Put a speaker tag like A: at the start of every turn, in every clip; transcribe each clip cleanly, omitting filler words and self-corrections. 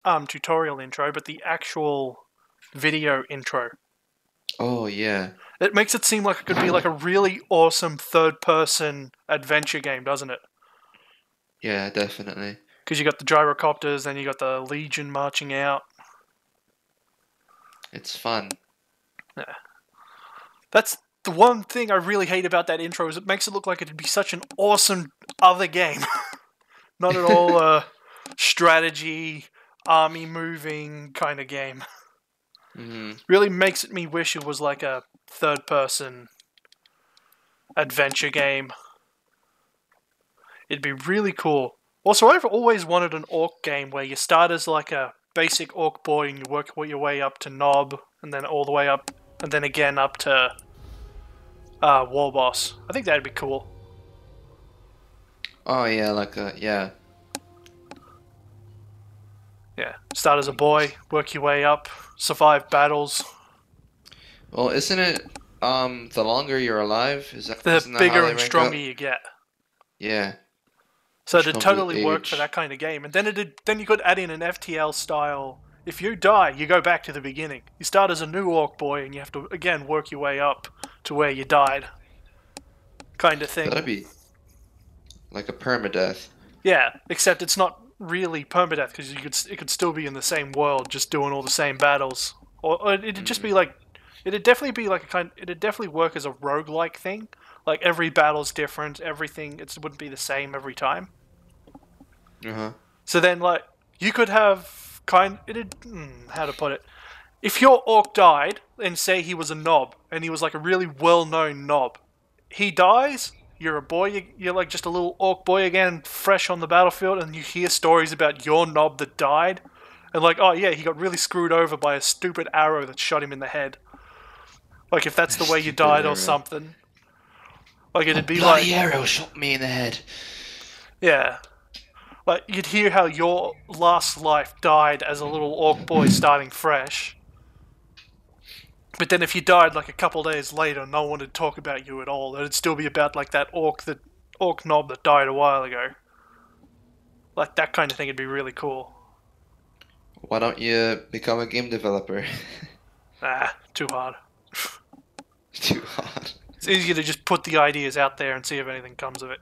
A: tutorial intro, but the actual video intro.
B: Oh yeah.
A: It makes it seem like it could be like a really awesome third-person adventure game, doesn't it?
B: Yeah, definitely.
A: Because you got the gyrocopters, then you got the Legion marching out.
B: It's fun.
A: Yeah. That's the one thing I really hate about that intro is it makes it look like it'd be such an awesome other game. Not at all a strategy, army moving kind of game.
B: hmm
A: Really makes me wish it was like a third-person adventure game. It'd be really cool. Also, I've always wanted an orc game where you start as like a basic orc boy and you work your way up to Nob, and then all the way up, and then again up to War Boss. I think that'd be cool.
B: Oh yeah, like yeah.
A: Yeah, start as a boy, work your way up, survive battles.
B: Well, isn't it the longer you're alive,
A: The
B: isn't that how
A: bigger
B: they
A: and
B: rank up?
A: stronger you get.
B: Yeah,
A: So
B: which
A: it'd
B: comes with
A: totally work for that
B: age.
A: kind of game. And then you could add in an FTL style. If you die, you go back to the beginning. You start as a new orc boy, and you have to again work your way up to where you died, kind of thing.
B: That'd be like a permadeath.
A: Yeah, except it's not really permadeath because it could still be in the same world, just doing all the same battles. Or it'd just
B: Mm.
A: be like it'd definitely work as a roguelike thing. Like every battle's different, everything it wouldn't be the same every time.
B: Uh-huh.
A: So then, like, you could have how to put it? If your orc died, and say he was a knob, and he was like a really well-known knob, he dies. You're a boy. You're like just a little orc boy again, fresh on the battlefield, and you hear stories about your knob that died, and like, oh yeah, he got really screwed over by a stupid arrow that shot him in the head. Like if that's the way you
B: Stupid
A: died or
B: arrow.
A: something. Like
B: A
A: it'd be like,
B: bloody arrow shot me in the head.
A: yeah. Like, you'd hear how your last life died as a little orc boy starting fresh. But then if you died like a couple days later, no one would talk about you at all. It'd still be about like that orc knob that died a while ago. Like that kind of thing would be really cool.
B: Why don't you become a game developer?
A: Ah, too hard.
B: Too hard.
A: It's easier to just put the ideas out there and see if anything comes of it.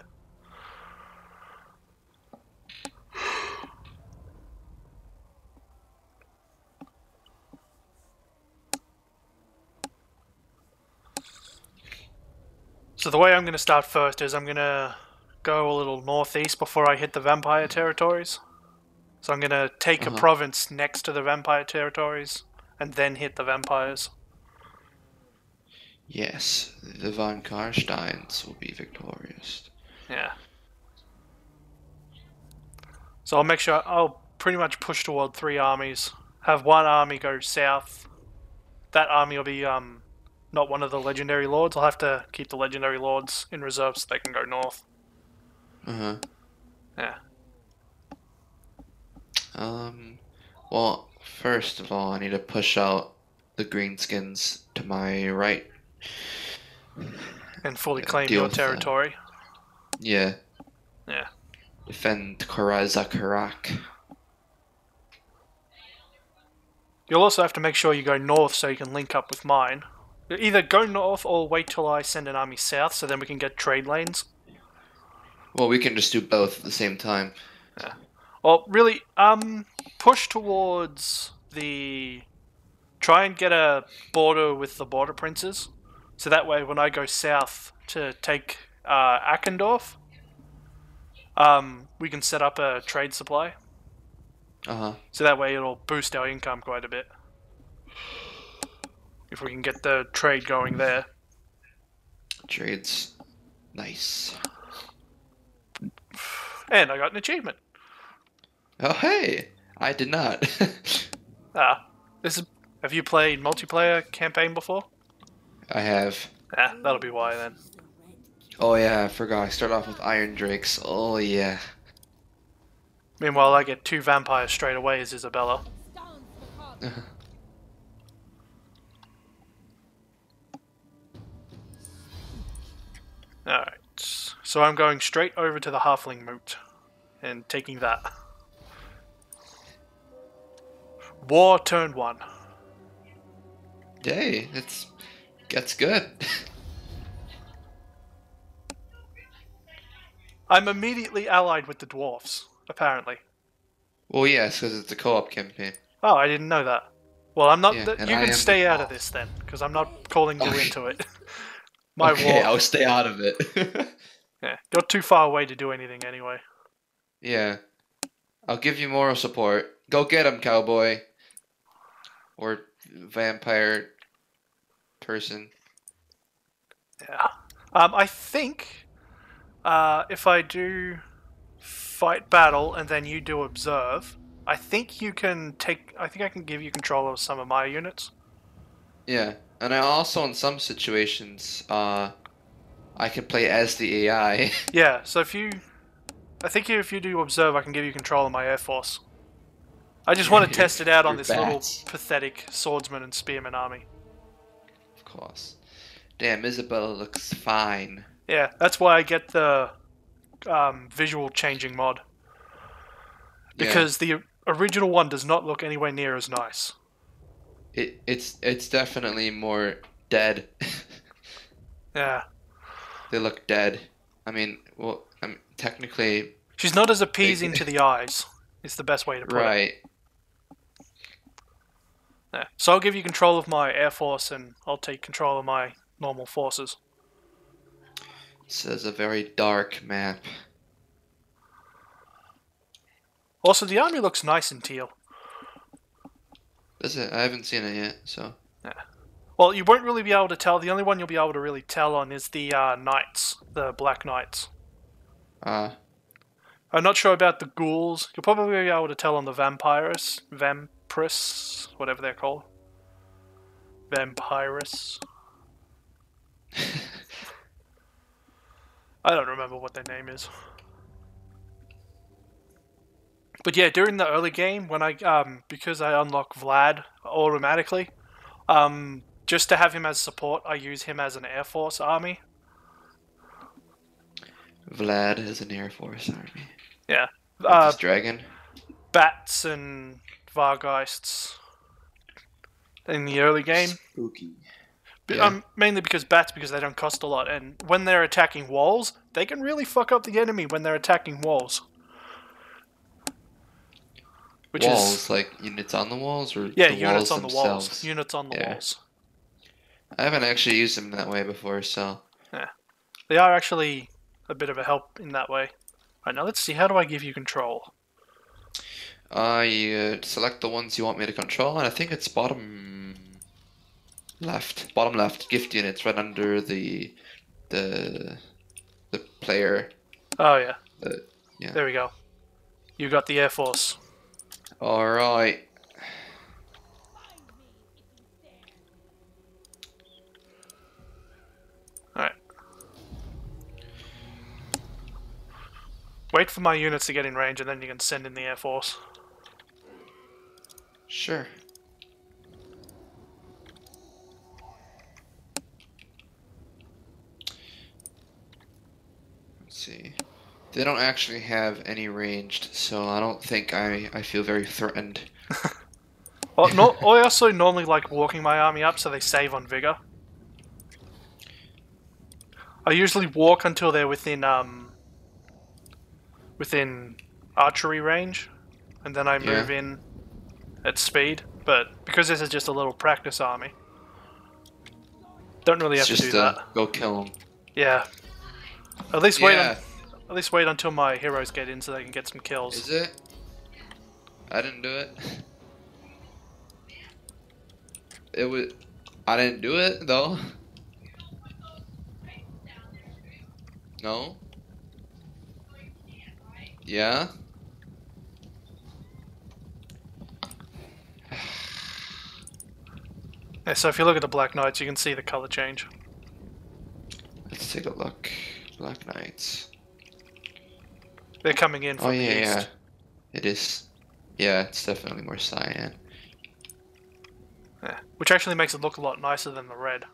A: So the way I'm going to start first is I'm going to go a little northeast before I hit the vampire territories. So I'm going to take a
B: Uh-huh.
A: province next to the vampire territories and then hit the vampires.
B: Yes, the Von Karsteins will be victorious.
A: Yeah. So I'll make sure I'll pretty much push toward 3 armies. Have one army go south. That army will be not one of the legendary lords. I'll have to keep the legendary lords in reserve so they can go north.
B: Uh-huh.
A: Yeah.
B: Um, well, first of all, I need to push out the greenskins to my right.
A: And fully claim
B: Deal
A: your
B: with
A: territory.
B: yeah,
A: Yeah.
B: defend Karazakarak.
A: You'll also have to make sure you go north so you can link up with mine. Either go north or wait till I send an army south so then we can get trade lanes.
B: Well, we can just do both at the same time.
A: Yeah. Well, really, push towards the... Try and get a border with the border princes. So that way when I go south to take Akendorf, we can set up a trade supply.
B: Uh-huh.
A: So that way it'll boost our income quite a bit. If we can get the trade going there.
B: Trades. Nice.
A: And I got an achievement.
B: Oh, hey! I did not.
A: Ah, have you played multiplayer campaign before?
B: I have.
A: Ah, that'll be why then.
B: Oh yeah, I forgot. I start off with Iron Drakes. Oh yeah.
A: Meanwhile, I get 2 vampires straight away as Isabella. Alright, so I'm going straight over to the Halfling Moot and taking that. War turn 1.
B: Yay, gets good.
A: I'm immediately allied with the dwarfs, apparently.
B: Well, yes, because it's a co-op campaign.
A: Oh, I didn't know that. Well, I'm not.
B: Yeah, and
A: You
B: I
A: can
B: am the
A: stay out of
B: elf.
A: this then, because I'm not calling you
B: Okay.
A: into it. My
B: Okay,
A: war.
B: I'll stay out of it.
A: Yeah, you're too far away to do anything anyway.
B: Yeah, I'll give you moral support. Go get him, cowboy. Or vampire person.
A: Yeah. I think if I do fight battle and then you do observe, I think you can take. I think I can give you control of some of my units.
B: Yeah, and I also, in some situations, I can play as the AI.
A: Yeah. So I think if you do observe, I can give you control of my air force. I just want to
B: Your
A: test it out on
B: your
A: this little
B: bats,
A: pathetic swordsman and spearman army.
B: of course. Damn, Isabella looks fine.
A: Yeah, that's why I get the visual changing mod.
B: Yeah,
A: Because the original one does not look anywhere near as nice.
B: it's definitely more dead.
A: Yeah.
B: They look dead. I mean, technically,
A: She's not as
B: they
A: appeasing to the eyes, is the best way to put it.
B: right.
A: Yeah. So I'll give you control of my air force and I'll take control of my normal forces.
B: This is a very dark map.
A: Also, the army looks nice in teal.
B: Is it? I haven't seen it yet, so.
A: Yeah. Well, you won't really be able to tell. The only one you'll be able to really tell on is the knights, the black knights.
B: Uh,
A: I'm not sure about the ghouls. You'll probably be able to tell on the vampires, whatever they're called. Vampirus. I don't remember what their name is. But yeah, during the early game, when because I unlock Vlad automatically, just to have him as support, I use him as an Air Force army.
B: Vlad is an Air Force army.
A: Yeah.
B: With his dragon.
A: Bats and Vargeists in the early game.
B: Spooky. Yeah.
A: Mainly because they don't cost a lot, and when they're attacking walls, they can really fuck up the enemy when they're attacking walls.
B: Walls, like units on the walls, or
A: Yeah,
B: the
A: units
B: walls
A: on the walls.
B: themselves?
A: Units on the
B: Yeah.
A: walls.
B: I haven't actually used them that way before, so.
A: Yeah. They are actually a bit of a help in that way. Alright, now let's see, how do I give you control?
B: You select the ones you want me to control, and I think it's bottom left. Bottom left, gift units, right under the player.
A: Oh yeah.
B: Yeah.
A: There we go. You got the Air Force.
B: Alright.
A: Alright. Wait for my units to get in range and then you can send in the Air Force.
B: Sure. Let's see. They don't actually have any ranged, so I don't think I feel very threatened.
A: Well, no, I also normally like walking my army up so they save on vigor. I usually walk until they're within archery range, and then I move in at speed. But because this is just a little practice army, don't really have to do that.
B: Go kill them.
A: Yeah. At least wait until my heroes get in so they can get some kills.
B: Is it? I didn't do it. It was. I didn't do it though. No. Yeah.
A: Yeah, so if you look at the Black Knights, you can see the color change.
B: Let's take a look. Black Knights.
A: They're coming in from
B: Oh
A: the
B: yeah,
A: east.
B: yeah. It is. Yeah, it's definitely more cyan.
A: Yeah, which actually makes it look a lot nicer than the red.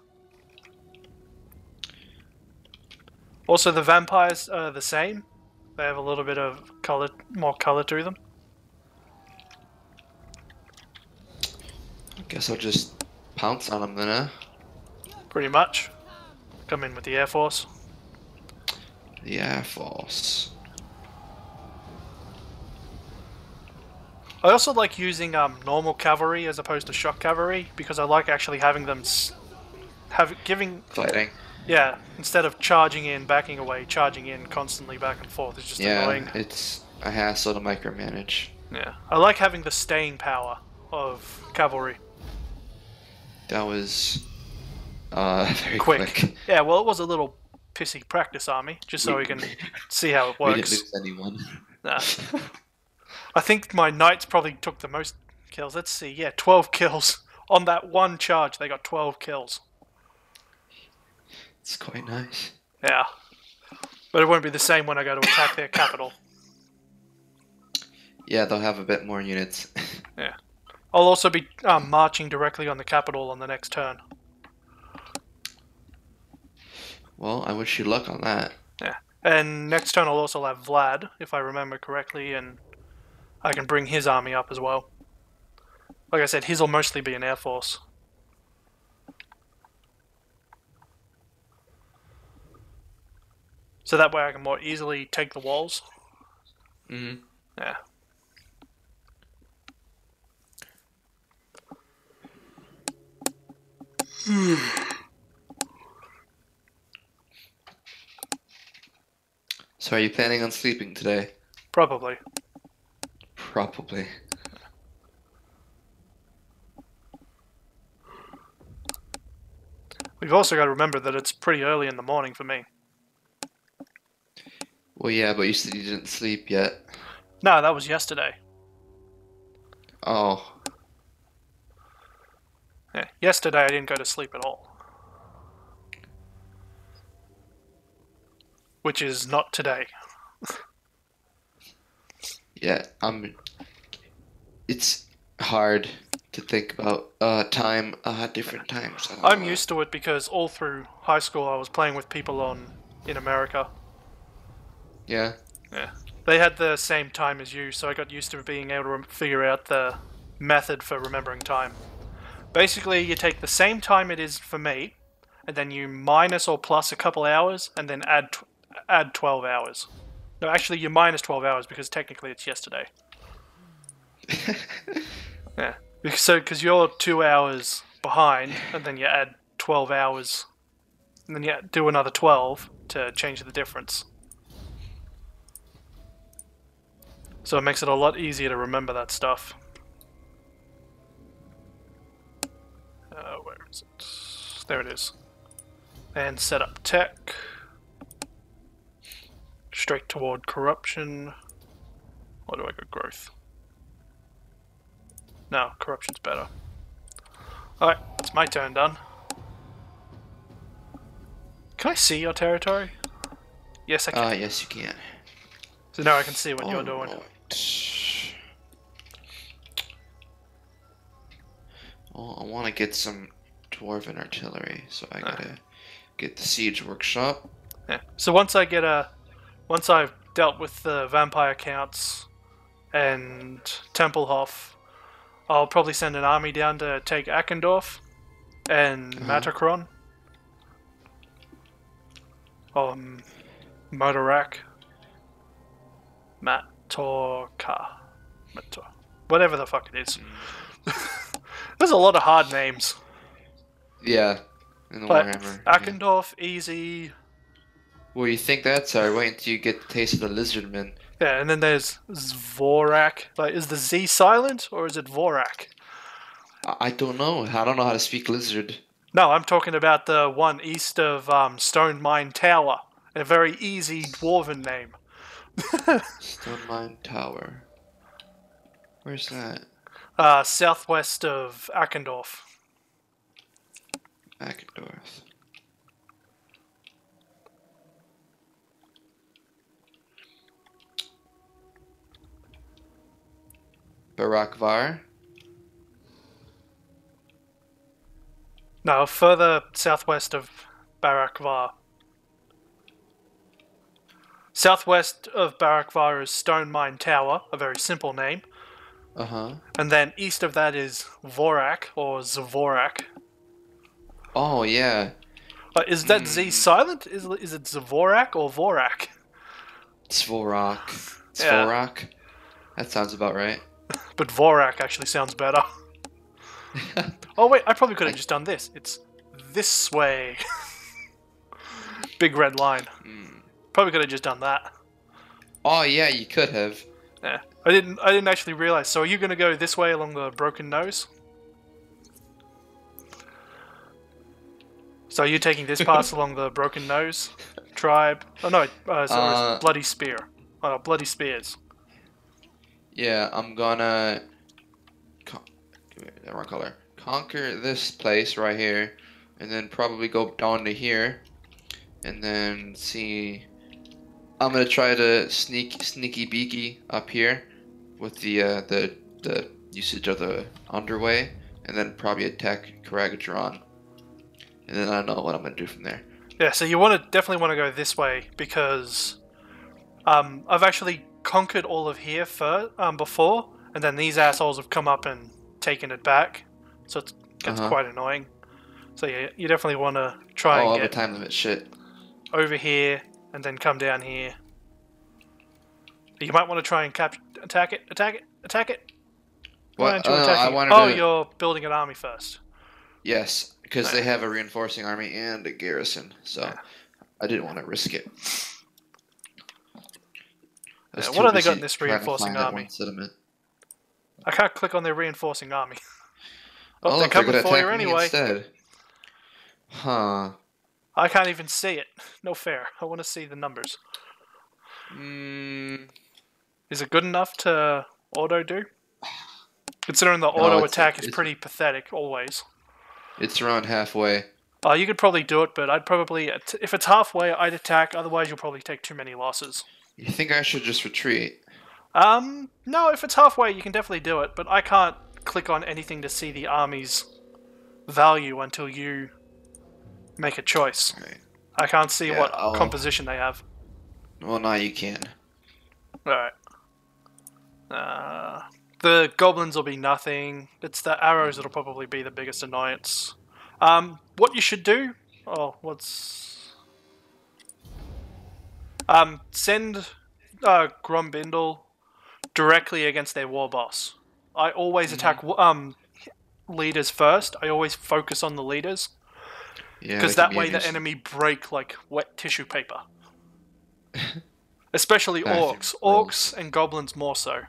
A: Also, the vampires are the same. They have a little bit of color, more color to them.
B: Guess I'll just pounce on them then, huh?
A: Pretty much. Come in with the Air Force.
B: The Air Force.
A: I also like using normal cavalry as opposed to shock cavalry because I like actually having them giving.
B: Fighting.
A: Yeah, instead of charging in, backing away, charging in constantly back and forth is just annoying.
B: Yeah, it's a hassle to micromanage.
A: Yeah, I like having the staying power of cavalry.
B: That was very
A: Quick.
B: quick.
A: Yeah, well, it was a little pissy practice army, just so we can see how it
B: We didn't
A: works.
B: lose anyone.
A: Nah. I think my knights probably took the most kills. Let's see, yeah, 12 kills. On that one charge, they got 12 kills.
B: It's quite nice.
A: Yeah. But it won't be the same when I go to attack their capital.
B: Yeah, they'll have a bit more units.
A: Yeah. I'll also be marching directly on the capital on the next turn.
B: Well, I wish you luck on that.
A: Yeah. And next turn I'll also have Vlad, if I remember correctly, and I can bring his army up as well. Like I said, his will mostly be an air force. So that way I can more easily take the walls.
B: Mm-hmm.
A: Yeah.
B: So are you planning on sleeping today?
A: Probably.
B: Probably.
A: We've also got to remember that it's pretty early in the morning for me.
B: Well, yeah, but you said you didn't sleep yet.
A: No, that was yesterday.
B: Oh.
A: Yeah, yesterday I didn't go to sleep at all. Which is not today.
B: Yeah, it's hard to think about time, different times.
A: I'm used to it because all through high school I was playing with people in America.
B: Yeah.
A: Yeah. They had the same time as you, so I got used to being able to figure out the method for remembering time. Basically, you take the same time it is for me, and then you minus or plus a couple hours, and then add 12 hours. No, actually, you minus 12 hours because technically it's yesterday. Yeah. Because you're 2 hours behind, and then you add 12 hours, and then you do another 12 to change the difference. So it makes it a lot easier to remember that stuff. Where is it? There it is. And set up tech. Straight toward corruption. Or do I go growth? No, corruption's better. Alright, it's my turn done. Can I see your territory? Yes, I can.
B: Yes, you can.
A: So now I can see what you're doing.
B: Alright. Well, I want to get some dwarven artillery, so I gotta get the siege workshop.
A: Yeah. So once I've dealt with the vampire counts and Tempelhof, I'll probably send an army down to take Akendorf and Matacron. Motorak. Whatever the fuck it is. There's a lot of hard names.
B: Yeah, in the
A: But
B: Warhammer.
A: Akendorf, easy.
B: Well, you think that's hard? Wait until you get the taste of the lizardmen.
A: Yeah, and then there's Zvorak. Like, is the Z silent or is it Vorak?
B: I don't know. I don't know how to speak lizard.
A: No, I'm talking about the one east of Stone Mine Tower. A very easy dwarven name.
B: Stone Mine Tower. Where's that?
A: Southwest of Akendorf.
B: Akendorf. Barakvar.
A: No, further southwest of Barakvar. Southwest of Barakvar is Stone Mine Tower, a very simple name.
B: Uh-huh.
A: And then east of that is Vorak, or Zvorak.
B: Oh, yeah.
A: Is that Z
B: Hmm.
A: silent? Is it Zvorak or Vorak?
B: Svarok.
A: Yeah,
B: Svarok? That sounds about right.
A: but Vorak actually sounds better. Oh wait, I probably could have
B: I,
A: just done this. It's this way. Big red line.
B: mm.
A: Probably could have just done that.
B: Oh, yeah, you could have.
A: Yeah. I didn't actually realize. So are you gonna go this way along the broken nose? So are you taking this pass along the broken nose? Tribe. Oh no, sorry, it's
B: Uh,
A: bloody spear. Oh, bloody spears.
B: yeah, I'm gonna... Give me the wrong color. Conquer this place right here, and then probably go down to here, and then see... I'm gonna try to sneaky beaky up here with the usage of the underway, and then probably attack Karagatron. And then I don't know what I'm gonna do from there.
A: Yeah, so you definitely want to go this way because I've actually conquered all of here before, and then these assholes have come up and taken it back, so it gets
B: Uh-huh.
A: quite annoying. So yeah, you definitely want to try
B: Oh,
A: and
B: I have a
A: get
B: time limit. Shit.
A: over here and then come down here. You might want to try and attack it, attack it, attack it. Why
B: What?
A: aren't you
B: No, I
A: attacking it?
B: wanted
A: Oh,
B: to.
A: you're building an army first.
B: Yes, because they
A: Yeah.
B: have a reinforcing army and a garrison, so
A: Yeah.
B: I didn't want to risk it. I was
A: Yeah,
B: too
A: what have they got in
B: busy
A: this
B: trying to
A: reinforcing
B: find that
A: army?
B: one settlement.
A: I can't click on their reinforcing army. Oh,
B: Oh,
A: they're
B: look, they're
A: coming
B: gonna
A: for you
B: attack me
A: anyway.
B: instead. Huh.
A: I can't even see it. No fair. I want to see the numbers.
B: Mm,
A: Is it good enough to auto do? Considering the
B: no,
A: auto
B: it's
A: attack is
B: it's
A: pretty pathetic always.
B: it's around halfway.
A: You could probably do it, but I'd probably, if it's halfway, I'd attack. Otherwise, you'll probably take too many losses.
B: You think I should just retreat?
A: No, if it's halfway, you can definitely do it, but I can't click on anything to see the army's value until you make a choice.
B: Right.
A: I can't see
B: Yeah,
A: what
B: I'll.
A: composition they have.
B: Well, now you can.
A: Alright. The goblins will be nothing. It's the arrows that'll probably be the biggest annoyance. What you should do... Oh, what's... Send Grumbindle directly against their war boss. I always attack leaders first. I always focus on the leaders.
B: Yeah,
A: Because
B: that
A: that
B: can be
A: way
B: a
A: the
B: nuisance.
A: enemy break like wet tissue paper. Especially
B: Bathroom
A: orcs.
B: rolls.
A: Orcs and goblins more so.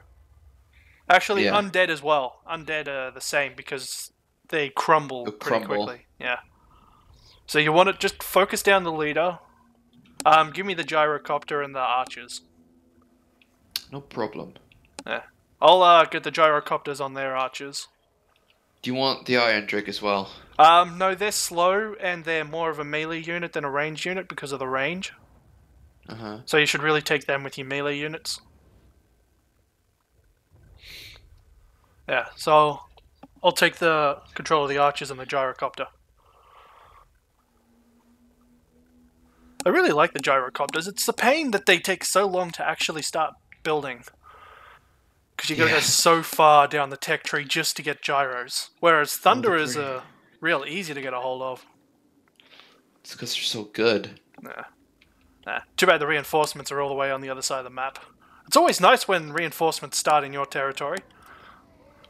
A: Actually,
B: Yeah.
A: undead as well. Undead are the same because they crumble
B: They'll
A: pretty
B: crumble.
A: quickly. Yeah. So you want to just focus down the leader. Give me the gyrocopter and the archers.
B: No problem.
A: Yeah. I'll get the gyrocopters on their archers.
B: Do you want the Iron Drake as well?
A: No, they're slow and they're more of a melee unit than a ranged unit because of the range.
B: Uh-huh.
A: So you should really take them with your melee units. Yeah, so I'll take the control of the archers and the gyrocopter. I really like the gyrocopters. It's the pain that they take so long to actually start building. Because you gotta go
B: Yeah.
A: so far down the tech tree just to get gyros. Whereas Thunder is
B: pretty-
A: real easy to get a hold of.
B: It's because they're so good.
A: Nah. Too bad the reinforcements are all the way on the other side of the map. It's always nice when reinforcements start in your territory.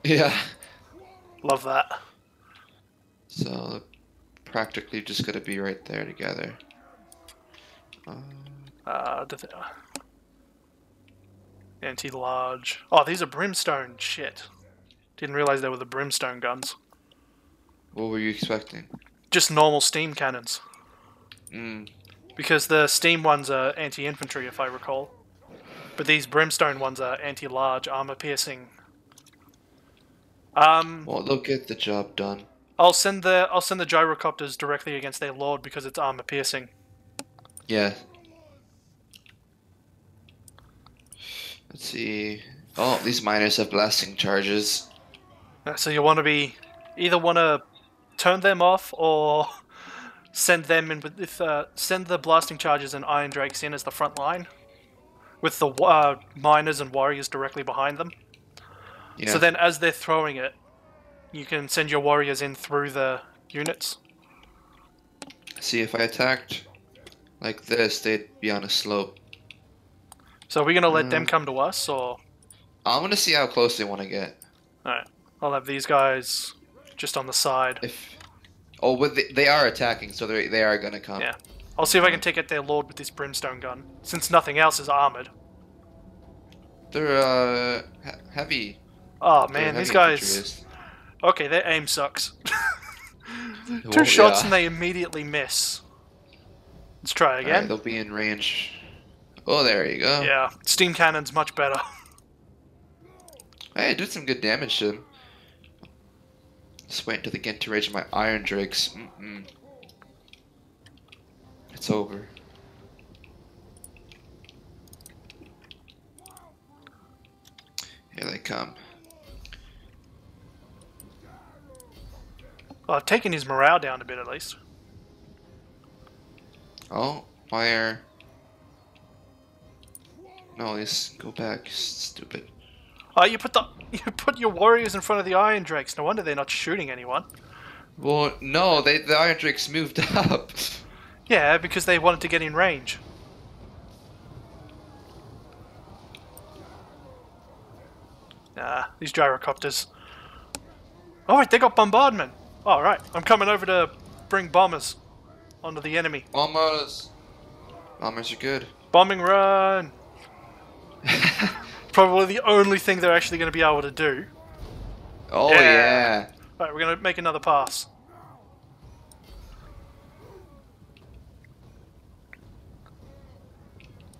B: Yeah.
A: Love that.
B: So, practically just gonna be right there together.
A: Anti-large. Oh, these are brimstone. Shit. Didn't realize they were the brimstone guns.
B: What were you expecting?
A: Just normal steam cannons.
B: Mm.
A: Because the steam ones are anti-infantry, if I recall. But these brimstone ones are anti-large, armor-piercing.
B: Well, they'll get the job done.
A: I'll send the gyrocopters directly against their lord because it's armor-piercing.
B: Yeah. Let's see. Oh, these miners have blasting charges.
A: So you want to either turn them off or send them in with send the blasting charges and iron drakes in as the front line, with the miners and warriors directly behind them.
B: Yeah.
A: So then as they're throwing it, you can send your warriors in through the units.
B: See, if I attacked like this, they'd be on a slope.
A: So are we going to let them
B: Um,
A: come to us, or...
B: I'm gonna see how close they want to get.
A: Alright, I'll have these guys just on the side.
B: If oh, but they are attacking, so they are gonna come.
A: Yeah. I'll see if I can take out their lord with this brimstone gun, since nothing else is armored.
B: They're heavy.
A: Oh
B: They're
A: man, these
B: heavy
A: guys...
B: infantry.
A: Okay, their aim sucks. Two
B: Well,
A: shots
B: yeah.
A: and they immediately miss. Let's try
B: Alright,
A: again.
B: they'll be in range. Oh, there you go.
A: Yeah, steam cannon's much better.
B: Hey, it did some good damage to them. Just wait until they get to range of my iron drakes. It's over. Here they come.
A: Well, I've taken his morale down a bit at least.
B: Oh, fire. No, let's go back. Stupid.
A: Oh, you put your warriors in front of the iron drakes. No wonder they're not shooting anyone.
B: Well, no, the iron drakes moved up.
A: Yeah, because they wanted to get in range. These gyrocopters. Oh wait, they got bombardment. All right, I'm coming over to bring bombers onto the enemy.
B: Bombers. Bombers are good.
A: Bombing run. Probably the only thing they're actually going to be able to do.
B: Oh yeah.
A: Right, we're going to make another pass.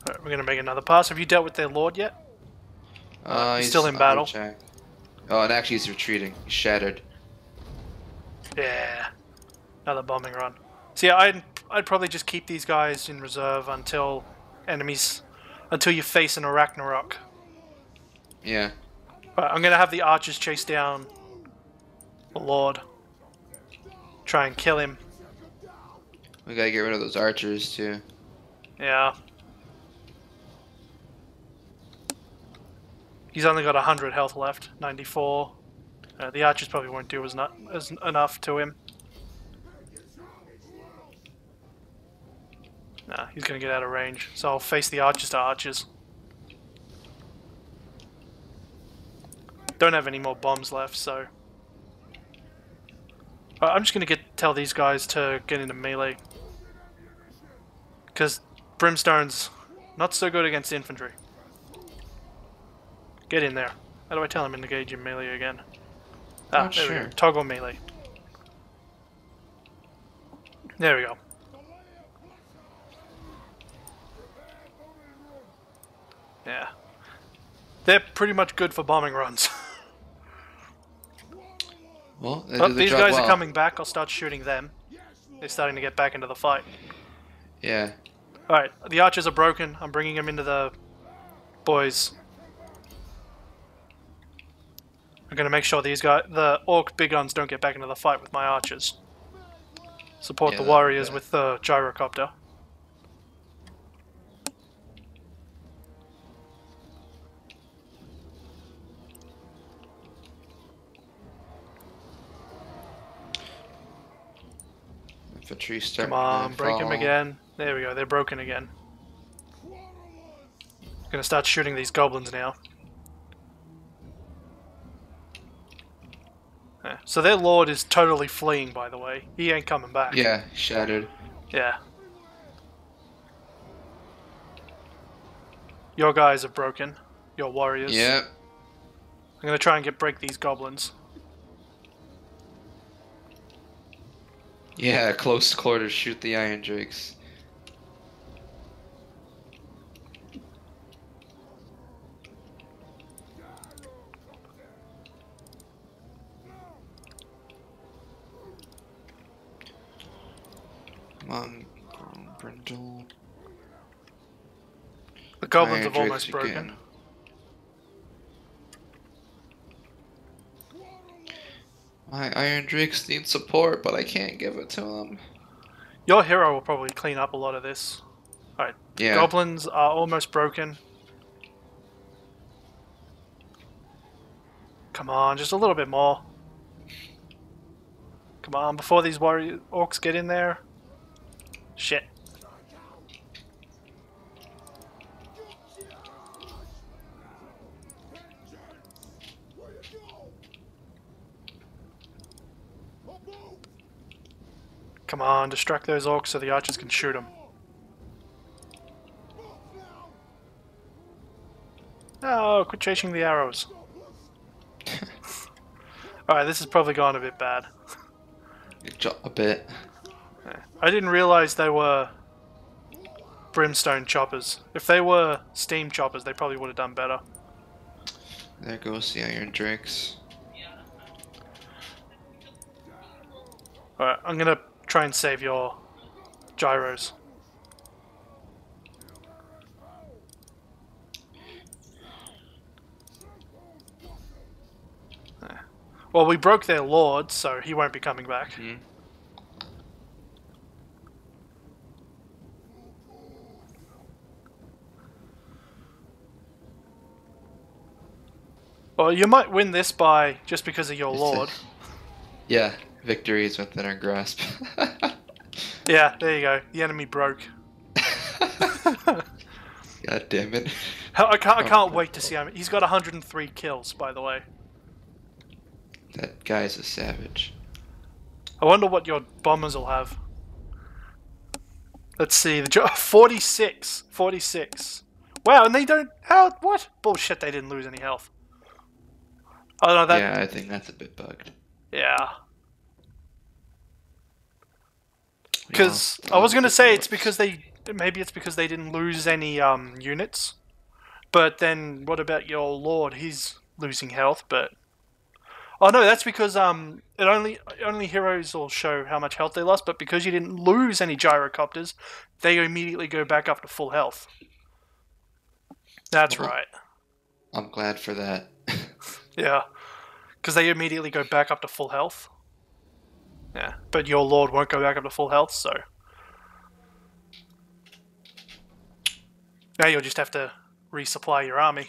A: Alright, we're going to make another pass. Have you dealt with their lord yet? He's still in battle.
B: Check. Oh, and actually he's retreating. He's shattered.
A: Yeah. Another bombing run. So yeah, I'd probably just keep these guys in reserve until until you face an Arachnarok.
B: Yeah.
A: Right, I'm going to have the archers chase down the lord. Try and kill him.
B: We gotta get rid of those archers too.
A: Yeah. He's only got 100 health left, 94. The archers probably won't do as enough to him. Nah, he's going to get out of range. So I'll face the archers to archers. Don't have any more bombs left, so... I'm just going to tell these guys to get into melee. Because Brimstone's not so good against infantry. Get in there. How do I tell him to engage in melee again? Ah,
B: Oh,
A: there we
B: sure.
A: go. Toggle melee. There we go. Yeah. They're pretty much good for bombing runs.
B: Well, they
A: Oh,
B: do the
A: these
B: job
A: guys
B: well.
A: are coming back. I'll start shooting them. They're starting to get back into the fight.
B: Yeah.
A: Alright, the archers are broken. I'm bringing them into the boys. I'm going to make sure the orc big guns don't get back into the fight with my archers. Support
B: Yeah,
A: the
B: that'd be
A: warriors
B: bad.
A: with the gyrocopter.
B: Infantry starting
A: Come on,
B: to
A: break them
B: fall.
A: again. There we go, they're broken again. Gonna start shooting these goblins now. Yeah, so their lord is totally fleeing, by the way. He ain't coming back.
B: Yeah, shattered.
A: Yeah. Your guys are broken. Your warriors.
B: Yep.
A: I'm gonna try and break these goblins.
B: Yeah, close quarters shoot the iron drakes. Come on, Brindle.
A: The goblins
B: Iron
A: have almost
B: drakes
A: broken.
B: again. My iron drakes need support, but I can't give it to them.
A: Your hero will probably clean up a lot of this. Alright,
B: Yeah.
A: goblins are almost broken. Come on, just a little bit more. Come on, before these warrior orcs get in there. Shit. Come on, distract those orcs so the archers can shoot them. No, quit chasing the arrows. Alright, this has probably gone a bit bad.
B: A bit.
A: I didn't realize they were brimstone choppers. If they were steam choppers, they probably would have done better.
B: There goes the iron drakes.
A: Alright, I'm gonna try and save your gyros. Well, we broke their lord, so he won't be coming back.
B: Hmm.
A: Well, you might win this by just because of your
B: It's
A: lord.
B: Yeah, victory is within our grasp.
A: Yeah, there you go. The enemy broke.
B: God damn it.
A: I can't wait to see him. He's got 103 kills, by the way.
B: That guy's a savage.
A: I wonder what your bombers will have. Let's see. 46. 46. Wow, and they don't... How? What? Bullshit, they didn't lose any health. Oh, no, that...
B: Yeah, I think that's a bit bugged.
A: Yeah. Because I was going to say it's because they... Maybe it's because they didn't lose any units. But then, what about your lord? He's losing health, but... Oh no, that's because only heroes will show how much health they lost, but because you didn't lose any gyrocopters, they immediately go back up to full health. That's right.
B: I'm glad for that.
A: Yeah. Because they immediately go back up to full health. Yeah. But your lord won't go back up to full health, so... Now you'll just have to resupply your army.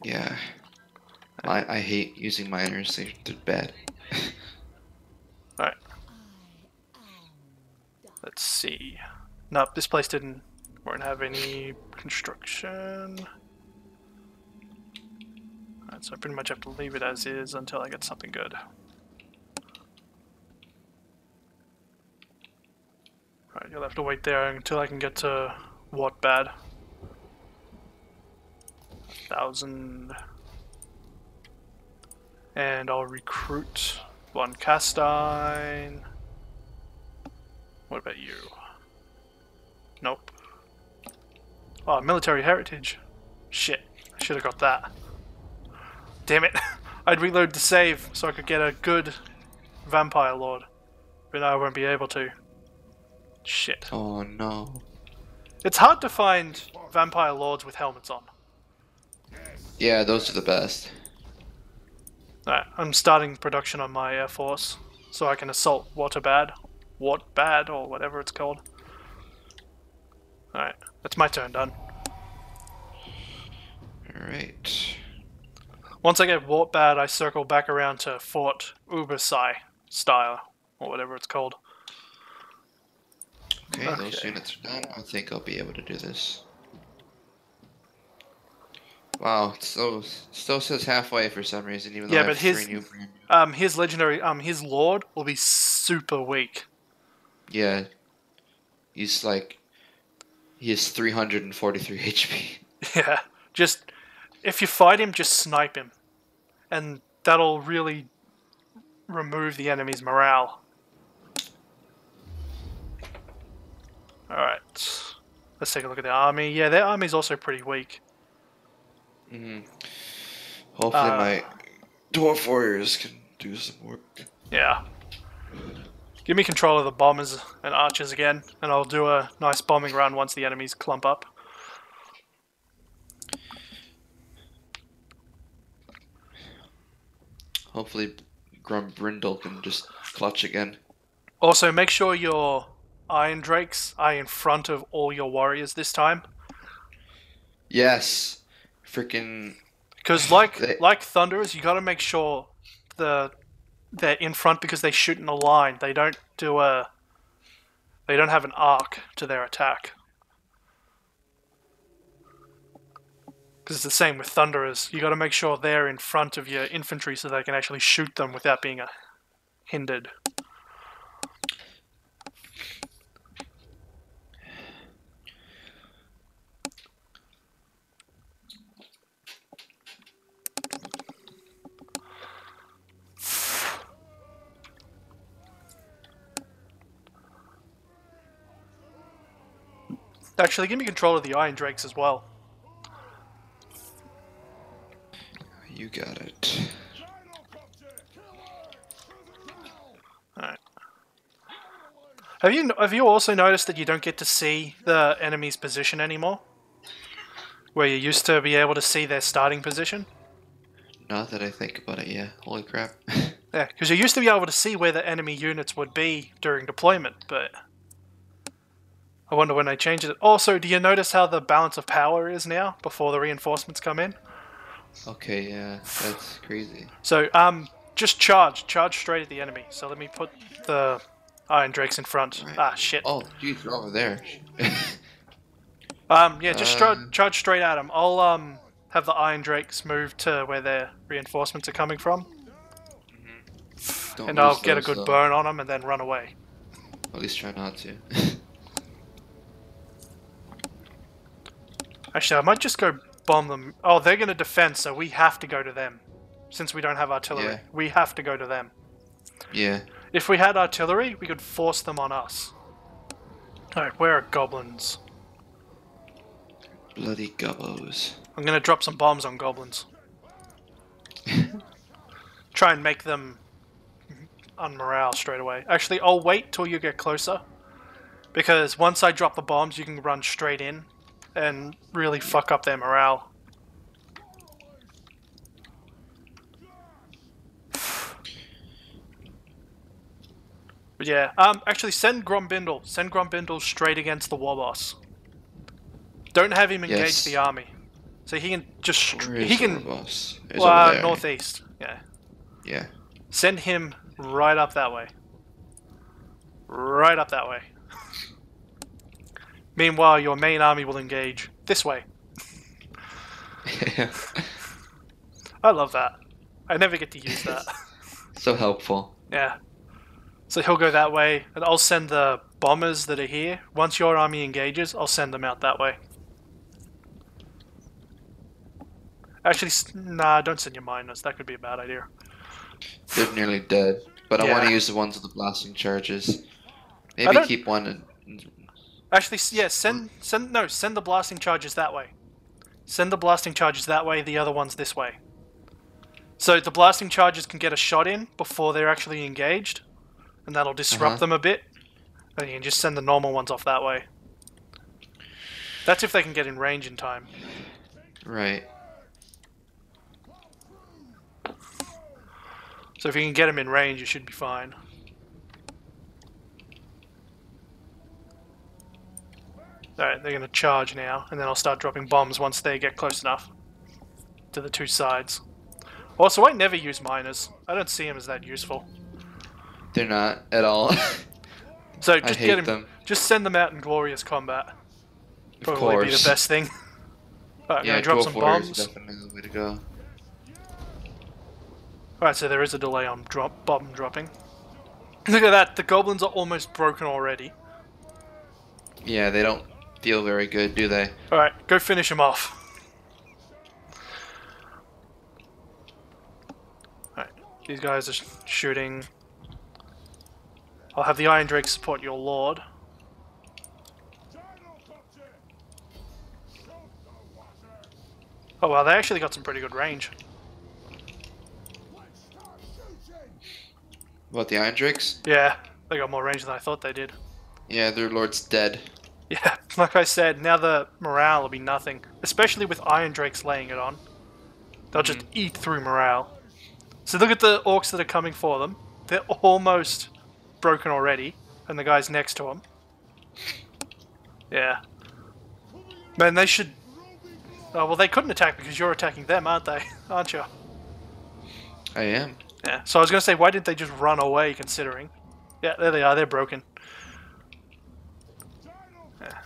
B: Yeah. I hate using miners, they're bad.
A: Alright. Let's see. Nope, this place won't have any construction. Alright, so I pretty much have to leave it as is until I get something good. Alright, you'll have to wait there until I can get to what bad. 1,000. And I'll recruit one cast iron. What about you? Nope. Oh, military heritage. Shit, I should have got that. Damn it. I'd reload the save so I could get a good vampire lord. But now I won't be able to. Shit.
B: Oh no.
A: It's hard to find vampire lords with helmets on.
B: Yeah, those are the best.
A: Alright, I'm starting production on my Air Force so I can assault Waterbad. Wartbad, or whatever it's called. Alright, that's my turn done.
B: Alright.
A: Once I get Wartbad, I circle back around to Fort Ubersai style, or whatever it's called.
B: Okay, those units are done. I think I'll be able to do this. Wow, it still says halfway for some reason, even though
A: Yeah,
B: I have
A: but
B: three new brand new.
A: his legendary, his lord will be super weak.
B: Yeah. He's like... He has 343 HP.
A: Yeah, just, if you fight him, just snipe him. And that'll really remove the enemy's morale. Alright, let's take a look at their army. Yeah, their army's also pretty weak.
B: Hopefully my dwarf warriors can do some work.
A: Yeah. Give me control of the bombers and archers again, and I'll do a nice bombing run once the enemies clump up.
B: Hopefully Grumbrindle can just clutch again.
A: Also, make sure your Iron Drakes are in front of all your warriors this time.
B: Yes. Freaking...
A: Because
B: They,
A: like Thunderers, you got to make sure they're in front because they shoot in a line. They don't have an arc to their attack. Because it's the same with Thunderers. You got to make sure they're in front of your infantry so they can actually shoot them without being hindered. Actually, give me control of the Iron Drakes as well.
B: you got it.
A: Alright. Have you also noticed that you don't get to see the enemy's position anymore? Where you used to be able to see their starting position?
B: Now that I think about it, yeah. Holy crap.
A: Yeah, because you used to be able to see where the enemy units would be during deployment, but I wonder when they change it. Also, do you notice how the balance of power is now before the reinforcements come in?
B: Okay, yeah, that's crazy.
A: So, just charge straight at the enemy. So let me put the Iron Drakes in front.
B: Right.
A: Ah, shit.
B: Oh, geez, they're over there.
A: Yeah, just charge straight at them. I'll have the Iron Drakes move to where their reinforcements are coming from,
B: Don't
A: and I'll
B: lose
A: get a
B: those,
A: good
B: though.
A: burn on them and then run away.
B: At least try not to.
A: Actually, I might just go bomb them. Oh, they're going to defend, so we have to go to them. Since we don't have artillery,
B: Yeah.
A: we have to go to them.
B: Yeah.
A: If we had artillery, we could force them on us. Alright, where are goblins?
B: Bloody gubbos.
A: I'm going to drop some bombs on goblins. Try and make them unmorale straight away. Actually, I'll wait till you get closer. Because once I drop the bombs, you can run straight in and really fuck up their morale. But yeah, actually send Grombindle. Send Grombindle straight against the war boss. Don't have him engage
B: Yes.
A: the army. So he can just...
B: Where is
A: he
B: the
A: can...
B: boss? It's over there.
A: northeast. Yeah.
B: Yeah.
A: Send him right up that way. Right up that way. Meanwhile, your main army will engage this way. I love that. I never get to use that.
B: So helpful.
A: Yeah. So he'll go that way, and I'll send the bombers that are here. Once your army engages, I'll send them out that way. Actually, nah, don't send your miners. That could be a bad idea.
B: They're nearly dead. But I
A: Yeah.
B: want to use the ones with the blasting charges.
A: I
B: Maybe
A: don't-
B: keep one and...
A: Actually, yeah, send the blasting charges that way. Send the blasting charges that way, the other ones this way. So the blasting charges can get a shot in before they're actually engaged, and that'll disrupt them a bit. And you can just send the normal ones off that way. That's if they can get in range in time.
B: Right.
A: So if you can get them in range, you should be fine. Alright, they're going to charge now, and then I'll start dropping bombs once they get close enough to the two sides. Also, I never use miners. I don't see them as that useful.
B: They're not at all.
A: So
B: I
A: just
B: hate
A: get him.
B: them.
A: Just send them out in glorious combat.
B: Of
A: Probably be
B: course.
A: the best thing. Alright,
B: Yeah,
A: gonna drop
B: go
A: some
B: for it is
A: bombs.
B: definitely the way to go.
A: Alright, so there is a delay on bomb dropping. Look at that, the goblins are almost broken already.
B: Yeah, they don't feel very good, do they?
A: Alright, go finish him off. Alright, these guys are shooting. I'll have the Iron Drake support your lord. Oh well, they actually got some pretty good range.
B: What, the Iron Drakes?
A: Yeah, they got more range than I thought they did.
B: Yeah, their lord's dead.
A: Yeah, like I said, now the morale will be nothing. Especially with Iron Drakes laying it on. They'll just eat through morale. So look at the orcs that are coming for them. They're almost broken already. And the guys next to them. Yeah. Man, they should Oh, well, they couldn't attack because you're attacking them, aren't they? Aren't you?
B: I am.
A: Yeah. So I was going to say, why did they just run away, considering? Yeah, there they are. They're broken. Yeah.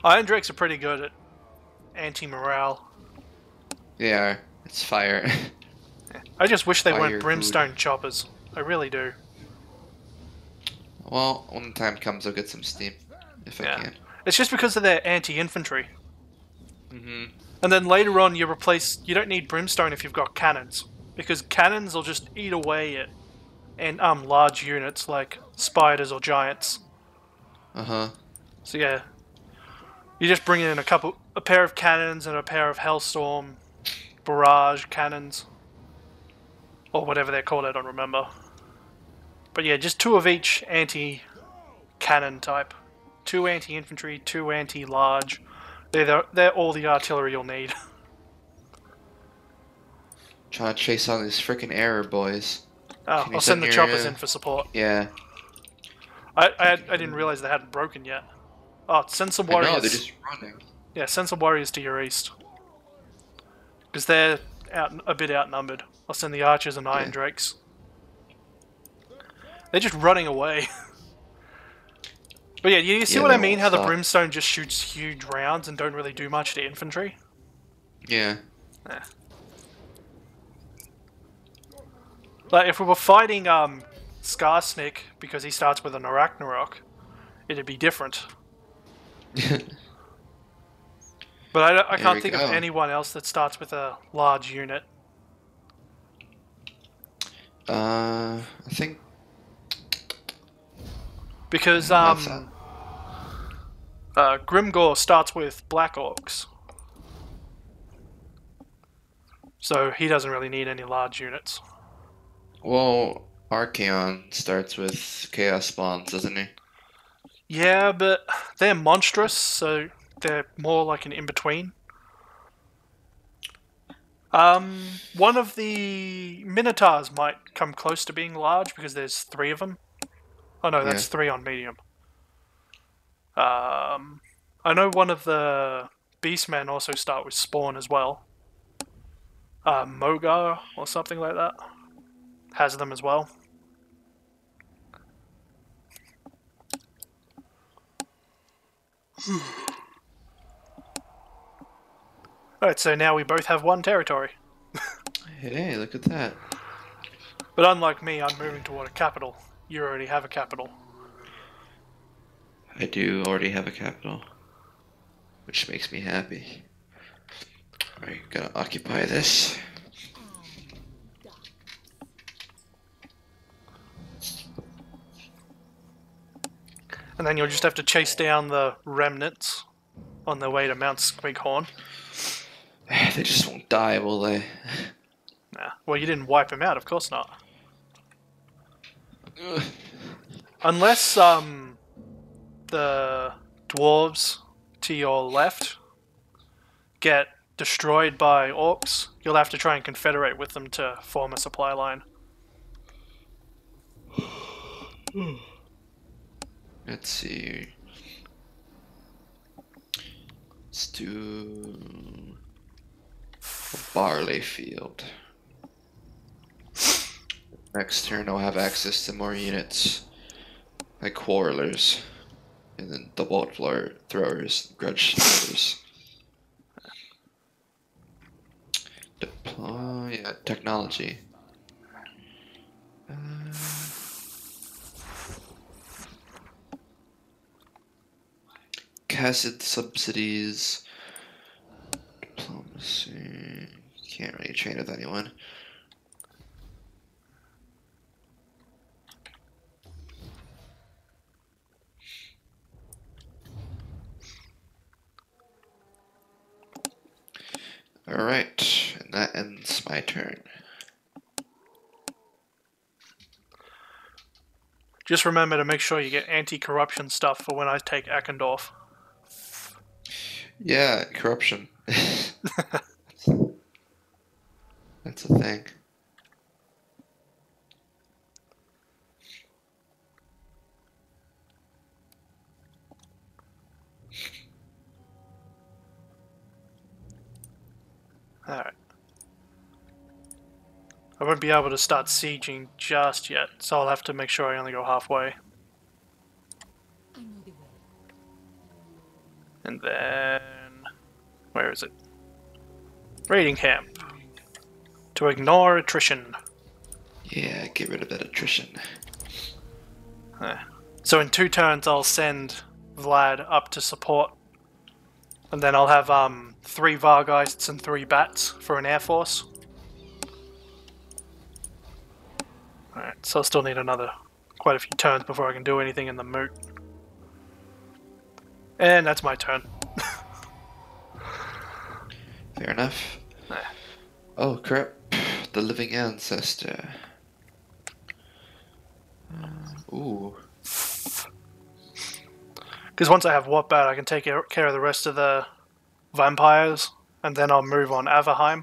A: Iron Drakes are pretty good at anti-morale.
B: They are. It's fire.
A: I just wish they
B: Fire
A: weren't
B: food.
A: brimstone choppers. I really do.
B: Well, when the time comes, I'll get some steam. If I
A: Yeah.
B: can.
A: It's just because of their anti-infantry.
B: Mm-hmm.
A: And then later on, you don't need brimstone if you've got cannons, because cannons will just eat away at and large units like spiders or giants.
B: Uh-huh.
A: So yeah, you just bring in a pair of cannons and a pair of Hellstorm barrage cannons, or whatever they're called. I don't remember. But yeah, just 2 of each anti-cannon type, 2 anti-infantry, 2 anti-large. They're all the artillery you'll need.
B: Trying to chase all these freaking error boys.
A: Oh,
B: Can you
A: I'll send the
B: your,
A: choppers in for support.
B: Yeah.
A: I didn't realize they hadn't broken yet. Oh, send some warriors.
B: I know, they're just running.
A: Yeah, send some warriors to your east. Because they're a bit outnumbered. I'll send the archers and iron drakes. They're just running away. But yeah, you see
B: Yeah,
A: what
B: they
A: I mean?
B: won't
A: How the
B: stop.
A: brimstone just shoots huge rounds and don't really do much to infantry?
B: Yeah.
A: Eh. Like, if we were fighting Skarsnik because he starts with an Arachnarok, it'd be different. But I can't think of anyone else that starts with a large unit.
B: I think...
A: Because Grimgor starts with Black Orcs. So he doesn't really need any large units.
B: Well, Archaon starts with Chaos Spawns, doesn't he?
A: Yeah, but they're monstrous, so they're more like an in-between. One of the Minotaurs might come close to being large because there's 3 of them. Oh no, that's 3 on medium. I know one of the Beastmen also start with Spawn as well. Mogar or something like that has them as well. Alright, so now we both have 1 territory.
B: Hey, look at that.
A: But unlike me, I'm moving toward a capital. You already have a capital.
B: I do already have a capital, which makes me happy. Alright, gonna occupy this.
A: And then you'll just have to chase down the remnants on their way to Mount Squighorn.
B: They just won't die, will they?
A: Nah. Well, you didn't wipe them out, of course not. Unless, the dwarves to your left get destroyed by orcs, you'll have to try and confederate with them to form a supply line.
B: Let's see. Let's do a barley field. Next turn I'll have access to more units, like quarrelers, and then the bolt throwers, grudge throwers. Deploy, yeah, technology. Cassid subsidies. Diplomacy. Can't really train with anyone. Alright, and that ends my turn.
A: Just remember to make sure you get anti-corruption stuff for when I take Eckendorf.
B: Yeah, corruption. That's a thing.
A: I won't be able to start sieging just yet, so I'll have to make sure I only go halfway. And then... where is it? Raiding camp. To ignore attrition.
B: Yeah, get rid of that attrition.
A: So in 2 turns I'll send Vlad up to support. And then I'll have 3 Vargeists and 3 Bats for an air force. Alright, so I'll still need quite a few turns before I can do anything in the moot. And that's my turn.
B: Fair enough. Oh crap, the living ancestor. Ooh.
A: Because once I have Wartbat, I can take care of the rest of the vampires, and then I'll move on Averheim.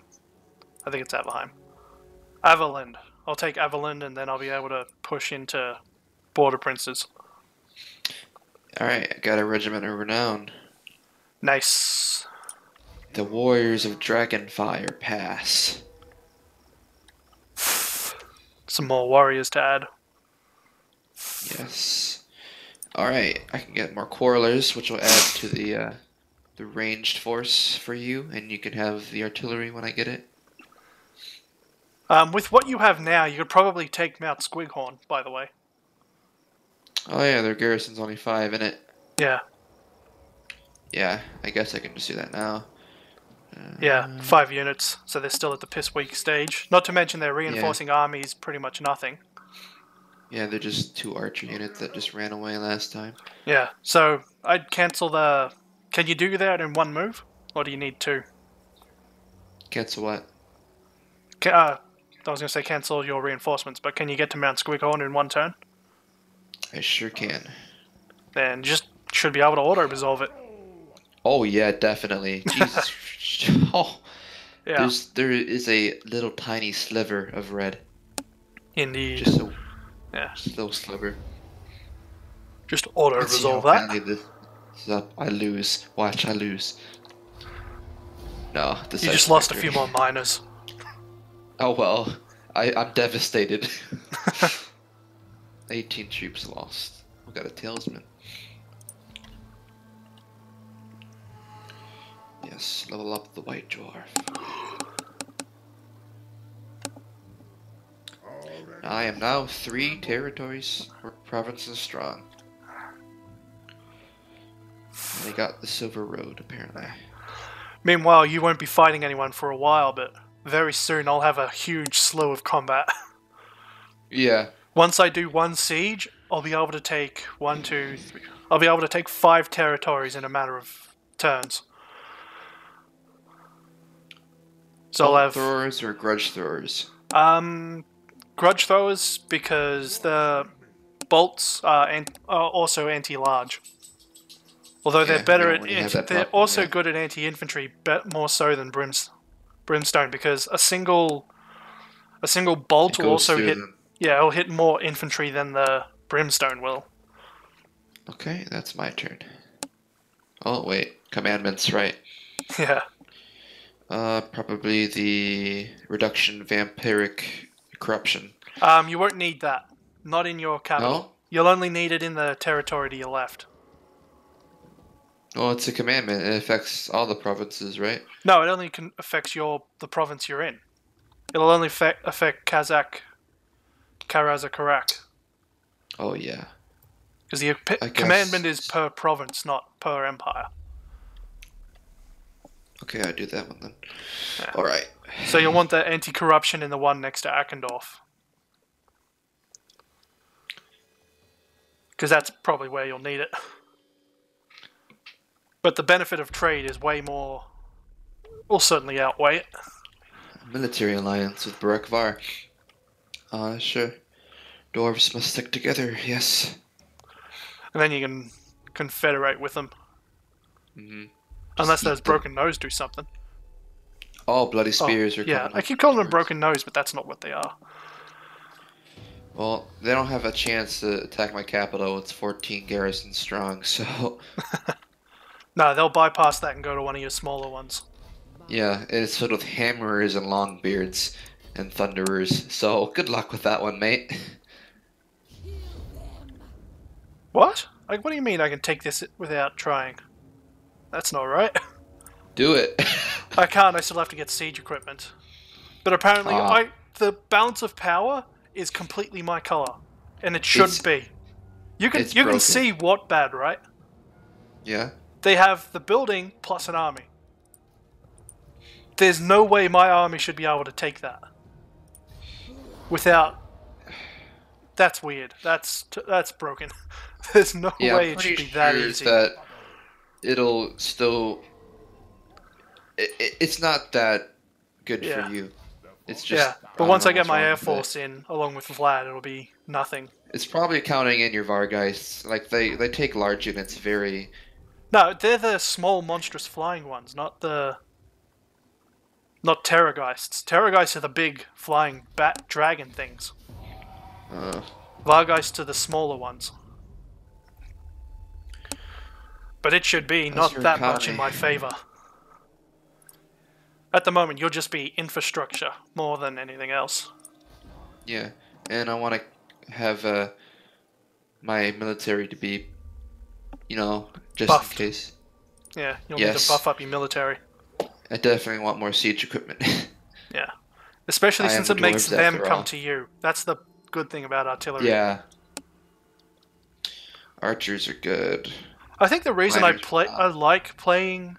A: I think it's Averheim. Averland. I'll take Averland, and then I'll be able to push into Border Princes.
B: Alright, I got a regiment of renown.
A: Nice.
B: The Warriors of Dragonfire Pass.
A: Some more warriors to add.
B: Yes. Alright, I can get more Quarrelers, which will add to the ranged force for you, and you can have the artillery when I get it.
A: With what you have now, you could probably take Mount Squighorn, by the way.
B: Oh yeah, their garrison's only 5 in it.
A: Yeah.
B: Yeah, I guess I can just do that now.
A: Yeah, 5 units, so they're still at the piss weak stage. Not to mention their reinforcing armies pretty much nothing.
B: Yeah, they're just 2 archer units that just ran away last time.
A: Yeah, so I'd cancel the... Can you do that in 1 move? Or do you need 2?
B: Cancel what?
A: I was going to say cancel your reinforcements, but can you get to Mount Squighorn in 1 turn?
B: I sure can.
A: Then just should be able to auto-resolve it.
B: Oh yeah, definitely. Jesus. Oh.
A: Yeah.
B: There is a little tiny sliver of red.
A: Indeed.
B: Just a little sliver.
A: Just auto-resolve that.
B: This is up. I lose. Watch, I lose. No,
A: you just lost a few more miners.
B: Oh well, I'm devastated. 18 troops lost. We got a talesman. Yes, level up the white dwarf. I am now 3 territories or provinces strong. And I got the Silver Road, apparently.
A: Meanwhile, you won't be fighting anyone for a while, but very soon I'll have a huge slew of combat.
B: Yeah.
A: Once I do 1 siege, I'll be able to take 1, 2, 3. I'll be able to take 5 territories in a matter of turns. So I'll have
B: throwers or grudge throwers.
A: Grudge throwers because the bolts are also anti-large. Although they're better at they're also good at anti-infantry, but more so than brimstone because a single bolt will also hit. Yeah, it'll hit more infantry than the brimstone will.
B: Okay, that's my turn. Oh wait, commandments, right?
A: Yeah.
B: Probably the reduction vampiric corruption.
A: You won't need that. Not in your capital.
B: No?
A: You'll only need it in the territory to your left.
B: Well, it's a commandment. It affects all the provinces, right?
A: No, it only affects the province you're in. It'll only affect Karazakarak.
B: Oh, yeah.
A: Because the commandment is per province, not per empire.
B: Okay, I'll do that one then.
A: Yeah.
B: Alright.
A: So you'll want the anti-corruption in the one next to Ackendorf. Because that's probably where you'll need it. But the benefit of trade is way more... will certainly outweigh it.
B: Military alliance with Barakvar. Sure. Dwarves must stick together, yes.
A: And then you can confederate with them.
B: Mm-hmm.
A: Unless those Broken Nose do something.
B: Oh, Bloody Spears are coming.
A: Yeah, I keep calling them Broken Nose, but that's not what they are.
B: Well, they don't have a chance to attack my capital. It's 14 garrisons strong, so...
A: No, they'll bypass that and go to one of your smaller ones.
B: Yeah, it's filled with hammerers and longbeards. and thunderers. So good luck with that one, mate.
A: What? Like, what do you mean I can take this without trying? That's not right.
B: Do it.
A: I can't. I still have to get siege equipment. But apparently,
B: Ah,
A: the balance of power is completely my color, and it shouldn't
B: it's
A: be. You can
B: it's
A: you can
B: broken.
A: see what bad, right?
B: Yeah.
A: They have the building plus an army. There's no way my army should be able to take that without. That's weird. That's broken. There's no
B: Yeah, I'm
A: way it should
B: pretty
A: be that
B: sure
A: easy.
B: that it'll still. It's not that good for
A: Yeah.
B: you. It's
A: Yeah,
B: just
A: but
B: I don't
A: once
B: know
A: I get
B: what's
A: my
B: wrong
A: Air
B: with it.
A: Force in, along with Vlad, it'll be nothing.
B: It's probably counting in your Vargeists. Like they take large units very.
A: No, they're the small, monstrous flying ones, not Terrorgeists. Terrorgeists are the big, flying bat dragon things.
B: Uh,
A: Vargeists are the smaller ones. But it should be
B: how's
A: not
B: your
A: that much in
B: economy?
A: my favor. At the moment, you'll just be infrastructure more than anything else.
B: Yeah, and I want to have my military to be, just
A: Buffed.
B: in case.
A: Yeah, you'll need to
B: Yes,
A: buff up your military.
B: I definitely want more siege equipment.
A: Yeah. Especially
B: I am
A: since
B: the
A: it makes
B: dwarves
A: them
B: after
A: come
B: all.
A: to you. That's the good thing about artillery.
B: Yeah, archers are good.
A: I think the reason
B: Miners are
A: I
B: not.
A: like playing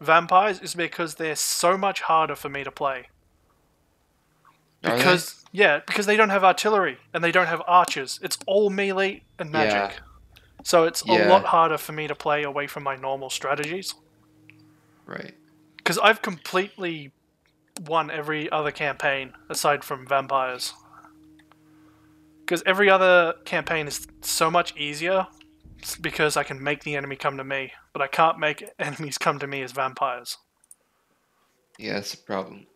A: vampires is because they're so much harder for me to play.
B: Are they?
A: Because they don't have artillery and they don't have archers. It's all melee and
B: Yeah,
A: magic. So it's a
B: yeah,
A: lot harder for me to play away from my normal strategies.
B: right.
A: Because I've completely won every other campaign aside from vampires. Because every other campaign is so much easier because I can make the enemy come to me, but I can't make enemies come to me as vampires.
B: Yeah, that's a problem.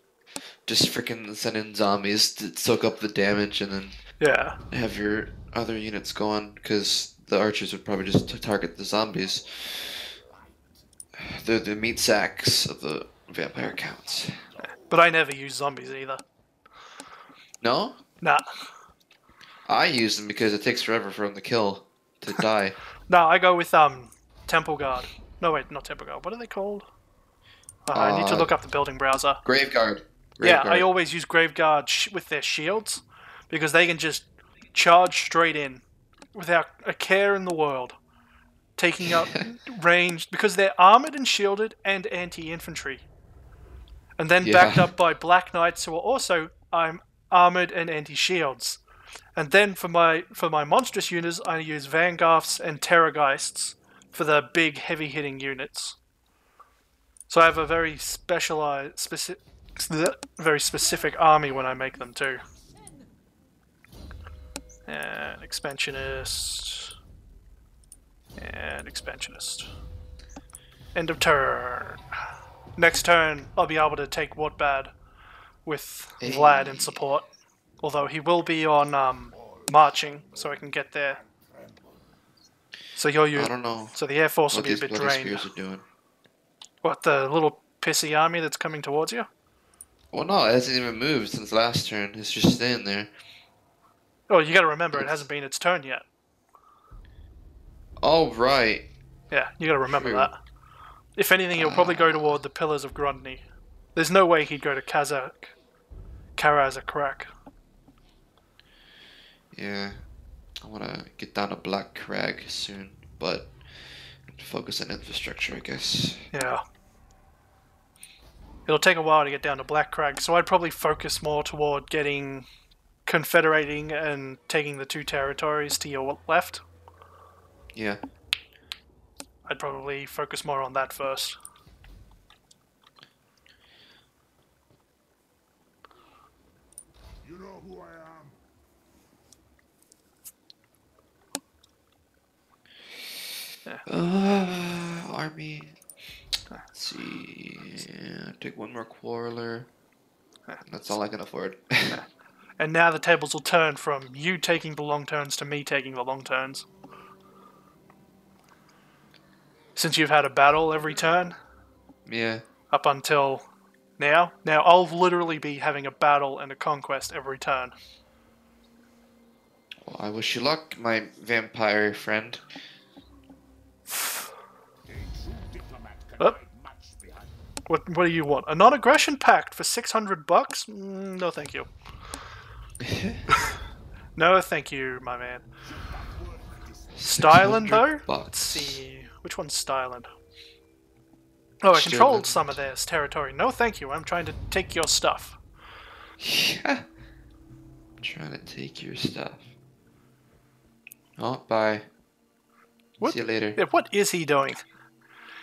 B: Just freaking send in zombies to soak up the damage and then
A: Yeah.
B: have your other units go on, because the archers would probably just target the zombies. They're the meat sacks of the vampire counts.
A: But I never use zombies either.
B: No?
A: Nah.
B: I use them because it takes forever for them to kill, to die.
A: No, I go with Temple Guard. No wait, not Temple Guard. What are they called? I need to
B: Uh,
A: look up the building browser.
B: Graveguard.
A: Yeah, I
B: Graveguard.
A: always use Graveguard with their shields because they can just charge straight in without a care in the world, taking up range because they're armored and shielded and anti-infantry, and then backed
B: Yeah.
A: up by Black Knights who are also armored and anti-shields. And then for my monstrous units, I use Vanguards and Terrorgeists for the big, heavy-hitting units. So I have a very very specific army when I make them too. And expansionist. And expansionist. End of turn. Next turn, I'll be able to take Whatbad with Vlad in support. Although he will be on marching, so I can get there. So
B: I don't know
A: So the Air Force will
B: what
A: be a
B: these
A: bit
B: bloody
A: drained.
B: spears are doing.
A: What, the little pissy army that's coming towards you?
B: Well, no, it hasn't even moved since last turn. It's just staying there.
A: Oh, you gotta remember, it hasn't been its turn yet.
B: Oh, right.
A: Yeah, you gotta remember
B: True.
A: that. If anything, he'll probably go toward the Pillars of Grundny. There's no way he'd go to Karazakrak.
B: Yeah. I want to get down to Black Crag soon, but focus on infrastructure, I guess.
A: Yeah. It'll take a while to get down to Black Crag, so I'd probably focus more toward getting confederating and taking the two territories to your left.
B: Yeah.
A: I'd probably focus more on that first.
C: You know who I am?
B: Army. Let's see. Take one more quarreler. That's all I can afford.
A: And now the tables will turn from you taking the long turns to me taking the long turns. Since you've had a battle every turn,
B: Yeah.
A: up until Now I'll literally be having a battle and a conquest every turn.
B: Well, I wish you luck, my vampire friend.
A: Oh, what do you want? A non-aggression pact for $600? No, thank you. No, thank you, my man. Styland, though? Let's see. Which one's Styland? Oh, I controlled some of their territory. No, thank you. I'm trying to take your stuff.
B: Yeah. I'm trying to take your stuff. Oh, bye.
A: What?
B: See you later.
A: Yeah, what is he doing?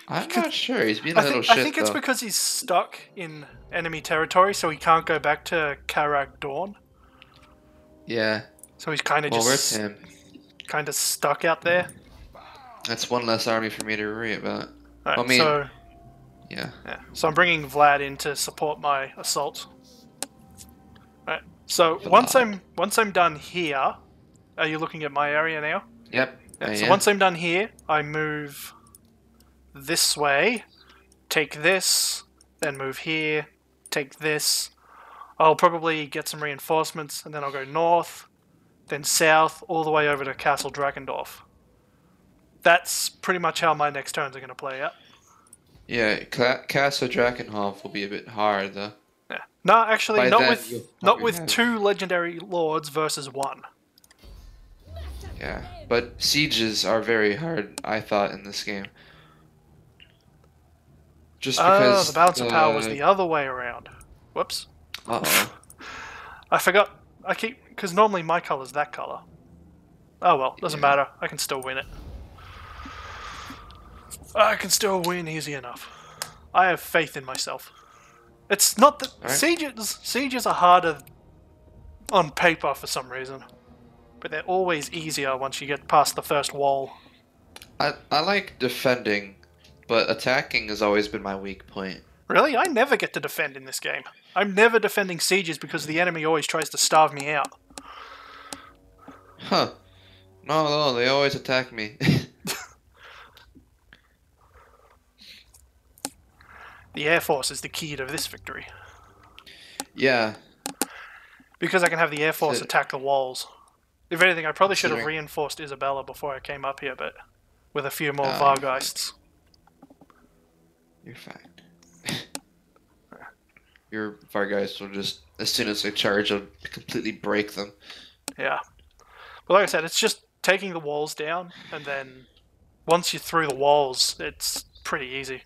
B: I'm not sure. He's being a little shit,
A: I think it's
B: though.
A: because he's stuck in enemy territory, so he can't go back to Karak Dawn.
B: Yeah.
A: So he's kind of
B: Well, where's
A: just
B: him?
A: kind of stuck out there.
B: That's one less army for me to worry about.
A: Right,
B: I mean,
A: so
B: yeah.
A: so I'm bringing Vlad in to support my assault. Right. So
B: Vlad.
A: once I'm done here, are you looking at my area now?
B: Yep.
A: Yeah, so
B: am.
A: once I'm done here, I move this way, take this, then move here, take this. I'll probably get some reinforcements, and then I'll go north, then south, all the way over to Castle Drakendorf. That's pretty much how my next turns are going to play out.
B: Yeah, Castle Drakenhof will be a bit hard, though.
A: Yeah. No, actually,
B: By
A: not
B: then,
A: with
B: you'll
A: not
B: probably
A: with
B: have-
A: 2 legendary lords versus 1.
B: Yeah, but sieges are very hard, I thought, in this game. Just because
A: The balance of power was the other way around. Whoops.
B: Uh-oh.
A: I forgot. I keep... Because normally my color's that color. Oh well, doesn't matter. I can still win it. I can still win easy enough. I have faith in myself. It's not that...
B: Alright.
A: Sieges are harder on paper for some reason. But they're always easier once you get past the first wall.
B: I like defending, but attacking has always been my weak point.
A: Really? I never get to defend in this game. I'm never defending sieges because the enemy always tries to starve me out.
B: Huh. No, they always attack me.
A: The Air Force is the key to this victory.
B: Yeah.
A: Because I can have the Air Force attack the walls. If anything, I probably should have
B: Considering-
A: reinforced Isabella before I came up here, but with a few more Vargeists.
B: You're fine. Your Vargeist will just, as soon as they charge, will completely break them.
A: Yeah. But like I said, it's just taking the walls down, and then once you're through the walls, it's pretty easy.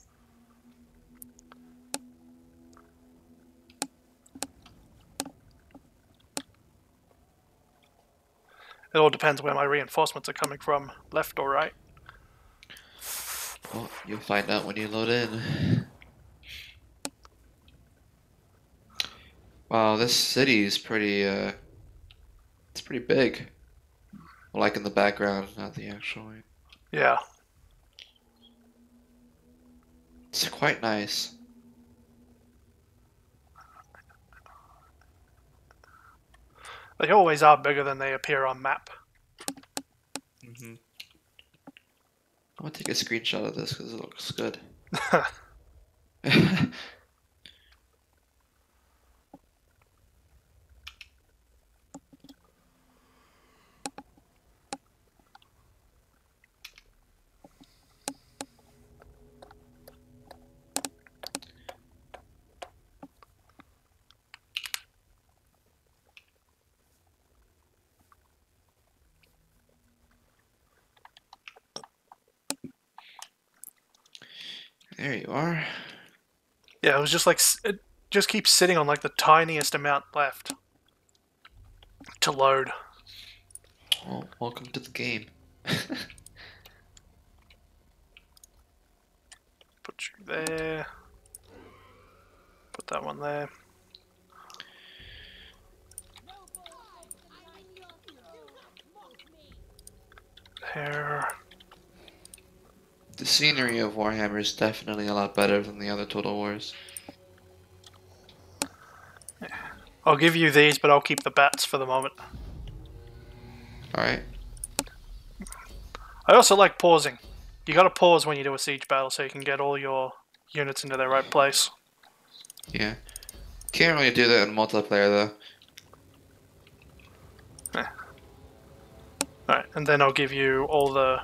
A: It all depends where my reinforcements are coming from, left or right.
B: Well, you'll find out when you load in. Wow, this city is pretty, it's pretty big. Well, like in the background, not the actual one.
A: Yeah.
B: It's quite nice.
A: They always are bigger than they appear on map.
B: I'm gonna take a screenshot of this because it looks good. There you are.
A: Yeah, it was just like, it just keeps sitting on like the tiniest amount left to load.
B: Well, welcome to the game.
A: Put you there. Put that one there. There.
B: The scenery of Warhammer is definitely a lot better than the other Total Wars.
A: I'll give you these, but I'll keep the bats for the moment.
B: Alright.
A: I also like pausing. You gotta pause when you do a siege battle so you can get all your units into their right place.
B: Yeah. Can't really do that in multiplayer though.
A: Alright, and then I'll give you all the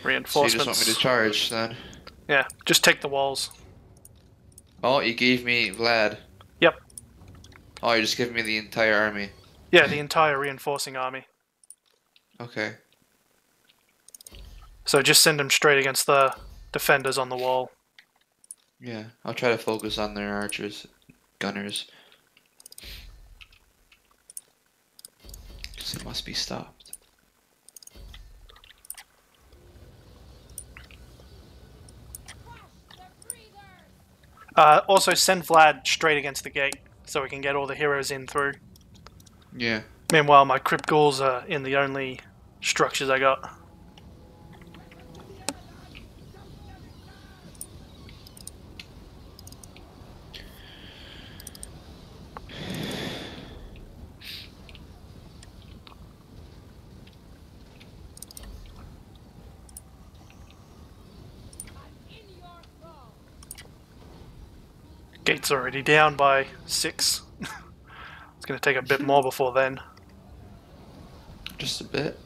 B: So you just want me to
A: reinforcements.
B: charge then?
A: Yeah, just take the walls.
B: Oh, you gave me Vlad.
A: Yep.
B: Oh, you're just giving me the entire army.
A: Yeah, the entire reinforcing army.
B: Okay.
A: So just send them straight against the defenders on the wall.
B: Yeah, I'll try to focus on their archers, gunners. Because it must be stopped.
A: Also, send Vlad straight against the gate so we can get all the heroes in through.
B: Yeah.
A: Meanwhile, my crypt ghouls are in the only structures I got. Gate's already down by 6. It's going to take a bit more before then.
B: Just a bit.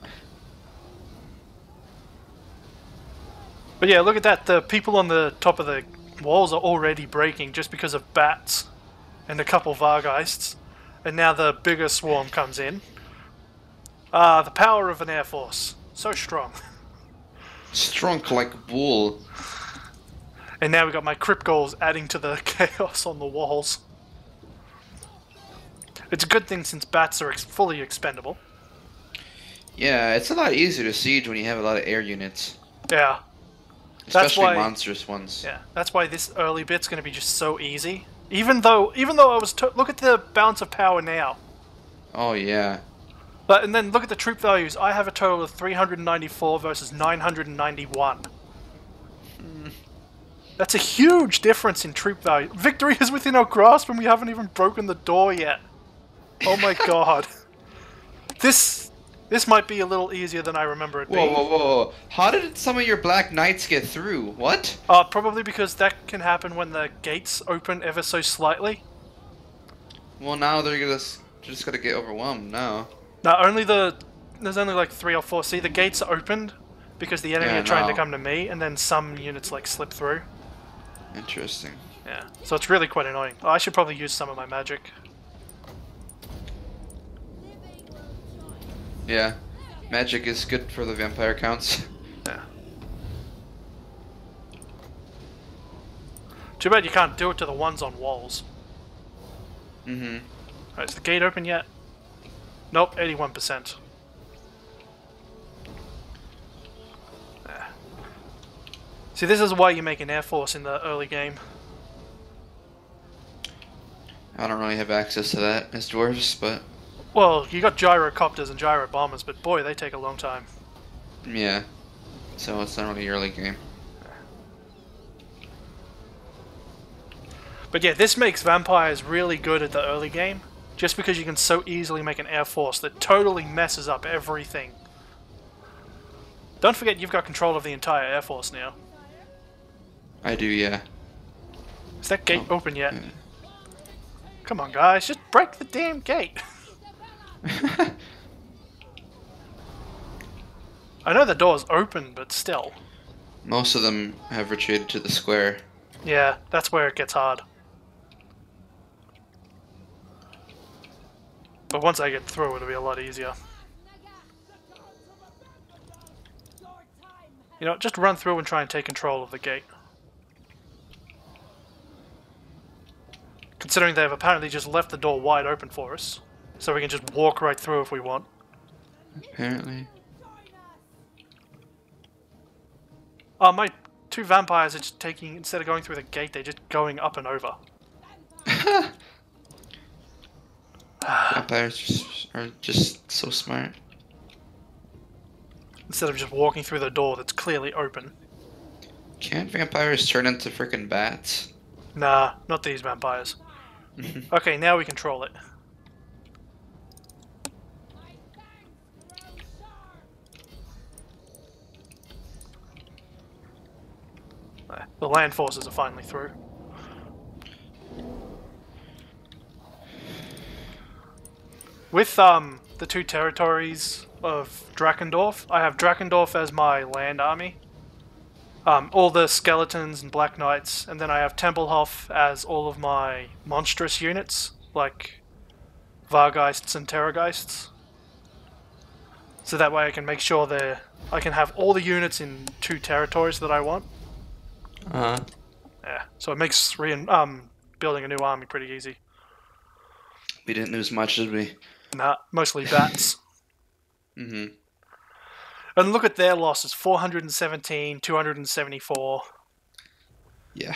A: But yeah, look at that. The people on the top of the walls are already breaking just because of bats and a couple Vargeists. And now the bigger swarm comes in. The power of an air force. So strong.
B: Strunk like a bull.
A: And now we got my crypt ghouls adding to the chaos on the walls. It's a good thing since bats are fully expendable.
B: Yeah, it's a lot easier to siege when you have a lot of air units.
A: Yeah.
B: Especially
A: why-
B: monstrous ones.
A: Yeah, that's why this early bit's going to be just so easy. Even though I was look at the balance of power now.
B: Oh yeah.
A: But and then look at the troop values. I have a total of 394 versus 991. That's a huge difference in troop value. Victory is within our grasp and we haven't even broken the door yet. Oh my god. This might be a little easier than I remember it being.
B: Whoa, whoa, whoa. How did some of your Black Knights get through? What?
A: Probably because that can happen when the gates open ever so slightly.
B: Well, now they're just gonna get overwhelmed now.
A: Now, there's only like 3 or 4. See, the gates are opened because the enemy
B: Yeah,
A: are trying to
B: no.
A: come to me, and then some units like slip through.
B: Interesting.
A: Yeah, so it's really quite annoying. I should probably use some of my magic.
B: Yeah. Magic is good for the vampire counts.
A: Yeah. Too bad you can't do it to the ones on walls.
B: Mm-hmm.
A: Alright, is the gate open yet? Nope, 81%. See, this is why you make an air force in the early game.
B: I don't really have access to that as dwarves, but
A: Well, you got gyrocopters and gyro bombers, but boy, they take a long time.
B: yeah. So it's not really early game.
A: But yeah, this makes vampires really good at the early game, just because you can so easily make an air force that totally messes up everything. Don't forget you've got control of the entire air force now.
B: I do, yeah.
A: Is that gate open yet?
B: Yeah.
A: Come on, guys, just break the damn gate. I know the door's open, but still.
B: Most of them have retreated to the square.
A: Yeah, that's where it gets hard. But once I get through, it'll be a lot easier. You know, just run through and try and take control of the gate. Considering they've apparently just left the door wide open for us. So we can just walk right through if we want.
B: Apparently.
A: Oh, my 2 vampires are just taking, instead of going through the gate, they're just going up and over.
B: Vampires are just so smart.
A: Instead of just walking through the door that's clearly open.
B: Can't vampires turn into frickin' bats?
A: Nah, not these vampires. Okay, now we control it. The land forces are finally through. With the two territories of Drakendorf, I have Drakendorf as my land army. All the skeletons and black knights, and then I have Tempelhof as all of my monstrous units, like Vargeists and Terrorgeists. So that way I can make sure I can have all the units in two territories that I want.
B: Uh-huh.
A: Yeah, so it makes building a new army pretty easy.
B: We didn't lose much, did we?
A: Nah, mostly bats.
B: Mm-hmm.
A: And look at their losses, 417, 274.
B: Yeah.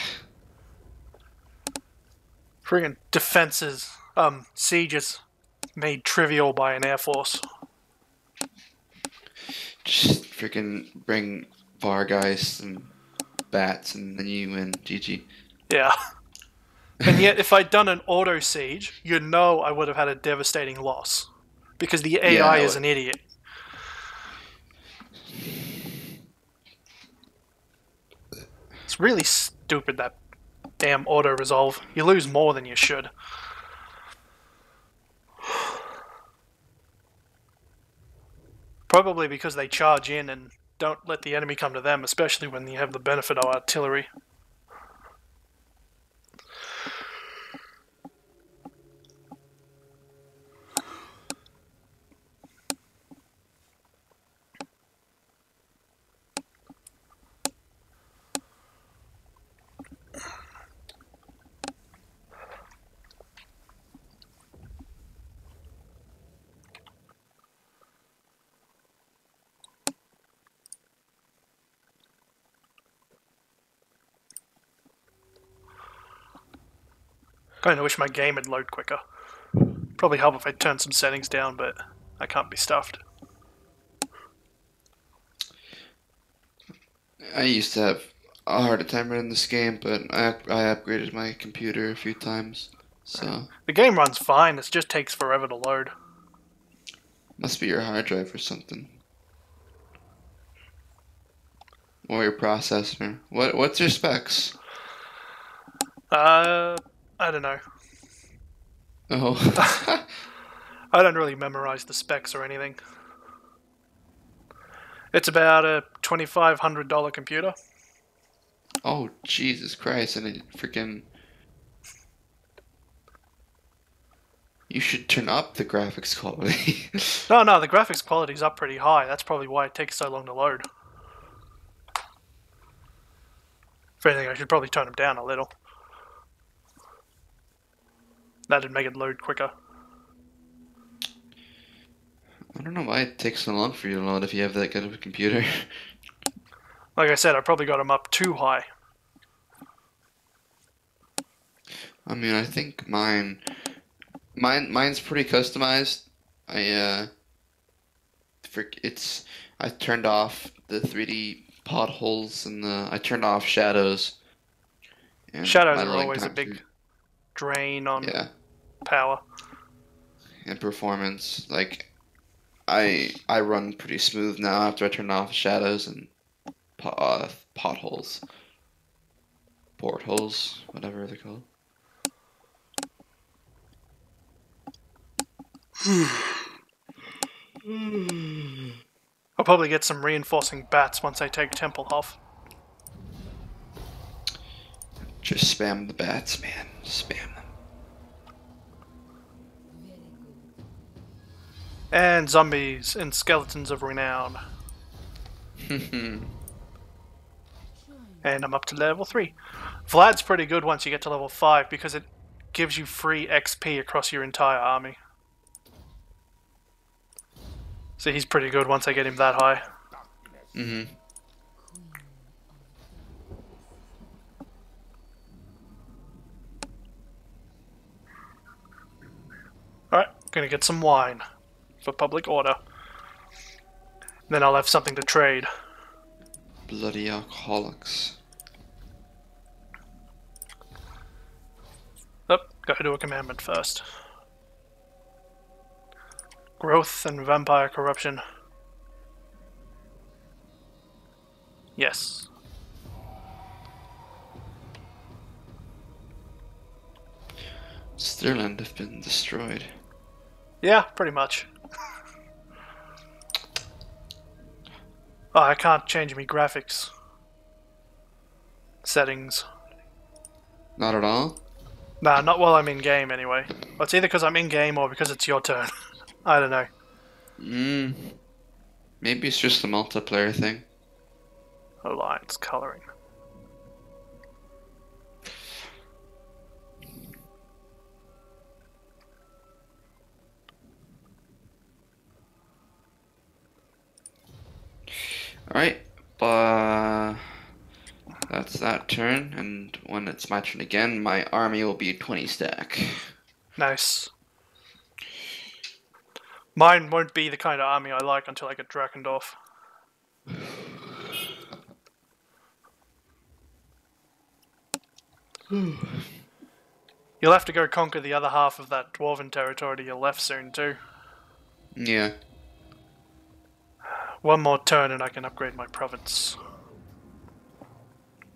A: Friggin' defenses, sieges made trivial by an air force.
B: Just freaking bring Vargeist and bats and then you win. GG.
A: Yeah. And yet, if I'd done an auto siege, you know I would have had a devastating loss. Because the AI is an idiot. It's really stupid, that damn auto resolve. You lose more than you should. Probably because they charge in and don't let the enemy come to them, especially when you have the benefit of artillery. Kinda wish my game would load quicker. Probably help if I turn some settings down, but I can't be stuffed.
B: I used to have a hard time running this game, but I upgraded my computer a few times, so
A: The game runs fine, it just takes forever to load.
B: must be your hard drive or something. Or your processor. What's your specs?
A: I don't know.
B: Oh.
A: I don't really memorize the specs or anything. It's about a $2,500 computer.
B: Oh, Jesus Christ, and it freaking... You should turn up the graphics quality.
A: No, the graphics quality's up pretty high. That's probably why it takes so long to load. If anything, I should probably turn them down a little. That'd make it load quicker.
B: I don't know why it takes so long for you to load if you have that good of a computer.
A: Like I said, I probably got them up too high.
B: I mean, I think mine's pretty customized. I turned off the 3D potholes and I turned off shadows. And
A: Shadows
B: my
A: are
B: loading
A: always a
B: times
A: big drain on
B: yeah,
A: power.
B: and performance. Like I run pretty smooth now after I turn off the shadows and potholes, portholes, whatever they're called.
A: I'll probably get some reinforcing bats once I take Tempelhof.
B: Just spam the bats, man. Spam
A: And zombies and skeletons of renown.
B: them.
A: And I'm up to level 3. Vlad's pretty good once you get to level 5 because it gives you free XP across your entire army. So he's pretty good once I get him that high.
B: Mm-hmm.
A: Alright, gonna get some wine for public order. Then I'll have something to trade.
B: Bloody alcoholics.
A: Oh, gotta do a commandment first. Growth and vampire corruption. Yes.
B: Stirland have been destroyed.
A: Yeah, pretty much. Oh, I can't change my graphics settings.
B: Not at all?
A: Nah, not while I'm in game anyway. Well, it's either because I'm in game or because it's your turn. I don't know.
B: Maybe it's just a multiplayer thing.
A: Alliance coloring.
B: Alright, that's that turn, and when it's my turn again, my army will be 20 stack.
A: Nice. Mine won't be the kind of army I like until I get Drakendorf. You'll have to go conquer the other half of that dwarven territory to your left soon too.
B: Yeah.
A: One more turn and I can upgrade my province.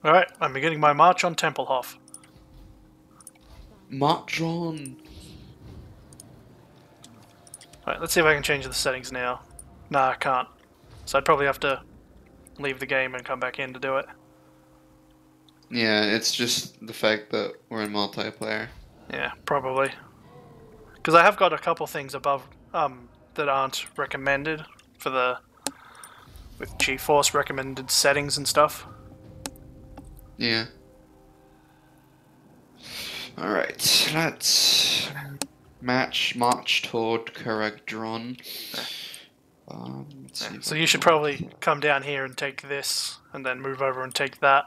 A: Alright, I'm beginning my march on Templehof.
B: March on!
A: Alright, let's see if I can change the settings now. Nah, I can't. So I'd probably have to leave the game and come back in to do it.
B: Yeah, it's just the fact that we're in multiplayer.
A: Yeah, probably. Because I have got a couple things above that aren't recommended for the with GeForce recommended settings and stuff.
B: Yeah. Alright, let's march toward Corregdron. Let's see
A: So you should probably come down here and take this, and then move over and take that.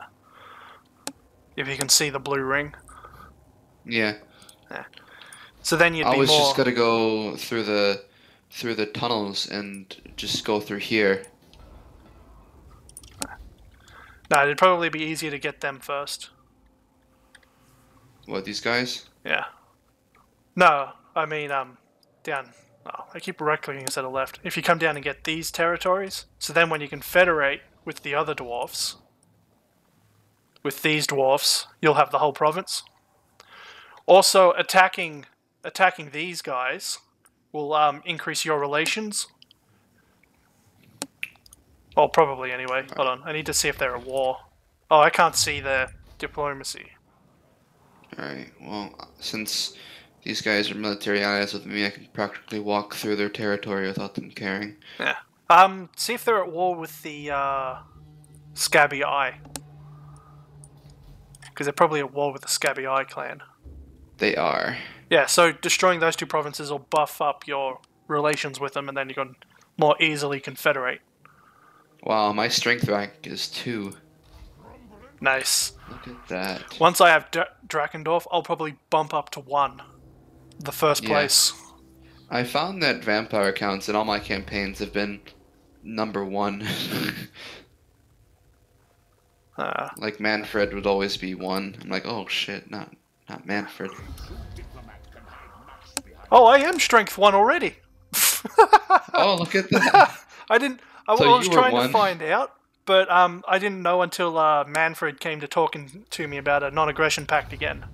A: If you can see the blue ring.
B: Yeah.
A: So then you'd
B: I
A: be
B: was
A: more...
B: just gonna go through the tunnels and just go through here.
A: No, it'd probably be easier to get them first.
B: What, these guys?
A: Yeah. No, I mean, down. Oh, I keep right-clicking instead of left. If you come down and get these territories, so then when you confederate with the other dwarfs, with these dwarfs, you'll have the whole province. Also, attacking these guys will increase your relations. Well, probably anyway. Hold on, I need to see if they're at war. Oh, I can't see their diplomacy.
B: Alright, well, since these guys are military allies with me, I can practically walk through their territory without them caring.
A: Yeah. See if they're at war with the Scabby Eye. Because they're probably at war with the Scabby Eye clan.
B: They are.
A: Yeah, so destroying those two provinces will buff up your relations with them, and then you can more easily confederate.
B: Wow, my strength rank is 2.
A: Nice.
B: Look at that.
A: Once I have Drakendorf, I'll probably bump up to 1. The first place.
B: I found that vampire counts in all my campaigns have been number 1. Like Manfred would always be 1. I'm like, oh shit, not Manfred.
A: Oh, I am strength 1 already.
B: Oh, look at that.
A: I didn't. I
B: So
A: was
B: you were
A: trying to
B: 1.
A: find out, but I didn't know until Manfred came to talking to me about a non-aggression pact again.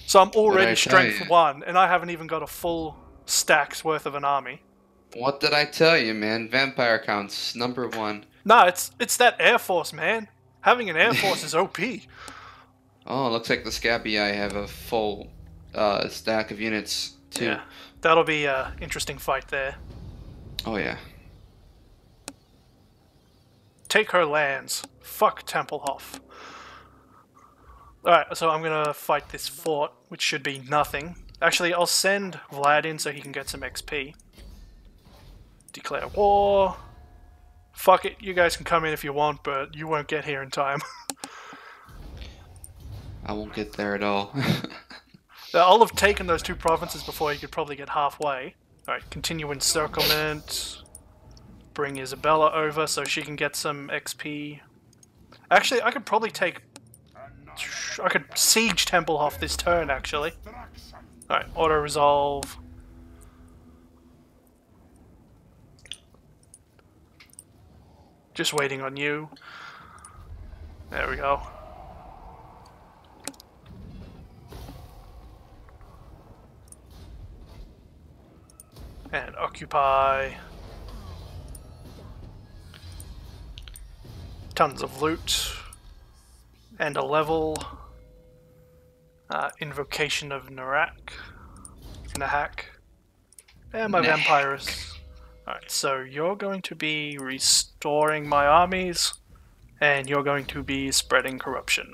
A: So I'm already
B: I tell
A: strength
B: you?
A: 1, and I haven't even got a full stack's worth of an army.
B: What did I tell you, man? Vampire counts number 1.
A: No, it's that Air Force, man. Having an Air Force is OP.
B: Oh, looks like the Scabby I have a full stack of units too.
A: Yeah, that'll be an interesting fight there.
B: Oh yeah.
A: Take her lands. Fuck Templehof. Alright, so I'm gonna fight this fort, which should be nothing. Actually, I'll send Vlad in so he can get some XP. Declare war. Fuck it, you guys can come in if you want, but you won't get here in time.
B: I won't get there at all.
A: I'll have taken those two provinces before you could probably get halfway. Alright, continue encirclement. Bring Isabella over so she can get some XP. Actually, I could probably take... I could siege Templehof this turn, actually. Alright, auto-resolve. Just waiting on you. There we go. And occupy. Tons of loot. And a level. Invocation of Nahak. And my
B: Nah.
A: Vampirus. Alright, so you're going to be restoring my armies, and you're going to be spreading corruption.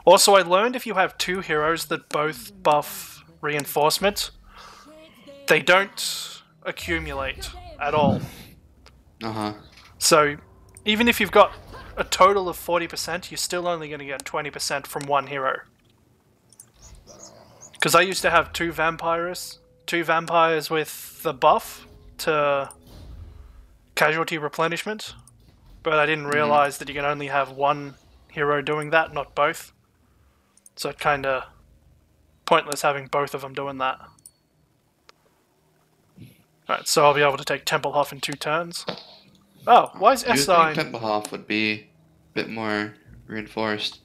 A: Also, I learned if you have two heroes that both buff reinforcement, they don't accumulate at all.
B: Uh-huh.
A: So, even if you've got a total of 40%, you're still only going to get 20% from one hero. Because I used to have two vampires with the buff to casualty replenishment, but I didn't realize that you can only have one hero doing that, not both. So it's kind of pointless having both of them doing that. Alright, so I'll be able to take Templehof in 2 turns. Oh, why is
B: You would
A: Essine...
B: think Templehof would be a bit more reinforced.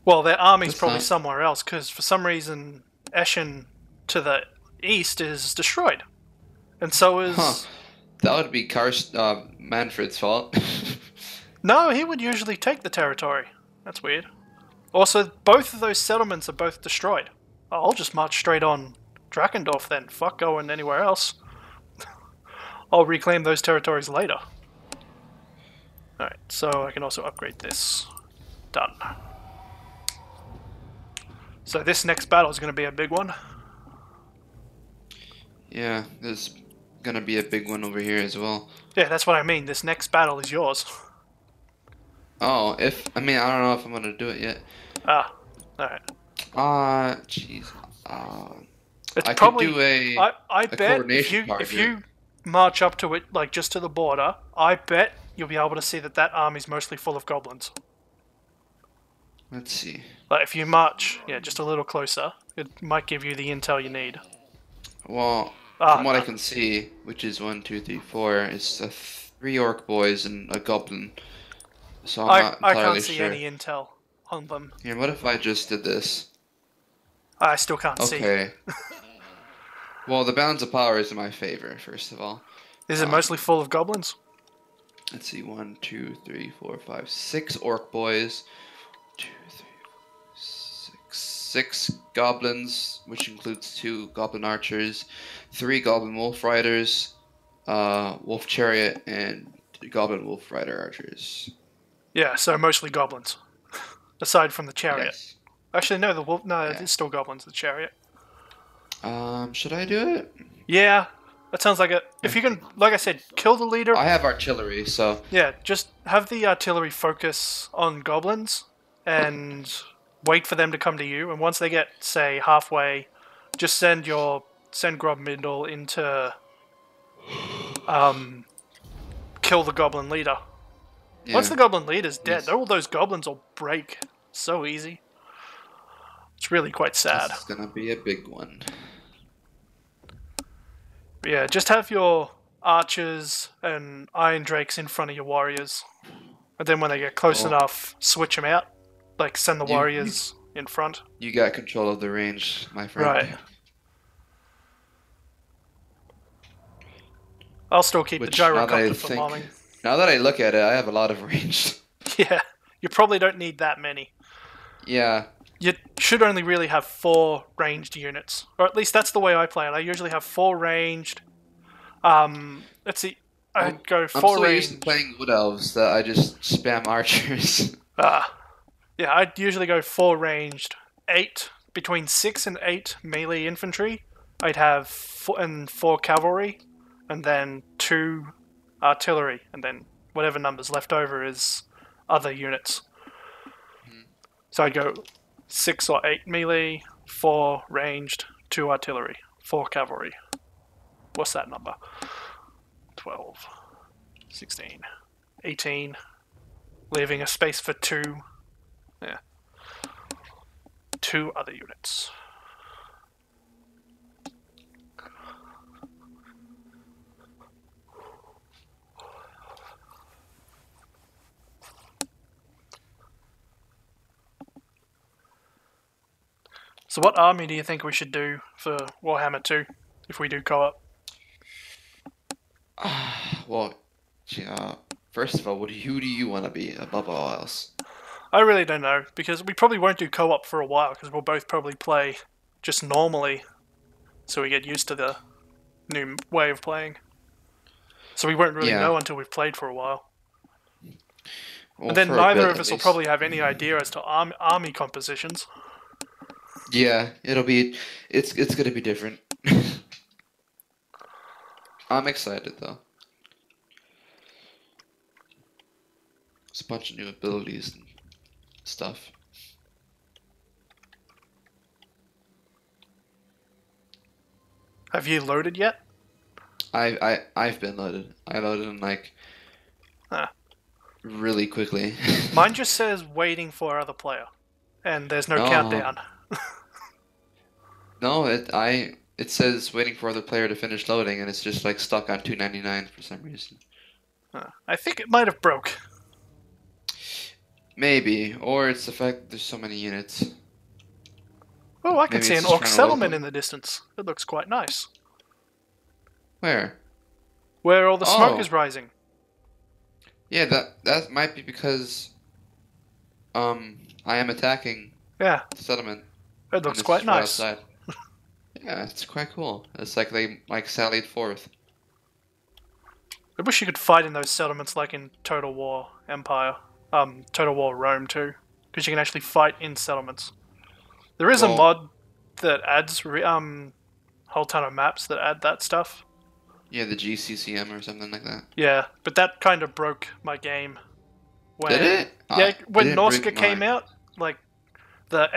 A: Well, their army's
B: That's
A: probably
B: not-
A: somewhere else, because for some reason Eshin to the east is destroyed. And so is...
B: Huh. That would be Manfred's fault.
A: No, he would usually take the territory. That's weird. Also, both of those settlements are both destroyed. I'll just march straight on Drakendorf then. Fuck going anywhere else. I'll reclaim those territories later. Alright, so I can also upgrade this. Done. So this next battle is going to be a big one.
B: Yeah, there's gonna be a big one over here as well.
A: Yeah, that's what I mean. This next battle is yours.
B: Oh, I don't know if I'm gonna do it yet.
A: Ah, alright.
B: Jeez.
A: It's
B: I
A: probably...
B: could do a
A: I bet
B: coordination
A: if you march up to it, like just to the border, I bet you'll be able to see that army's mostly full of goblins.
B: Let's see.
A: Like if you march, yeah, just a little closer, it might give you the intel you need.
B: Well,
A: Ah,
B: from what
A: no.
B: I can see, which is 1, 2, 3, 4, it's 3 orc boys and a goblin. So I'm not
A: I
B: entirely
A: can't see
B: sure.
A: any intel on them.
B: Here, what if I just did this?
A: I still can't see.
B: Okay. Well, the balance of power is in my favor, first of all.
A: Is it mostly full of goblins?
B: Let's see, 1, 2, 3, 4, 5, 6 orc boys. 2, 3, 6 goblins, which includes 2 goblin archers, 3 goblin wolf riders, wolf chariot, and goblin wolf rider archers.
A: Yeah, so mostly goblins. Aside from the chariot.
B: Yes.
A: Actually, no, the wolf. No,
B: Yeah.
A: it's still goblins. The chariot.
B: Should I do it?
A: Yeah, that sounds like it. If you can, like I said, kill the leader.
B: I have artillery, so
A: Yeah, just have the artillery focus on goblins and wait for them to come to you. And once they get, say, halfway, just send Grobmindel into kill the goblin leader.
B: yeah.
A: Once the goblin leader's dead,
B: Yes.
A: all those goblins will break so easy. It's really quite sad.
B: This is gonna be a big one.
A: But yeah, just have your archers and iron drakes in front of your warriors. And then when they get close
B: Oh.
A: enough, switch them out. Like, send the
B: You-
A: warriors in front.
B: You got control of the range, my friend.
A: Right. I'll still keep
B: Which,
A: the
B: now that I
A: gyrocopter for
B: think-
A: bombing.
B: Now that I look at it, I have a lot of range.
A: Yeah, you probably don't need that many.
B: Yeah.
A: You should only really have 4 ranged units. Or at least that's the way I play it. I usually have 4 ranged. Let's see. I'd go
B: I'm
A: 4
B: so used to
A: ranged.
B: playing wood elves that I just spam archers.
A: Yeah, I'd usually go 4 ranged, 8, between 6 and 8 melee infantry. I'd have 4 cavalry, and then 2 artillery, and then whatever number's left over is other units. So I'd go 6 or 8 melee, 4 ranged, 2 artillery, 4 cavalry. What's that number? 12, 16, 18, leaving a space for 2. Yeah. 2 other units. So what army do you think we should do for Warhammer 2? if we do co-op.
B: Well, first of all, who do you want to be above all else?
A: I really don't know, because we probably won't do co-op for a while, because we'll both probably play just normally, so we get used to the new way of playing. So we won't really
B: Yeah.
A: know until we've played for a while.
B: Well,
A: And then
B: for a
A: neither
B: bit,
A: of
B: at
A: us will
B: least.
A: probably have any idea as to army compositions.
B: Yeah, it's gonna be different. I'm excited though. It's a bunch of new abilities and stuff.
A: Have you loaded yet?
B: I've been loaded. I loaded in like
A: Ah.
B: really quickly.
A: Mine just says waiting for other player, and there's no
B: No,
A: countdown.
B: no, it says waiting for other player to finish loading, and it's just like stuck on 299 for some reason.
A: I think it might have broke.
B: Maybe, or it's the fact there's so many units.
A: Oh, I can
B: Maybe
A: see
B: it's
A: an
B: just
A: orc
B: trying to load
A: settlement
B: them.
A: in the distance. It looks quite nice.
B: Where?
A: Where all the smoke
B: Oh.
A: is rising.
B: Yeah, that might be because I am attacking
A: Yeah,
B: the settlement.
A: it
B: And
A: looks
B: it's
A: quite
B: just right
A: nice.
B: outside. Yeah, it's quite cool. It's like they like sallied forth.
A: I wish you could fight in those settlements like in Total War Empire. Total War Rome too. Because you can actually fight in settlements. There is a
B: Well-
A: mod that adds whole ton of maps that add that stuff.
B: Yeah, the GCCM or something like that.
A: Yeah, but that kind of broke my game. When,
B: Did it?
A: Yeah,
B: It
A: when
B: didn't break
A: Norska came
B: mine.
A: out, like the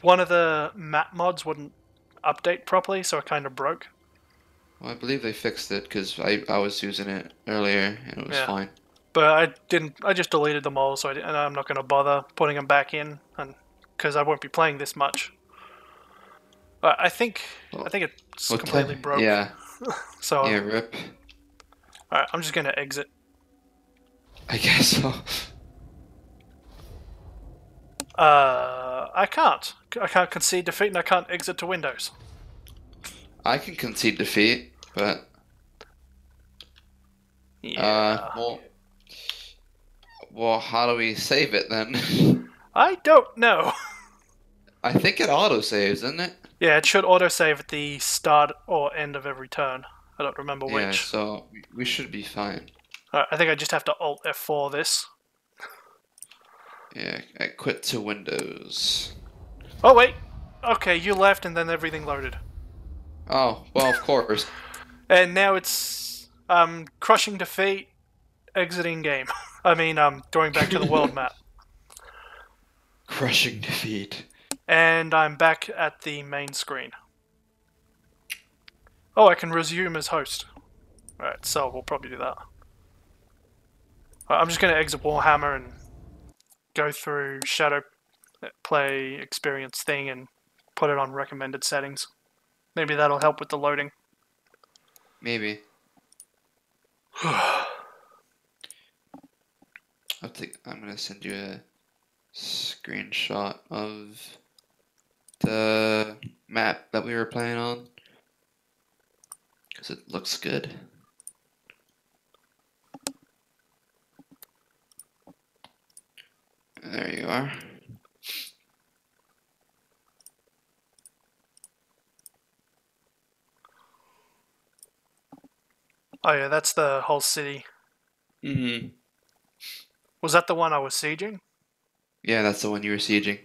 A: one of the map mods wouldn't update properly, so it kind of broke.
B: Well, I believe they fixed it because I was using it earlier and it was
A: Yeah.
B: fine.
A: But I didn't. I just deleted them all, so and I'm not going to bother putting them back in, and because I won't be playing this much. I think it's
B: Well,
A: completely broke.
B: Yeah,
A: So
B: yeah, rip.
A: alright, I'm just going to exit.
B: I guess so.
A: I can't. I can't concede defeat, and I can't exit to Windows.
B: I can concede defeat, but
A: Yeah.
B: well, how do we save it then?
A: I don't know.
B: I think it auto saves, doesn't it?
A: Yeah, it should autosave at the start or end of every turn. I don't remember
B: Yeah,
A: which.
B: so we should be fine.
A: I think I just have to Alt F4 this.
B: Yeah, I quit to Windows.
A: Oh wait. Okay, you left, and then everything loaded.
B: Oh, well, of course.
A: And now it's crushing defeat, exiting game. I mean, going back to the world map.
B: Crushing defeat.
A: And I'm back at the main screen. Oh, I can resume as host. Alright, so we'll probably do that. I'm just going to exit Warhammer and go through Shadow Play Experience thing and put it on recommended settings. Maybe that'll help with the loading.
B: Maybe. I'm gonna send you a screenshot of the map that we were playing on because it looks good. There you are.
A: Oh yeah, that's the whole city.
B: Mm-hmm.
A: Was that the one I was sieging?
B: Yeah, that's the one you were sieging.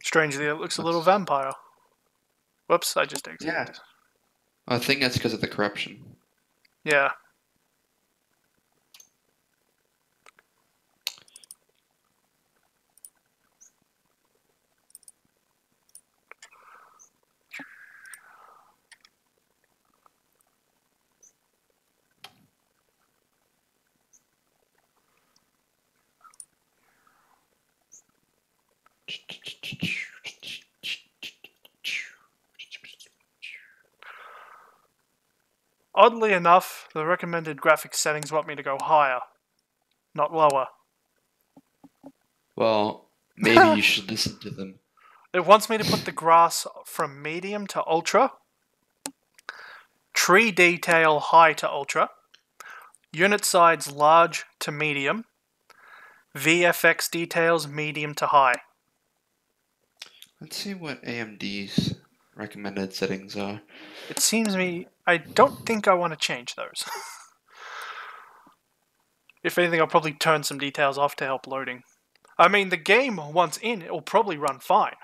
A: Strangely, it looks a little vampire. Whoops, I just exited.
B: Yeah. I think that's because of the corruption.
A: Yeah. Oddly enough, the recommended graphics settings want me to go higher, not lower.
B: Well, maybe you should listen to them.
A: It wants me to put the grass from medium to ultra, tree detail high to ultra, unit size large to medium, VFX details medium to high.
B: Let's see what AMD's recommended settings are.
A: It seems me... I don't think I want to change those. If anything, I'll probably turn some details off to help loading. I mean, the game, once in, it will probably run fine.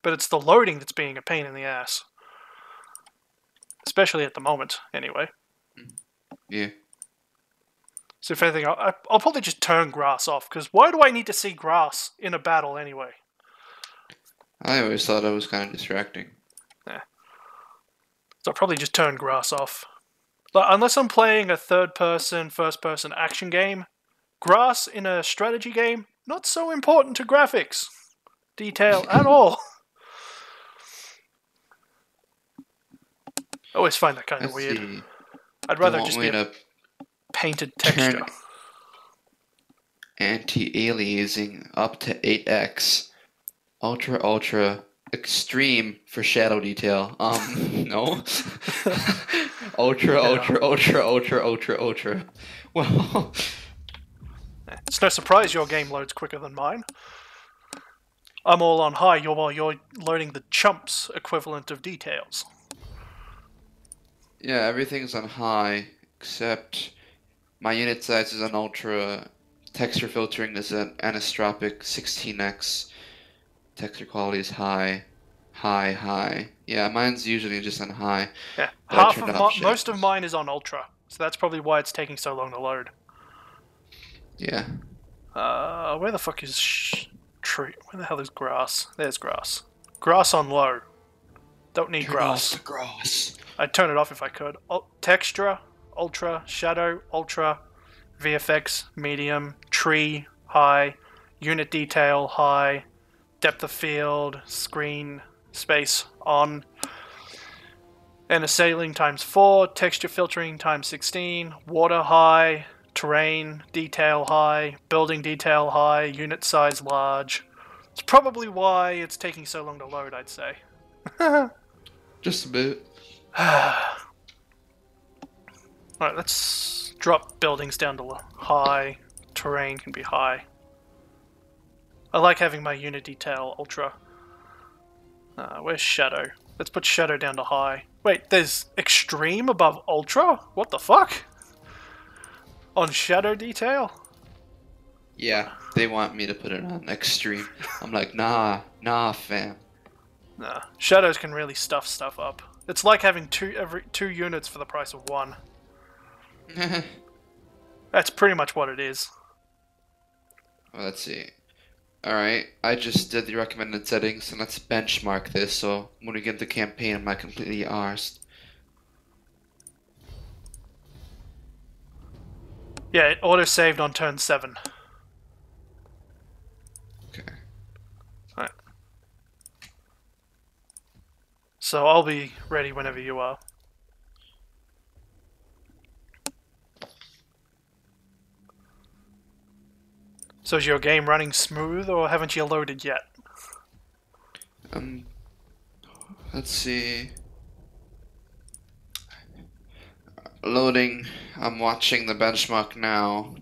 A: But it's the loading that's being a pain in the ass. Especially at the moment, anyway.
B: Yeah.
A: So if anything, I'll probably just turn grass off, because why do I need to see grass in a battle anyway?
B: I always thought it was kind of distracting.
A: So I'll probably just turn grass off. But unless I'm playing a third-person, first-person action game, grass in a strategy game, not so important to graphics. Detail at all. I always find that kind of
B: Let's
A: weird.
B: see.
A: I'd
B: They
A: rather
B: want
A: just
B: me
A: be a
B: to
A: painted texture.
B: turn anti-aliasing up to 8x. Ultra, extreme for shadow detail. No. Ultra. Well,
A: It's no surprise your game loads quicker than mine. I'm all on high, you're loading the chumps equivalent of details.
B: yeah, everything's on high except my unit size is on ultra. Texture filtering is an anisotropic 16x. Texture quality is high. Yeah, mine's usually just on high.
A: Yeah,
B: But I
A: half
B: turned
A: of
B: off
A: most of
B: shadows.
A: mine is on ultra, so that's probably why it's taking so long to load.
B: Yeah.
A: Where the fuck is tree? Where the hell is grass? There's grass. Grass on low. Don't need grass.
B: grass.
A: I'd turn it off if I could. Texture, ultra, shadow, ultra, VFX, medium, tree, high, unit detail, high, depth of field, screen, space, on, and assailing times 4, texture filtering times 16, water high, terrain detail high, building detail high, unit size large. It's probably why it's taking so long to load, I'd say.
B: Just a bit.
A: Alright, let's drop buildings down to high. Terrain can be high. I like having my unit detail ultra. Where's shadow? Let's put shadow down to high. Wait, there's extreme above ultra? What the fuck? On shadow detail?
B: Yeah, they want me to put it on extreme. I'm like, nah, fam.
A: Nah, shadows can really stuff stuff up. It's like having two units for the price of one. That's pretty much what it is.
B: Well, let's see. Alright, I just did the recommended settings, and let's benchmark this, so when we get the campaign, I'm not completely arsed.
A: Yeah, it auto-saved on turn 7.
B: Okay.
A: Alright. So I'll be ready whenever you are. So is your game running smooth, or haven't you loaded yet?
B: Let's see. Loading. I'm watching the benchmark now.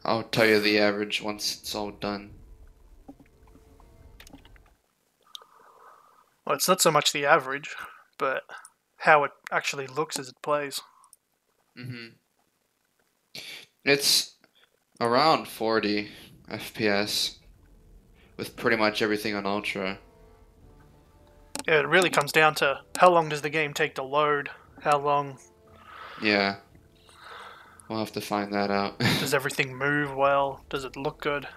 B: I'll tell you the average once it's all done.
A: Well, it's not so much the average, but how it actually looks as it plays.
B: It's around 40 FPS with pretty much everything on ultra.
A: Yeah, it really comes down to how long does the game take to load, how long
B: Yeah. We'll have to find that out.
A: does everything move well, does it look good?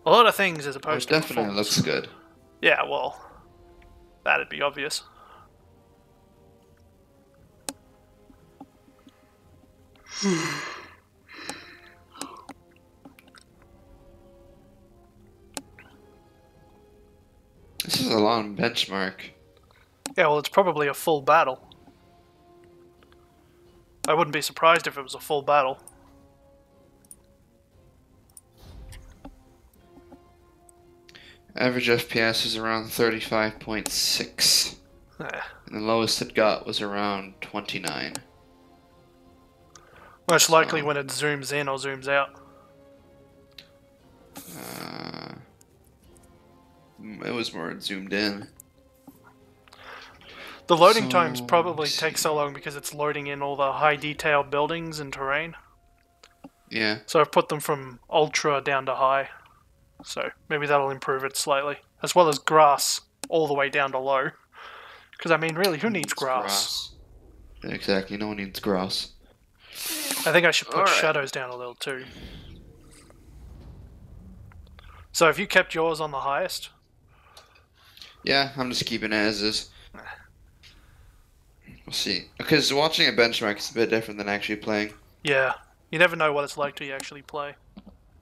A: A lot of things as
B: Oh,
A: opposed
B: it
A: to
B: definitely
A: performance.
B: looks good.
A: Yeah, well, that'd be obvious.
B: This is a long benchmark.
A: Yeah, well, it's probably a full battle. I wouldn't be surprised if it was a full battle.
B: Average FPS is around 35.6.
A: Eh.
B: And the lowest it got was around 29.
A: Most likely
B: So-
A: when it zooms in or zooms out.
B: It was more zoomed in.
A: The loading
B: So,
A: times probably
B: let's
A: take
B: see.
A: so long because it's loading in all the high detail buildings and terrain.
B: Yeah.
A: So I've put them from ultra down to high. So maybe that'll improve it slightly. As well as grass all the way down to low. Because I mean, really, who needs grass?
B: Exactly, no one needs grass.
A: I think I should put
B: Alright.
A: shadows down a little too. So have you kept yours on the highest?
B: Yeah, I'm just keeping it as is. We'll see. Because watching a benchmark is a bit different than actually playing.
A: Yeah. You never know what it's like till you actually play.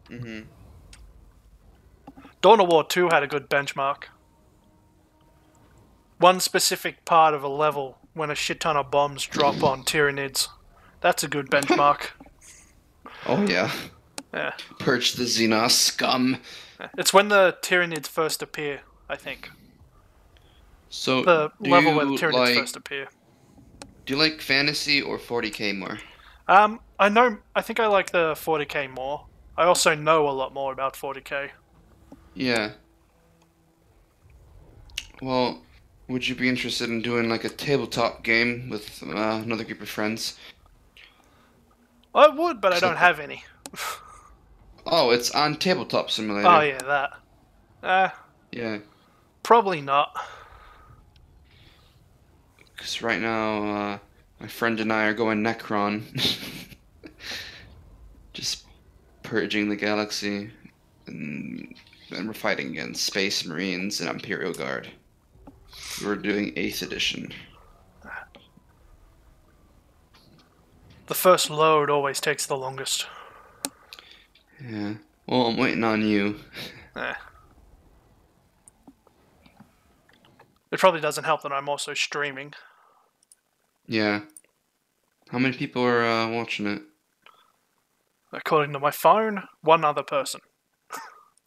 B: Mm-hmm.
A: Dawn of War 2 had a good benchmark. One specific part of a level when a shit ton of bombs drop on Tyranids. That's a good benchmark.
B: Oh yeah.
A: Yeah.
B: Purge the Xenos scum.
A: It's when the Tyranids first appear, I think.
B: So,
A: The
B: do
A: level where the
B: you
A: Tyranids
B: like
A: first appear.
B: do you like fantasy or 40k more?
A: I think I like the 40k more. I also know a lot more about 40k.
B: Yeah. Well, would you be interested in doing like a tabletop game with another group of friends?
A: I would, but I
B: So-
A: don't have any.
B: Oh, it's on Tabletop Simulator.
A: Oh yeah, that.
B: Yeah.
A: Probably not.
B: Because right now, my friend and I are going Necron. Just purging the galaxy. And we're fighting against Space Marines and Imperial Guard. We're doing 8th edition.
A: The first load always takes the longest.
B: Yeah. Well, I'm waiting on you.
A: Eh. It probably doesn't help that I'm also streaming.
B: Yeah. How many people are watching it?
A: According to my phone, one other person.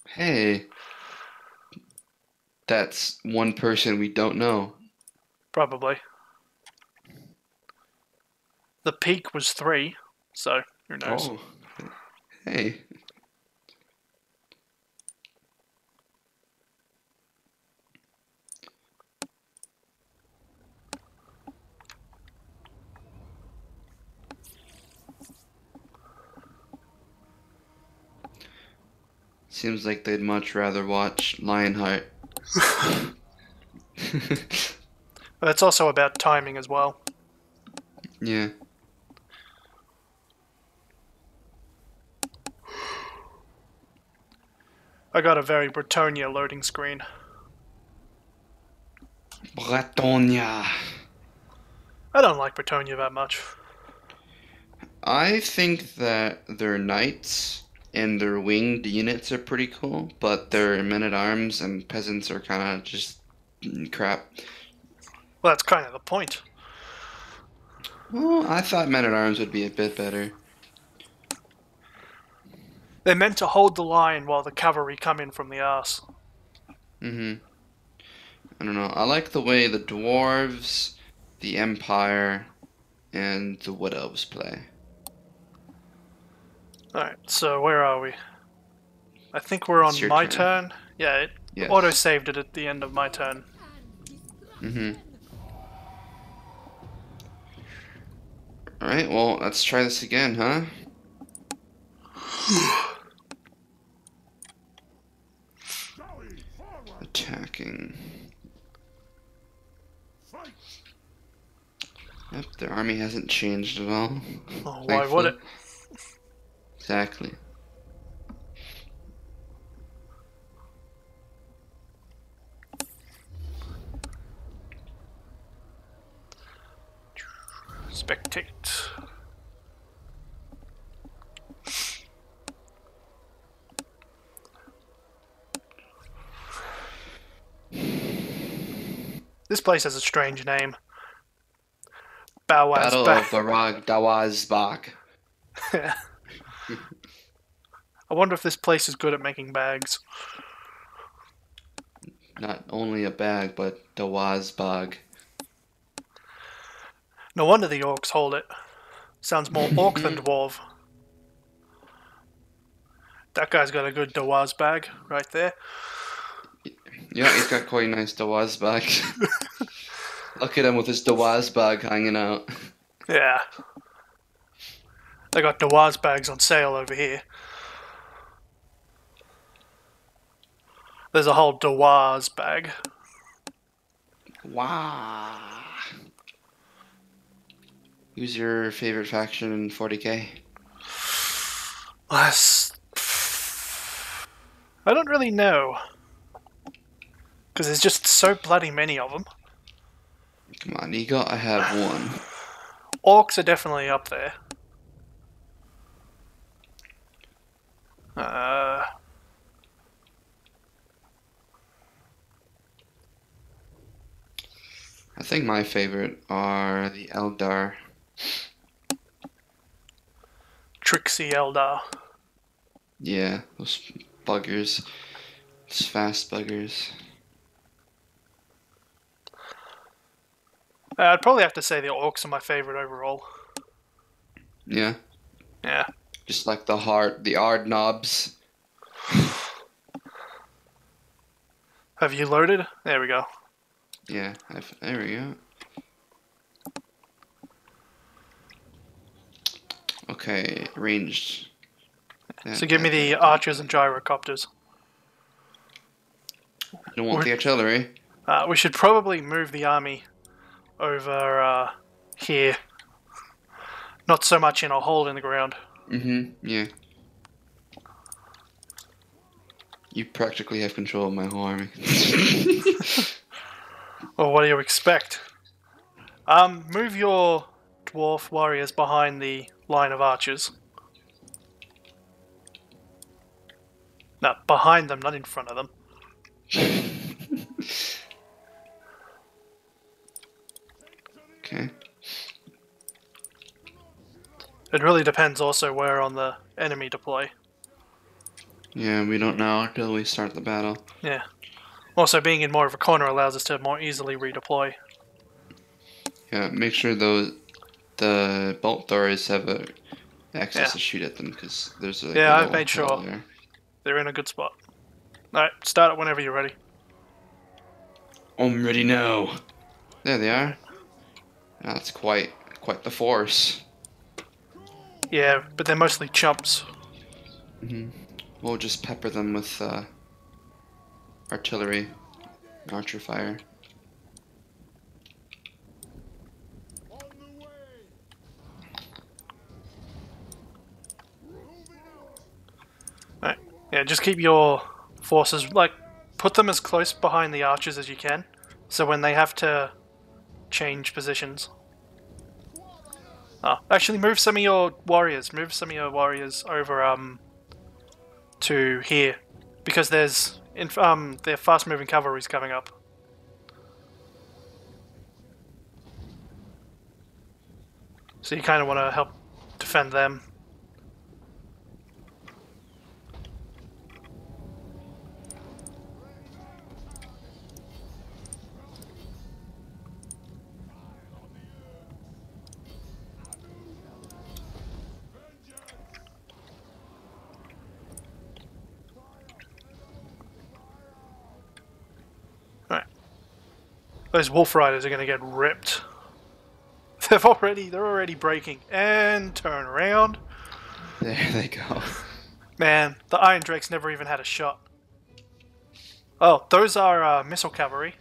B: Hey. That's one person we don't know.
A: Probably. The peak was 3, so who knows.
B: Oh. Hey. Seems like they'd much rather watch Lionheart.
A: But it's also about timing as well.
B: Yeah.
A: I got a very Bretonia loading screen.
B: Bretonia.
A: I don't like Bretonia that much.
B: I think that their knights and their winged units are pretty cool, but their men-at-arms and peasants are kind of just crap.
A: Well, that's kind of the point.
B: Well, I thought men-at-arms would be a bit better.
A: They're meant to hold the line while the cavalry come in from the arse.
B: Mm-hmm. I don't know. I like the way the dwarves, the Empire, and the Wood Elves play.
A: Alright, so where are we? I think we're on
B: It's your
A: my
B: turn.
A: turn. Yeah, it
B: Yes.
A: auto-saved it at the end of my turn.
B: Mm-hmm. Alright, well, let's try this again, huh?
C: Zoe, forward,
B: Attacking.
C: fight.
B: Yep, their army hasn't changed at all.
A: Oh, why would it?
B: Exactly.
A: Spectate. This place has a strange name. Bawaz
B: Battle
A: bag.
B: of Barag Dawazbag.
A: I wonder if this place is good at making bags.
B: Not only a bag, but Dawazbag.
A: No wonder the orcs hold it. Sounds more orc than dwarf. That guy's got a good Dawaz bag right there.
B: Yeah, he's got quite a nice Dawazbag. Look at him with his Dawazbag hanging out.
A: Yeah. They got Dawaz bags on sale over here. There's a whole Dawaz bag.
B: Wow. Who's your favorite faction in 40k?
A: I don't really know. Because there's just so bloody many of them.
B: Come on, you gotta have one.
A: Orcs are definitely up there.
B: I think my favorite are the Eldar.
A: Trixie Eldar.
B: Yeah, those buggers. Those fast buggers.
A: I'd probably have to say the orcs are my favorite overall.
B: Yeah,
A: Yeah.
B: just like the hard knobs.
A: Have you loaded? There we go.
B: Yeah, there we go. Okay, ranged.
A: So give me the archers and gyrocopters.
B: I don't want the artillery.
A: We should probably move the army over here. Not so much in a hole in the ground.
B: Yeah. You practically have control of my whole army.
A: Well, what do you expect? Move your dwarf warriors behind the line of archers. No, behind them, not in front of them.
B: Okay.
A: It really depends also where on the enemy deploy.
B: Yeah, we don't know until we start the battle.
A: Yeah. Also, being in more of a corner allows us to more easily redeploy.
B: Yeah, make sure the bolt doors have access to shoot at them because there's a
A: Yeah, I've
B: little
A: made
B: hole
A: sure.
B: there.
A: They're in a good spot. Alright, start it whenever you're ready.
B: I'm ready now. There they are. That's quite the force.
A: Yeah, but they're mostly chumps.
B: We'll just pepper them with artillery, archer fire.
C: On the way.
A: Alright. Yeah, just keep your forces, like, put them as close behind the archers as you can, so when they have to change positions. Oh, actually move some of your warriors. Move some of your warriors over, to here. Because there's, their fast-moving cavalry's coming up. So you kind of want to help defend them. Alright. Those wolf riders are going to get ripped. They're already breaking. And turn around.
B: There they go.
A: Man, the Iron Drakes never even had a shot. Oh, those are missile cavalry.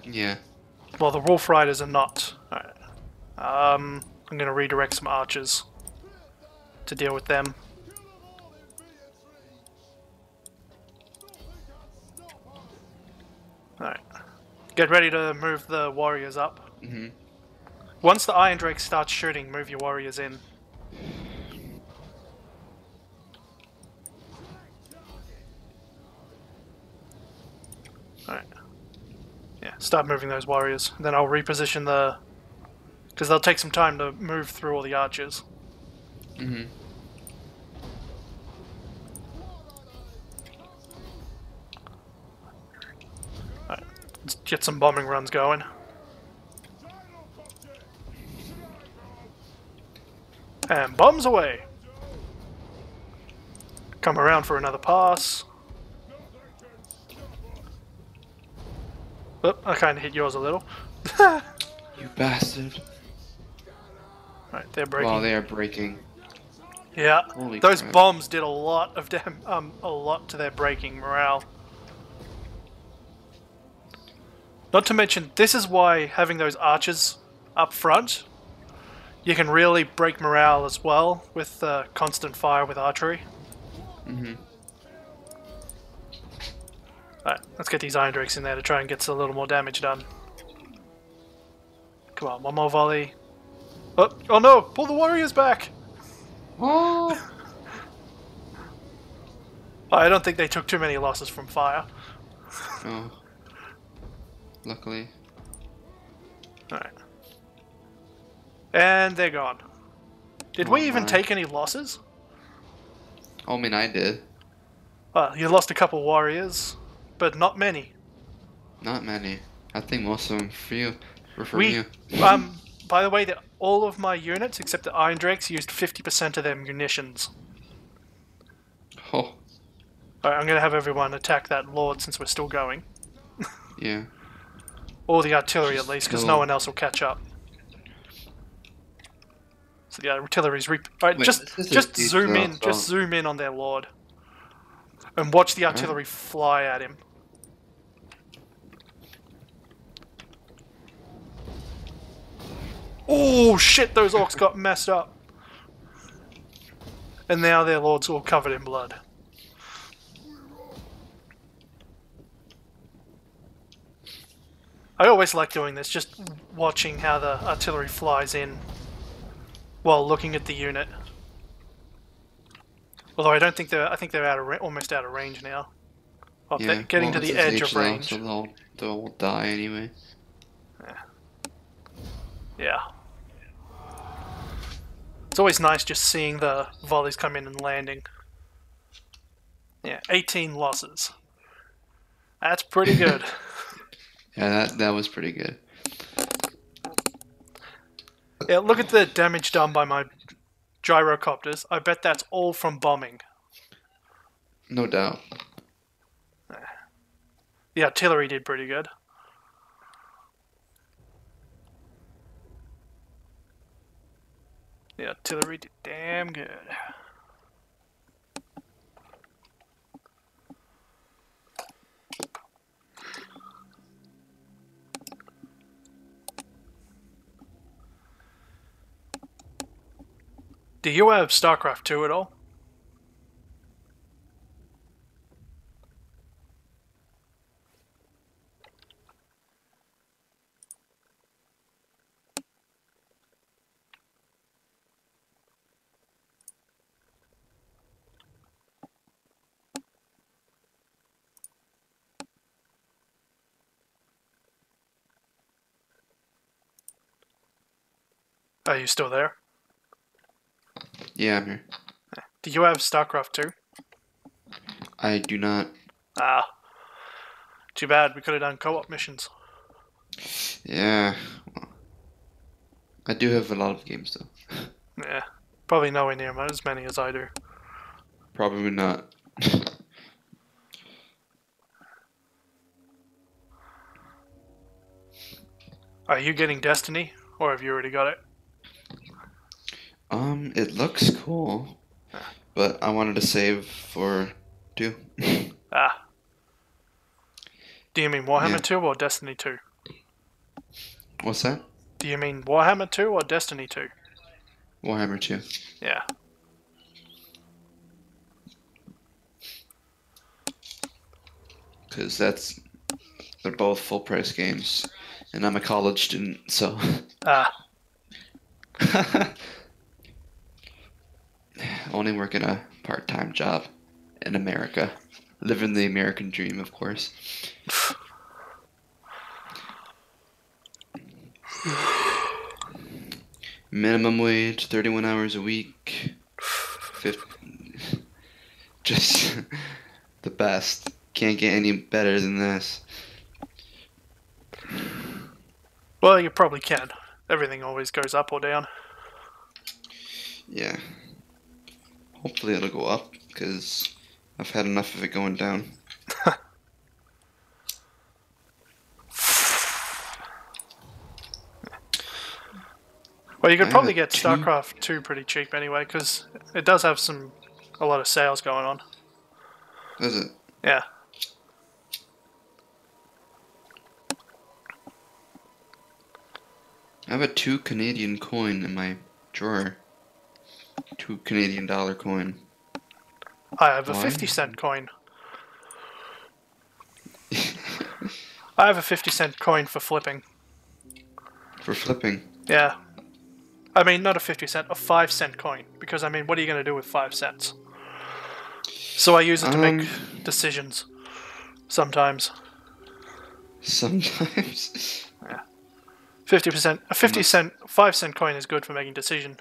B: Yeah.
A: Well, the Wolf Riders are not. Alright. I'm going to redirect some archers to deal with them. Alright. Get ready to move the warriors up. Once the Iron Drake starts shooting, move your warriors in. Alright. Yeah, start moving those warriors. Then I'll reposition the Because they'll take some time to move through all the archers.
B: Mm-hmm.
A: Alright, let's get some bombing runs going. And bombs away! Come around for another pass. Oop, I kind of hit yours a little.
B: You bastard.
A: Right, they're breaking.
B: Wow, they are breaking.
A: Yeah,
B: Holy
A: those
B: crap.
A: bombs did a lot of a lot to their breaking morale. Not to mention, this is why having those archers up front, you can really break morale as well with constant fire with archery.
B: Mm-hmm.
A: Alright, let's get these Iron Drakes in there to try and get a little more damage done. Come on, one more volley. Oh no! Pull the warriors back!
B: Oh!
A: I don't think they took too many losses from fire.
B: Oh. Luckily.
A: Alright. And they're gone. Did we even
B: my.
A: take any losses?
B: I mean, I did.
A: Well, you lost a couple warriors, but not many.
B: Not many. I think most of them were from
A: We,
B: you.
A: by the way, all of my units, except the Iron Drakes, used 50% of their munitions.
B: Oh.
A: Alright, I'm gonna have everyone attack that lord since we're still going.
B: Yeah.
A: Or the artillery at least, because no
B: Still-
A: one else will catch up. So the artillery's Alright,
B: Wait,
A: just
B: this is a
A: just
B: deep
A: zoom in,
B: drop,
A: just
B: so-
A: zoom in on their lord. And watch the artillery fly at him. Oh shit, those orcs got messed up. And now their lord's all covered in blood. I always like doing this, just watching how the artillery flies in while looking at the unit. Although I don't think I think they're almost out of range now. Oh,
B: Yeah.
A: they're getting to
B: this
A: the
B: is
A: edge
B: H
A: of
B: now,
A: range.
B: So they'll die anyway.
A: Yeah. It's always nice just seeing the volleys come in and landing. Yeah, 18 losses. That's pretty good.
B: Yeah, that was pretty good.
A: Yeah, look at the damage done by my gyrocopters. I bet that's all from bombing.
B: No doubt.
A: The artillery did pretty good. The artillery did damn good. Do you have StarCraft 2 at all? Are you still there?
B: Yeah, I'm here.
A: Do you have StarCraft 2?
B: I do not.
A: Ah. Too bad, we could have done co-op missions.
B: Yeah. Well, I do have a lot of games though.
A: Yeah. Probably nowhere near as many as I do.
B: Probably not.
A: Are you getting Destiny? Or have you already got it?
B: It looks cool, but I wanted to save for 2.
A: Ah. Do you mean Warhammer
B: Yeah.
A: 2 or Destiny 2?
B: What's that?
A: Do you mean Warhammer 2 or Destiny 2?
B: Warhammer 2.
A: Yeah.
B: Because they're both full price games, and I'm a college student, so.
A: Ah.
B: Only working a part-time job in America. Living the American dream, of course. Minimum wage, 31 hours a week. 50, just the best. Can't get any better than this.
A: Well, you probably can. Everything always goes up or down.
B: Yeah. Hopefully it'll go up, because I've had enough of it going down.
A: Well, you could
B: I have
A: probably
B: a
A: get
B: two-
A: StarCraft 2 pretty cheap anyway, because it does have a lot of sales going on.
B: Does it?
A: Yeah.
B: I have a 2 Canadian coin in my drawer. 2 Canadian dollar coin.
A: I have a
B: Why?
A: 50-cent coin. I have a 50-cent coin for flipping.
B: For flipping.
A: Yeah. I mean, not a 50-cent, a 5-cent coin. Because, I mean, what are you going to do with 5 cents? So I use it to make decisions. Sometimes.
B: Sometimes.
A: 50%. A 50-cent, 5-cent coin is good for making decisions.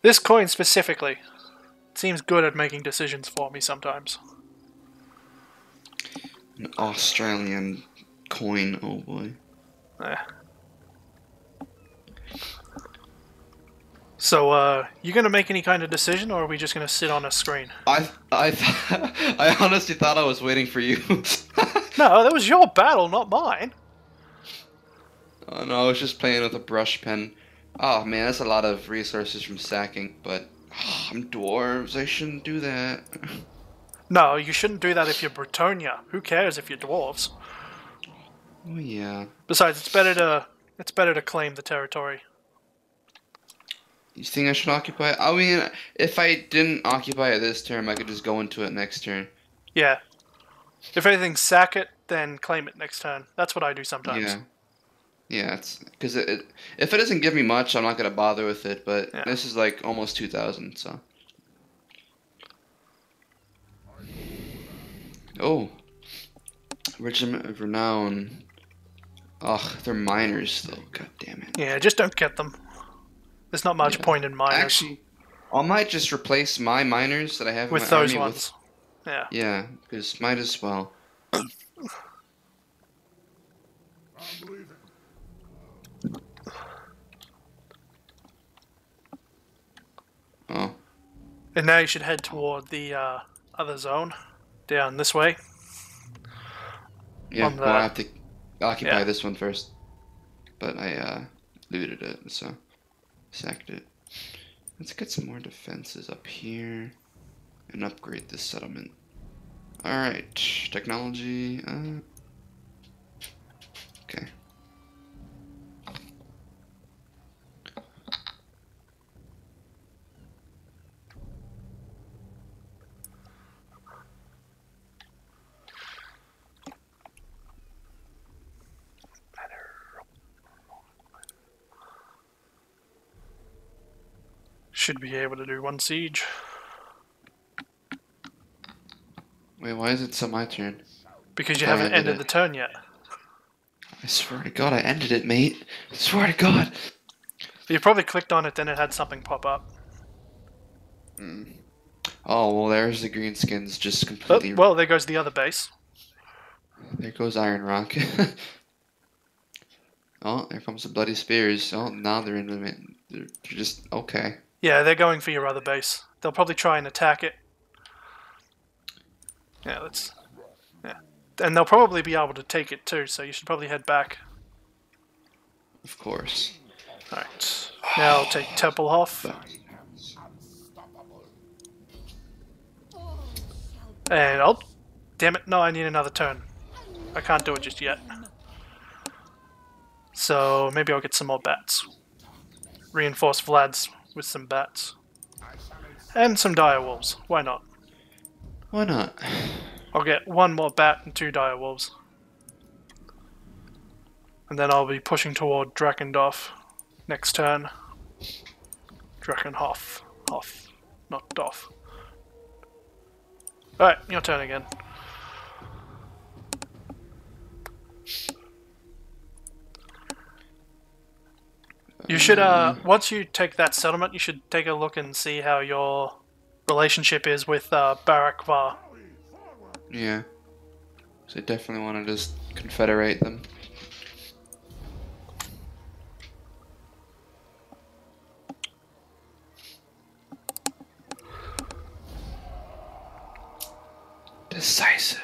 A: This coin specifically seems good at making decisions for me sometimes.
B: An Australian coin, oh boy.
A: So, you gonna make any kind of decision, or are we just gonna sit on a screen?
B: I honestly thought I was waiting for you.
A: No, that was your battle, not mine.
B: Oh no, I was just playing with a brush pen. Oh man, that's a lot of resources from sacking, but I'm dwarves, I shouldn't do that.
A: No, you shouldn't do that if you're Bretonia. Who cares if you're dwarves?
B: Oh yeah.
A: Besides, it's better to claim the territory.
B: You think I should occupy it? I mean, if I didn't occupy it this turn, I could just go into it next turn.
A: Yeah. If anything, sack it, then claim it next turn. That's what I do sometimes.
B: Yeah. Yeah, it's because if it doesn't give me much, I'm not gonna bother with it. But
A: Yeah.
B: this is like almost 2,000, so. Oh, Regiment of Renown. Ugh, they're miners though. God damn it.
A: Yeah, just don't get them. There's not much
B: Yeah.
A: point in miners
B: Actually, I might just replace my miners that I have in
A: with
B: my
A: those
B: army
A: ones. Yeah.
B: yeah, because might as well.
C: Unbelievable.
B: Oh,
A: And now you should head toward the other zone, down this way.
B: yeah.
A: On the-
B: Well, I have to occupy
A: yeah.
B: this one first, but I looted it, so sacked it. Let's get some more defenses up here and upgrade this settlement. All right, technology. Okay.
A: Should be able to do one siege.
B: Wait, why is it still my turn?
A: Because you
B: Oh, I
A: haven't
B: did
A: ended
B: it.
A: the turn yet.
B: I swear to God, I ended it, mate. I swear to God.
A: You probably clicked on it, then it had something pop up.
B: Oh well, there's the greenskins just
A: Oh,
B: completely.
A: well, there goes the other base.
B: There goes Iron Rock. Oh, there comes the Bloody Spears. Oh, now they're in the. They're just okay.
A: Yeah, they're going for your other base. They'll probably try and attack it. Yeah, let's... Yeah. And they'll probably be able to take it too, so you should probably head back.
B: Of course.
A: Alright. Now I'll take Tempelhof. And I'll... Damn it, no, I need another turn. I can't do it just yet. So maybe I'll get some more bats. Reinforce Vlad's with some bats. And some direwolves. Why not?
B: Why not?
A: I'll get one more bat and 2 direwolves. And then I'll be pushing toward Drakendorf next turn. Drakenhof. Hof. Not Doff. Alright, your turn again. You should, once you take that settlement, you should take a look and see how your relationship is with Barakvar.
B: Yeah. So I definitely want to just confederate them. Decisive.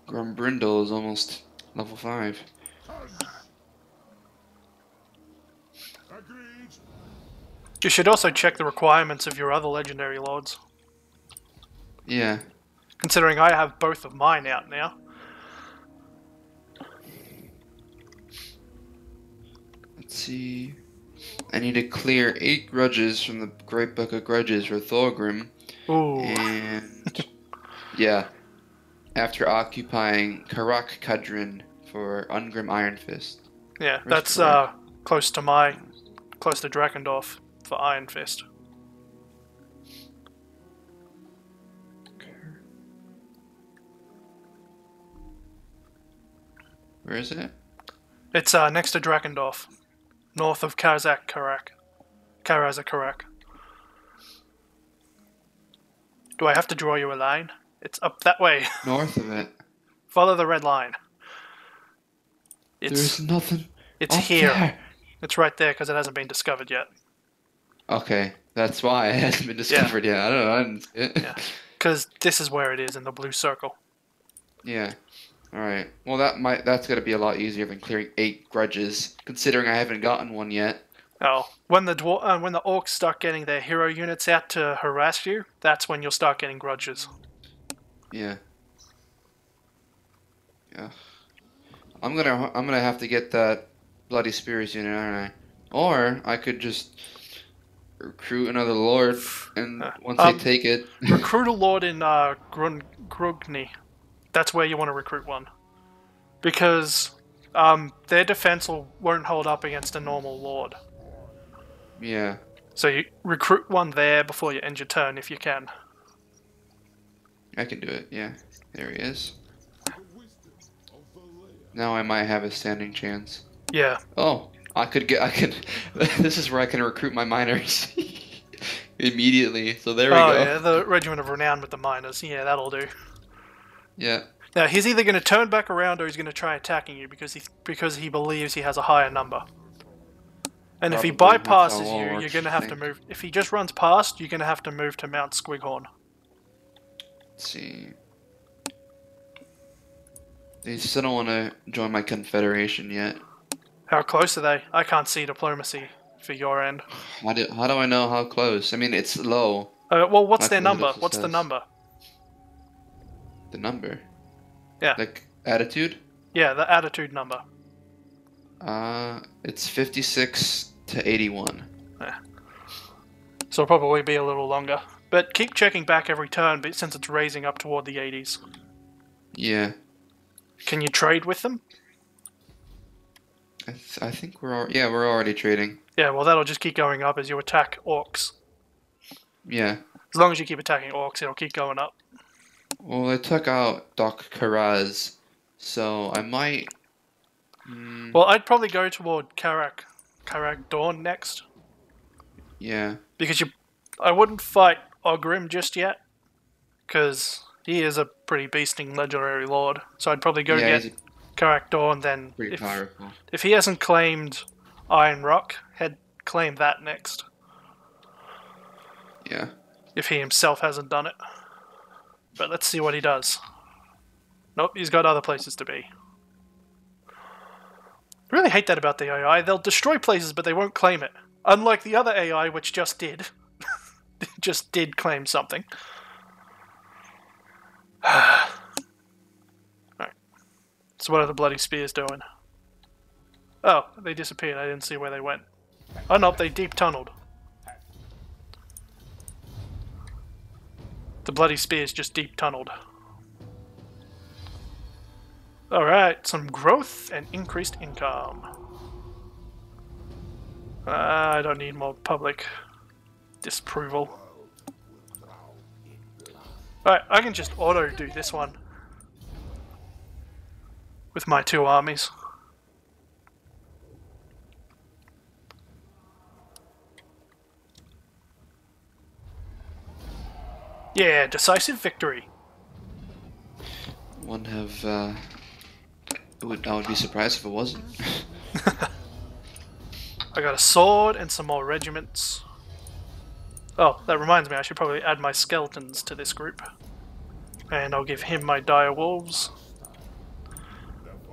B: Grumbrindle is almost level 5.
C: Agreed.
A: You should also check the requirements of your other legendary lords,
B: Yeah.
A: considering I have both of mine out now.
B: Let's see. I need to clear 8 grudges from the Great Book of Grudges for Thorgrim.
A: Ooh.
B: And yeah, after occupying Karak Kadrin for Ungrim Iron Fist.
A: Yeah,
B: Where's
A: that's
B: Karak?
A: close to Drakendorf for Iron Fist.
B: Where is it?
A: It's next to Drakendorf, north of Karazak. Do I have to draw you a line? It's up that way.
B: North of it.
A: Follow the red line.
B: There's nothing.
A: It's
B: up
A: here.
B: there.
A: It's right there because it hasn't been discovered yet.
B: Okay, that's why it hasn't been discovered yet. I don't know. I didn't see it.
A: Yeah, because this is where it is in the blue circle.
B: Yeah. All right. Well, that's gonna be a lot easier than clearing 8 grudges, considering I haven't gotten one yet.
A: Oh, when the orcs start getting their hero units out to harass you, that's when you'll start getting grudges.
B: Yeah. Yeah. I'm gonna have to get that Bloody Spears unit, aren't I? Or I could just recruit another lord, and once they take it,
A: Recruit a lord in Grugni. That's where you want to recruit one, because their defense won't hold up against a normal lord.
B: yeah,
A: So you recruit one there before you end your turn if you can.
B: I can do it. Yeah, there he is. Now I might have a standing chance.
A: Yeah.
B: Oh, I could. This is where I can recruit my miners immediately. So there we
A: Oh
B: go.
A: yeah, the Regiment of Renown with the miners. Yeah, that'll do.
B: Yeah.
A: Now he's either going to turn back around or he's going to try attacking you because he believes he has a higher number. And if he
B: Probably, that's how
A: bypasses
B: it all
A: you, you're
B: works,
A: going to
B: I
A: have to
B: think.
A: move. If he just runs past, you're going to have to move to Mount Squighorn.
B: Let's see. They still don't want to join my confederation yet.
A: How close are they? I can't see diplomacy for your end.
B: How do I know how close? I mean, it's low.
A: Well, what's
B: My
A: their number?
B: political
A: What's the
B: success.
A: number?
B: The number.
A: Yeah.
B: Like attitude.
A: Yeah, the attitude number.
B: It's 56 to 81.
A: So it'll probably be a little longer. But keep checking back every turn since it's raising up toward the 80s.
B: Yeah.
A: Can you trade with them?
B: I think we're already trading.
A: Yeah, well that'll just keep going up as you attack orcs.
B: Yeah.
A: As long as you keep attacking orcs, it'll keep going up.
B: Well, I took out Doc Karaz, so I might.
A: Well, I'd probably go toward Karak Dawn next.
B: Yeah.
A: Because I wouldn't fight Ogrim just yet. Because he is a pretty beasting legendary lord. So I'd probably go
B: Yeah,
A: get
B: he's
A: Karak Dawn, then
B: pretty powerful.
A: if he hasn't claimed Iron Rock, he'd claim that next.
B: Yeah.
A: If he himself hasn't done it. But let's see what he does. Nope, he's got other places to be. I really hate that about the AI. They'll destroy places, but they won't claim it. Unlike the other AI, which just did. Just did claim something. Alright. So what are the Bloody Spears doing? Oh, they disappeared. I didn't see where they went. Oh no, they deep tunneled. The Bloody Spears just deep tunneled. Alright, some growth and increased income. I don't need more public disapproval. Alright, I can just auto do this one. With my 2 armies. Yeah, decisive victory.
B: Wouldn't have. I would be surprised if it wasn't.
A: I got a sword and some more regiments. Oh, that reminds me, I should probably add my skeletons to this group. And I'll give him my dire wolves.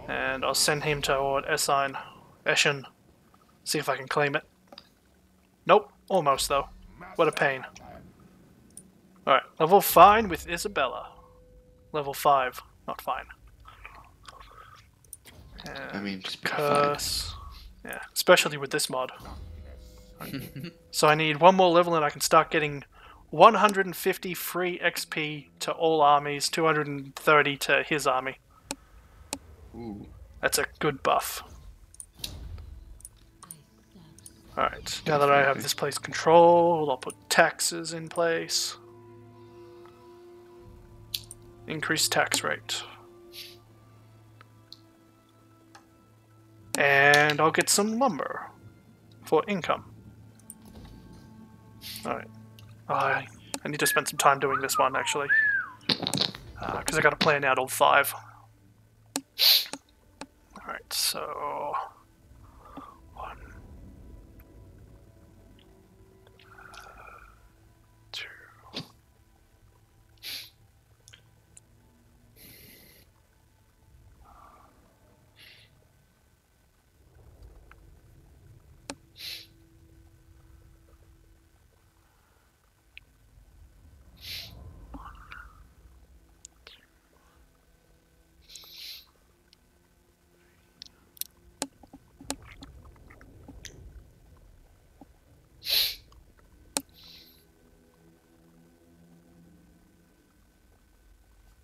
A: And I'll send him toward Eschen. See if I can claim it. Nope, almost though. What a pain. Alright, level fine with Isabella. Level 5, not fine.
B: I mean, just
A: curse. Yeah, especially with this mod. So I need 1 more level and I can start getting 150 free XP to all armies, 230 to his army.
B: Ooh.
A: That's a good buff. Alright, now that I have this place controlled, I'll put taxes in place. Increase tax rate. And I'll get some lumber for income. Alright. I need to spend some time doing this one, actually. Because I gotta plan out all 5. Alright, so... 1... 2...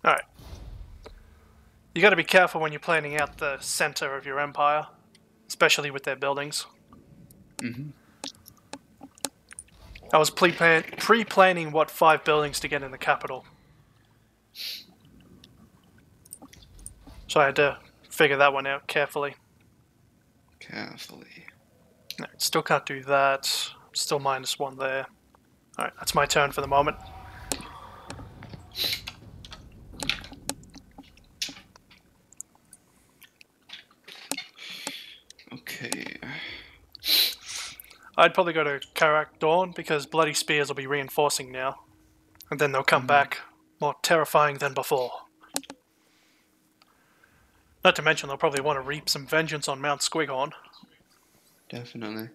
A: Alright. You gotta be careful when you're planning out the center of your empire, especially with their buildings.
B: Mm-hmm.
A: I was pre-planning what 5 buildings to get in the capital. So I had to figure that one out carefully. No, still can't do that. Still -1 there. Alright, that's my turn for the moment.
B: Okay.
A: I'd probably go to Karak Dawn because Bloody Spears will be reinforcing now. And then they'll come back more terrifying than before. Not to mention they'll probably want to reap some vengeance on Mount Squighorn.
B: Definitely.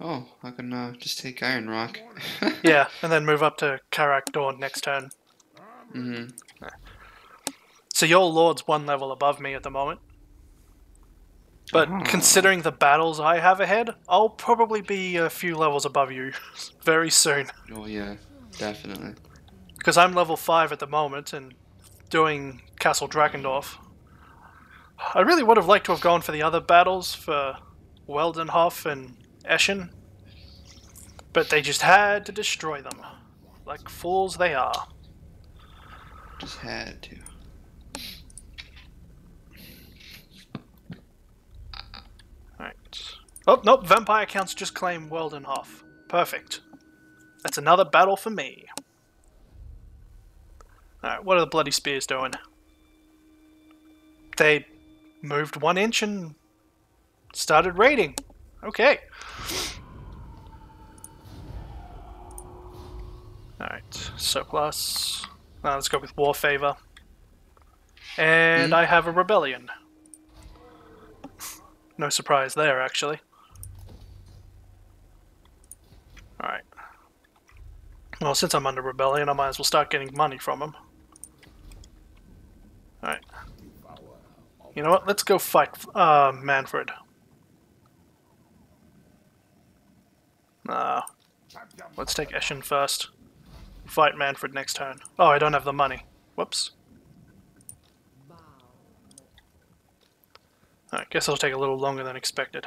B: Oh, I can just take Iron Rock.
A: Yeah, and then move up to Karak Dawn next turn.
B: Mm-hmm.
A: So your lord's 1 level above me at the moment. But considering the battles I have ahead, I'll probably be a few levels above you very soon.
B: Oh yeah, definitely.
A: Because I'm level 5 at the moment and doing Castle Drakendorf. I really would have liked to have gone for the other battles for Weldenhof and Eschen. But they just had to destroy them. Like fools they are.
B: Just had to.
A: Right. Oh, nope, Vampire Counts just claim Weldenhof. Perfect. That's another battle for me. Alright, what are the Bloody Spears doing? They moved 1 inch and started raiding. Okay. Alright, surplus. Let's go with War Favor. And I have a rebellion. No surprise there, actually. Alright. Well, since I'm under rebellion, I might as well start getting money from him. Alright. You know what? Let's go fight Manfred. Let's take Eschen first. Fight Manfred next turn. Oh, I don't have the money. Whoops. I guess it'll take a little longer than expected.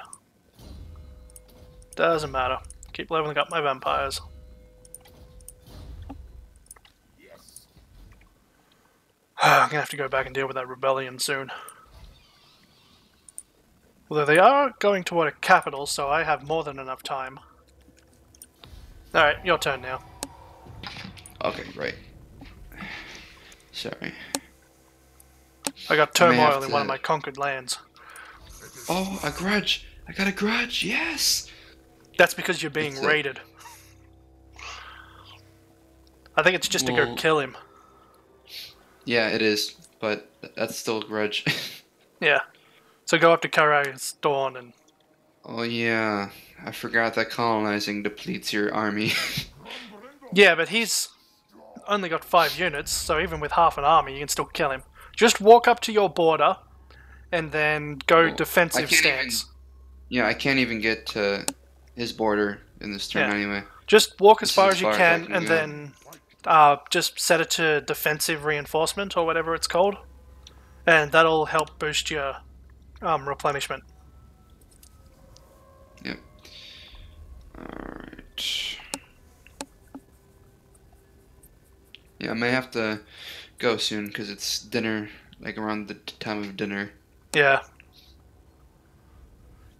A: Doesn't matter. Keep leveling up my vampires. I'm gonna have to go back and deal with that rebellion soon. Although they are going toward a capital, so I have more than enough time. Alright, your turn now.
B: Okay, right. Sorry.
A: I got
B: I may have
A: turmoil in one of
B: to-
A: my conquered lands.
B: Oh, a grudge! I got a grudge, yes!
A: That's because you're being
B: It's a-
A: raided. I think it's just to go
B: Well-
A: kill him.
B: Yeah, it is, but that's still a grudge.
A: Yeah. So go up to Karag's Dawn and...
B: Oh yeah, I forgot that colonizing depletes your army.
A: Yeah, but he's only got 5 units, so even with half an army, you can still kill him. Just walk up to your border, and then go
B: Well,
A: defensive
B: I can't
A: stance.
B: Yeah, I can't even get to his border in this turn
A: Yeah.
B: anyway.
A: Just walk as
B: This
A: far
B: is
A: as you
B: as far as I
A: can,
B: can
A: and
B: go.
A: then just set it to defensive reinforcement, or whatever it's called. And that'll help boost your replenishment.
B: Yep. Alright. Yeah, I may have to go soon because it's dinner, like around the time of dinner.
A: Yeah.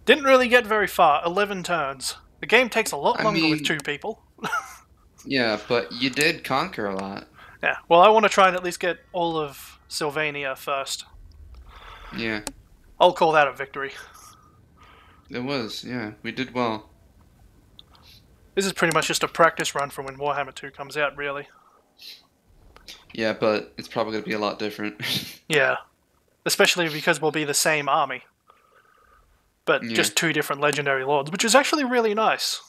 A: Didn't really get very far. 11 turns. The game takes a lot
B: I
A: longer with
B: mean-
A: 2 people.
B: Yeah, but you did conquer a lot.
A: Yeah. Well, I want to try and at least get all of Sylvania first.
B: Yeah,
A: I'll call that a victory.
B: it was. Yeah, we did well.
A: This is pretty much just a practice run for when Warhammer 2 comes out, really.
B: Yeah, but it's probably going to be a lot different.
A: Yeah. Especially because we'll be the same army. But
B: Yeah.
A: just 2 different legendary lords, which is actually really nice.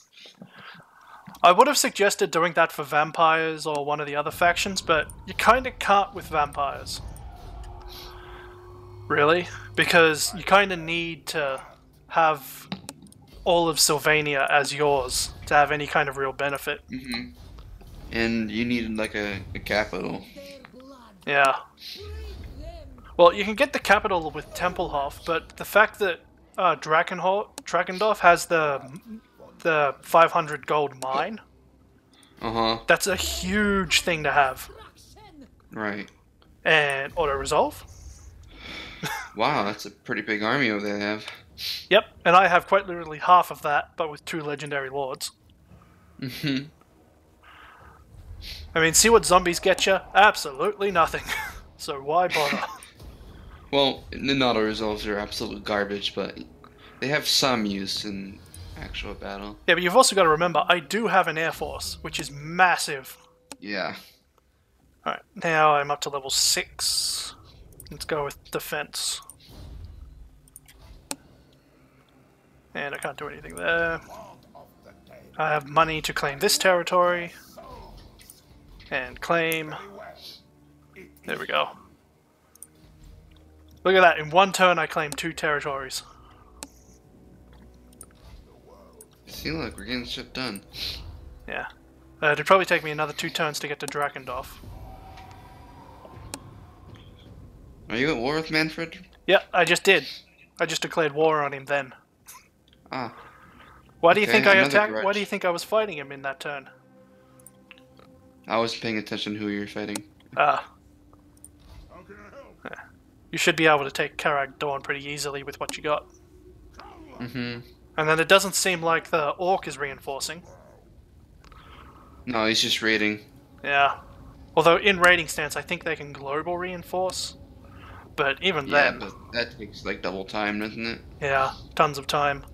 A: I would have suggested doing that for vampires or one of the other factions, but you kind of can't with vampires. Really? Because you kind of need to have all of Sylvania as yours to have any kind of real benefit.
B: hmm And you needed like a capital.
A: Yeah. Well, you can get the capital with Tempelhof, but the fact that Drakendorf has the 500 gold mine,
B: Uh-huh.
A: that's a huge thing to have.
B: Right.
A: And auto-resolve.
B: Wow, that's a pretty big army over there they have.
A: Yep, and I have quite literally half of that, but with 2 legendary lords.
B: hmm
A: I mean, see what zombies get you? Absolutely nothing. So why bother?
B: Well, the auto resolves are absolute garbage, but they have some use in actual battle.
A: Yeah, but you've also got to remember, I do have an air force, which is massive.
B: Yeah.
A: Alright, now I'm up to level 6. Let's go with defense. And I can't do anything there. I have money to claim this territory. And claim. There we go. Look at that, in 1 turn I claimed 2 territories.
B: See, look, we're getting shit done.
A: Yeah. It'd probably take me another 2 turns to get to Drakendorf.
B: Are you at war with Manfred?
A: Yeah, I just did. I just declared war on him then.
B: Ah,
A: Why do you
B: Okay,
A: think I
B: another
A: attacked? Why
B: grudge.
A: do you think I was fighting him in that turn?
B: I wasn't paying attention to who you're fighting.
A: Ah,
C: How can I help?
A: you should be able to take Karag Dawn pretty easily with what you got.
B: Mm-hmm.
A: And then it doesn't seem like the Orc is reinforcing.
B: No, he's just raiding.
A: Yeah. Although in raiding stance, I think they can global reinforce. But even
B: Yeah,
A: then,
B: but that takes like double time, doesn't it?
A: yeah, tons of time.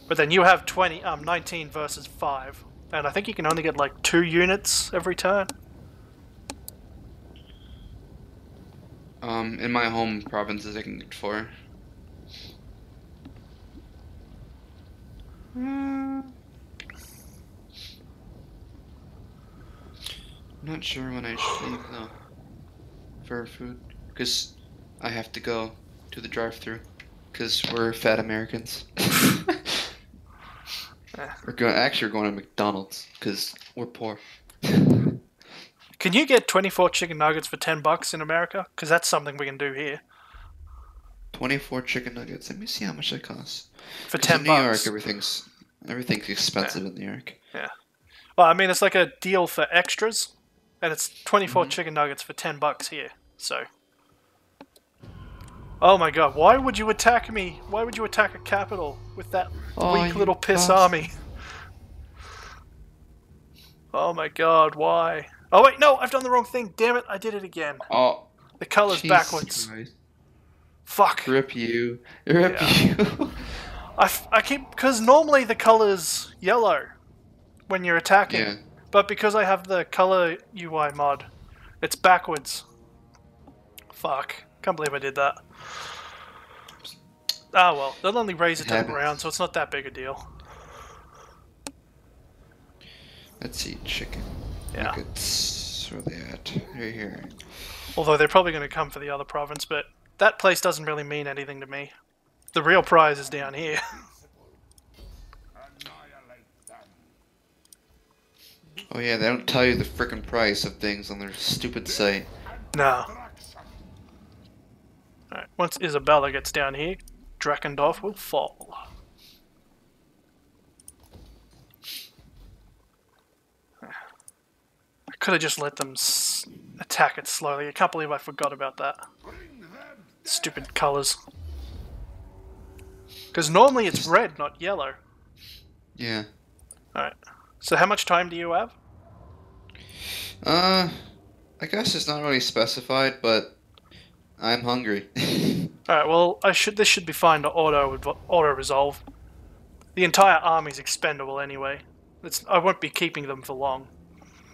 A: But then you have 19 versus 5. And I think you can only get like 2 units every turn.
B: In my home provinces, I can get 4. I'm not sure when I should leave though. For food, because I have to go to the drive-through, because we're fat Americans. We're going to McDonald's, because we're poor.
A: Can you get 24 chicken nuggets for $10 in America? Because that's something we can do here
B: 24 chicken nuggets. Let me see how much that costs.
A: for
B: 'Cause in
A: $10.
B: New York, everything's expensive in New York.
A: Well, I mean, it's like a deal for extras, and it's 24 chicken nuggets for $10 here. So. Oh my god, why would you attack me? Why would you attack a capital with that weak
B: you
A: little piss
B: bastard.
A: army? Oh my god, why? Oh wait, no, I've done the wrong thing. Damn it, I did it again.
B: Oh,
A: The color's
B: Jesus
A: backwards.
B: Christ.
A: Fuck.
B: Rip you. Rip
A: Yeah.
B: you.
A: I keep... Because normally the color's yellow when you're attacking.
B: Yeah.
A: But because I have the color UI mod, it's backwards. Fuck. Can't believe I did that. Ah well, they'll only raise it to the
B: happens.
A: ground, so it's not that big a deal.
B: Let's see, chicken.
A: Yeah.
B: Look at where they at. Right here.
A: Although they're probably going to come for the other province, but that place doesn't really mean anything to me. The real prize is down here.
C: Annihilate them.
B: Oh yeah, they don't tell you the frickin' price of things on their stupid site.
A: No.
C: Destruction.
A: Alright, once Isabella gets down here, Drakendorf will fall. I could have just let them attack it slowly. I can't believe I forgot about that.
C: Bring them.
A: Stupid colours. Because normally it's red, not yellow.
B: Yeah.
A: Alright. So how much time do you have?
B: I guess it's not really specified, but I'm hungry.
A: Alright, well, this should be fine to auto-resolve. The entire army's expendable anyway. I won't be keeping them for long.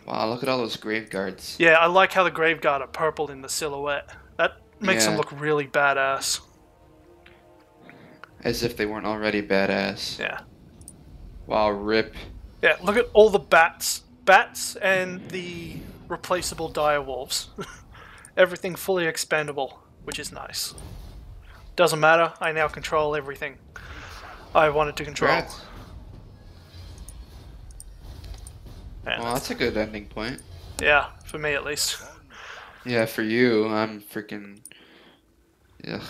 B: Wow, look at all those grave guards.
A: Yeah, I like how the Graveguard are purple in the silhouette. That makes them
B: Yeah.
A: look really badass.
B: As if they weren't already badass.
A: Yeah.
B: Wow, rip.
A: Yeah, look at all the bats. Bats and the replaceable direwolves. Everything fully expendable, which is nice. Doesn't matter, I now control everything I wanted to control.
B: Congrats.
A: And
B: Well, that's a good ending point.
A: yeah, for me at least.
B: Yeah, for you, I'm freaking. Ugh.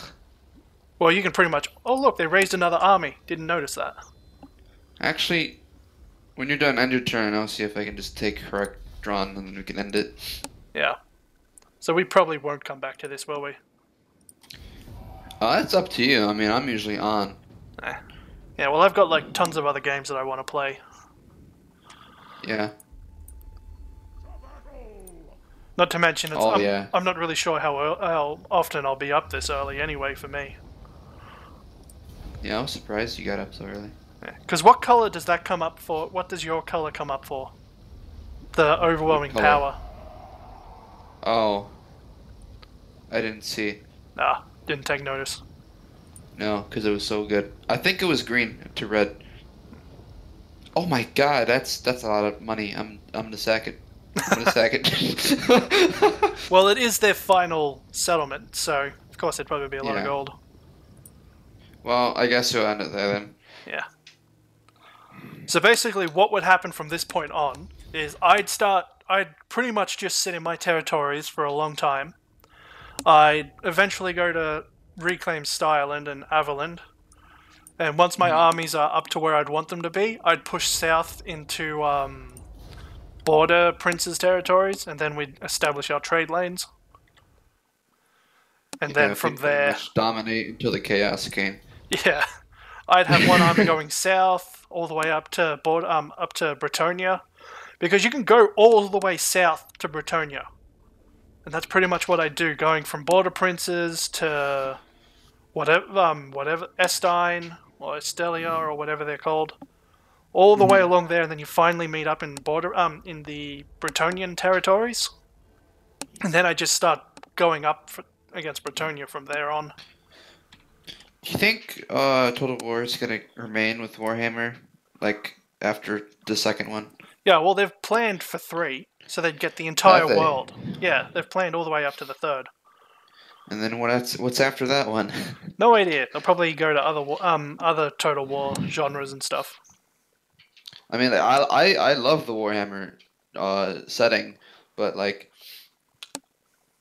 A: Well, you can pretty much... Oh look, they raised another army. Didn't notice that.
B: Actually, when you're done, end your turn. I'll see if I can just take correct drawn and then we can end it.
A: Yeah. So we probably won't come back to this, will we?
B: That's up to you. I mean, I'm usually on.
A: Yeah, well I've got like tons of other games that I want to play.
B: Yeah.
A: Not to mention,
B: Oh, yeah.
A: I'm not really sure how often I'll be up this early anyway for me.
B: Yeah, I was surprised you got up so early.
A: Because what color does that come up for? What does your color come up for? The overwhelming
B: What color?
A: power.
B: Oh. I didn't see.
A: Ah, didn't take notice.
B: No, because it was so good. I think it was green to red. Oh my god, that's a lot of money. I'm the second. I'm the second.
A: Well, it is their final settlement, so of course it'd probably be a lot of
B: Yeah.
A: gold.
B: Well, I guess we'll end it there then.
A: Yeah. So basically what would happen from this point on is I'd pretty much just sit in my territories for a long time. I'd eventually go to reclaim Styland and Averland. And once my armies are up to where I'd want them to be, I'd push south into border princes' territories, and then we'd establish our trade lanes. And
B: Yeah,
A: then from
B: we pretty
A: there...
B: much dominate until the chaos came.
A: Yeah, I'd have one army going south all the way up to Bretonia, because you can go all the way south to Bretonia, and that's pretty much what I do, going from border princes to whatever Estine or Estelia or whatever they're called, all the way along there, and then you finally meet up in in the Bretonian territories, and then I just start going up against Bretonia from there on.
B: Do you think Total War is gonna remain with Warhammer, like after the second one?
A: Yeah, well, they've planned for 3, so they'd get the entire
B: Have they?
A: world. Yeah, they've planned all the way up to the 3rd.
B: And then what's after that one?
A: No idea. They'll probably go to other Total War genres and stuff.
B: I mean, I love the Warhammer setting, but like,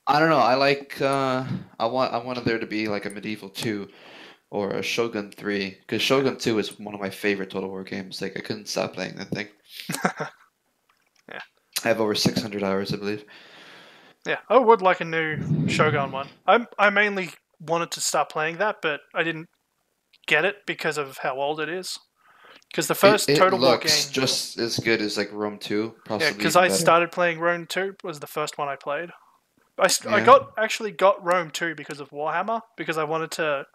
B: I don't know. I like I wanted there to be like a Medieval 2 or a Shogun 3, because Shogun 2 is one of my favorite Total War games. Like, I couldn't stop playing that thing.
A: Yeah.
B: I have over 600 hours, I believe.
A: Yeah, I would like a new Shogun one. I mainly wanted to start playing that, but I didn't get it because of how old it is. Because the first
B: It
A: Total War
B: looks
A: game,
B: just as good as like Rome 2,
A: yeah,
B: possibly
A: because
B: even
A: I
B: better.
A: started playing Rome 2 was the first one I played. I
B: Yeah.
A: got Rome 2 because of Warhammer because I wanted to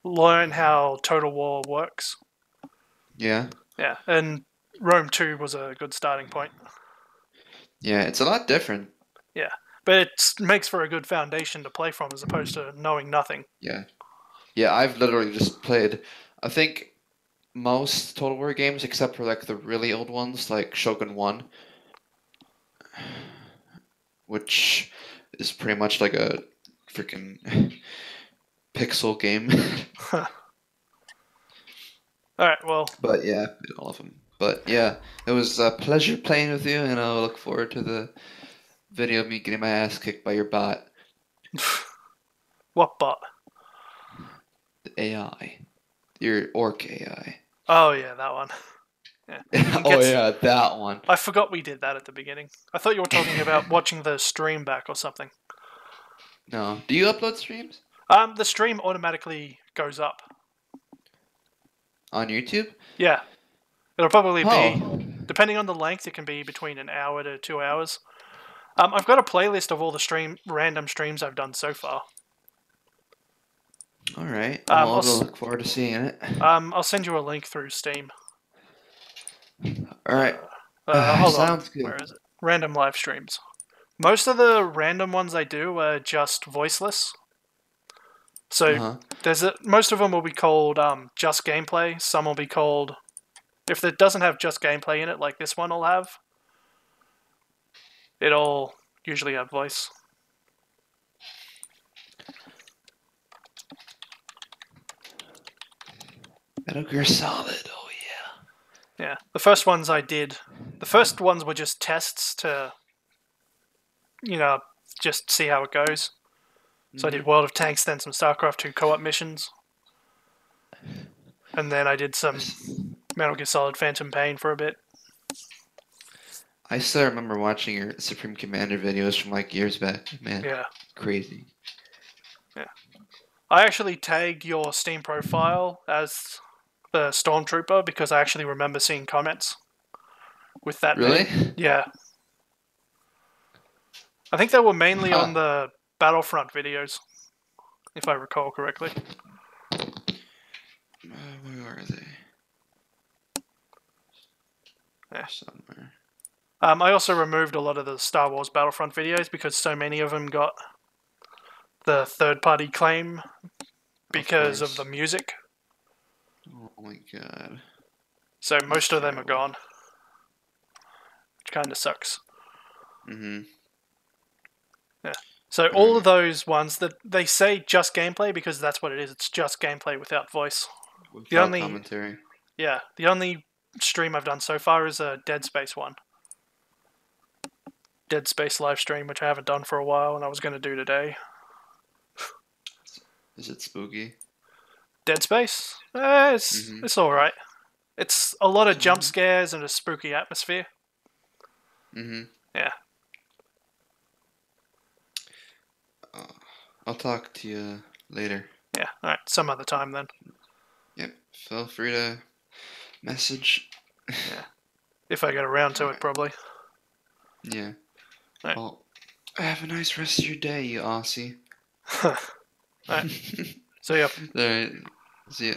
A: learn how Total War works.
B: Yeah.
A: Yeah, and Rome 2 was a good starting point.
B: Yeah, it's a lot different.
A: Yeah, but it makes for a good foundation to play from as opposed to knowing nothing.
B: Yeah. Yeah, I've literally just played, I think, most Total War games except for like the really old ones, like Shogun 1, which is pretty much like a freaking pixel game.
A: Alright, well,
B: But yeah, I played all of them. But yeah, it was a pleasure playing with you, and I'll look forward to the video of me getting my ass kicked by your bot,
A: what bot?
B: the AI, your orc AI.
A: Oh yeah, that one. Yeah.
B: Oh yeah, that one.
A: I forgot we did that at the beginning. I thought you were talking about watching the stream back or something.
B: No, do you upload streams
A: The stream automatically goes up.
B: on YouTube?
A: Yeah, it'll probably be,
B: Oh,
A: depending on the length, it can be between an hour to 2 hours. I've got a playlist of all the random streams I've done so far.
B: all right.
A: Um,
B: Well,
A: I'll,
B: I'll look forward to seeing it.
A: I'll send you a link through Steam.
B: All right.
A: Hold on,
B: Sounds
A: where
B: good.
A: is it? Random live streams. Most of the random ones I do are just voiceless. So most of them will be called just gameplay. Some will be called, if it doesn't have just gameplay in it, like this one will have, it'll usually have voice.
B: Metal Gear Solid. Oh
A: Yeah, the first ones were just tests to, just see how it goes.
B: yeah.
A: So I did World of Tanks, then some StarCraft 2 co-op missions. And then I did some Metal Gear Solid Phantom Pain for a bit.
B: I still remember watching your Supreme Commander videos from like years back. Man,
A: Yeah.
B: crazy.
A: Yeah. I actually tagged your Steam profile as the Stormtrooper because I actually remember seeing comments with that
B: Really?
A: name. Yeah. I think they were mainly
B: Huh.
A: on the Battlefront videos, if I recall correctly.
B: Where are they?
A: Yeah.
B: Somewhere.
A: I also removed a lot of the Star Wars Battlefront videos because so many of them got the third-party claim because of the music.
B: Oh my god.
A: So most of them are
B: terrible.
A: gone, which kind of sucks.
B: Mm-hmm.
A: Yeah. So all of those ones that they say just gameplay because that's what it is. It's just gameplay without voice.
B: Without commentary.
A: The only stream I've done so far is a Dead Space one. Dead Space live stream, which I haven't done for a while, and I was going to do today.
B: Is it spooky?
A: Dead Space? It's all right. It's a lot of jump scares and a spooky atmosphere.
B: Mm-hmm.
A: Yeah.
B: I'll talk to you later.
A: Yeah. All right. Some other time then.
B: Yep. Feel free to message.
A: Yeah. If I get around to it, probably.
B: Yeah.
A: Right.
B: Well, have a nice rest of your day, you Aussie.
A: All right. See ya.
B: Alright. See ya.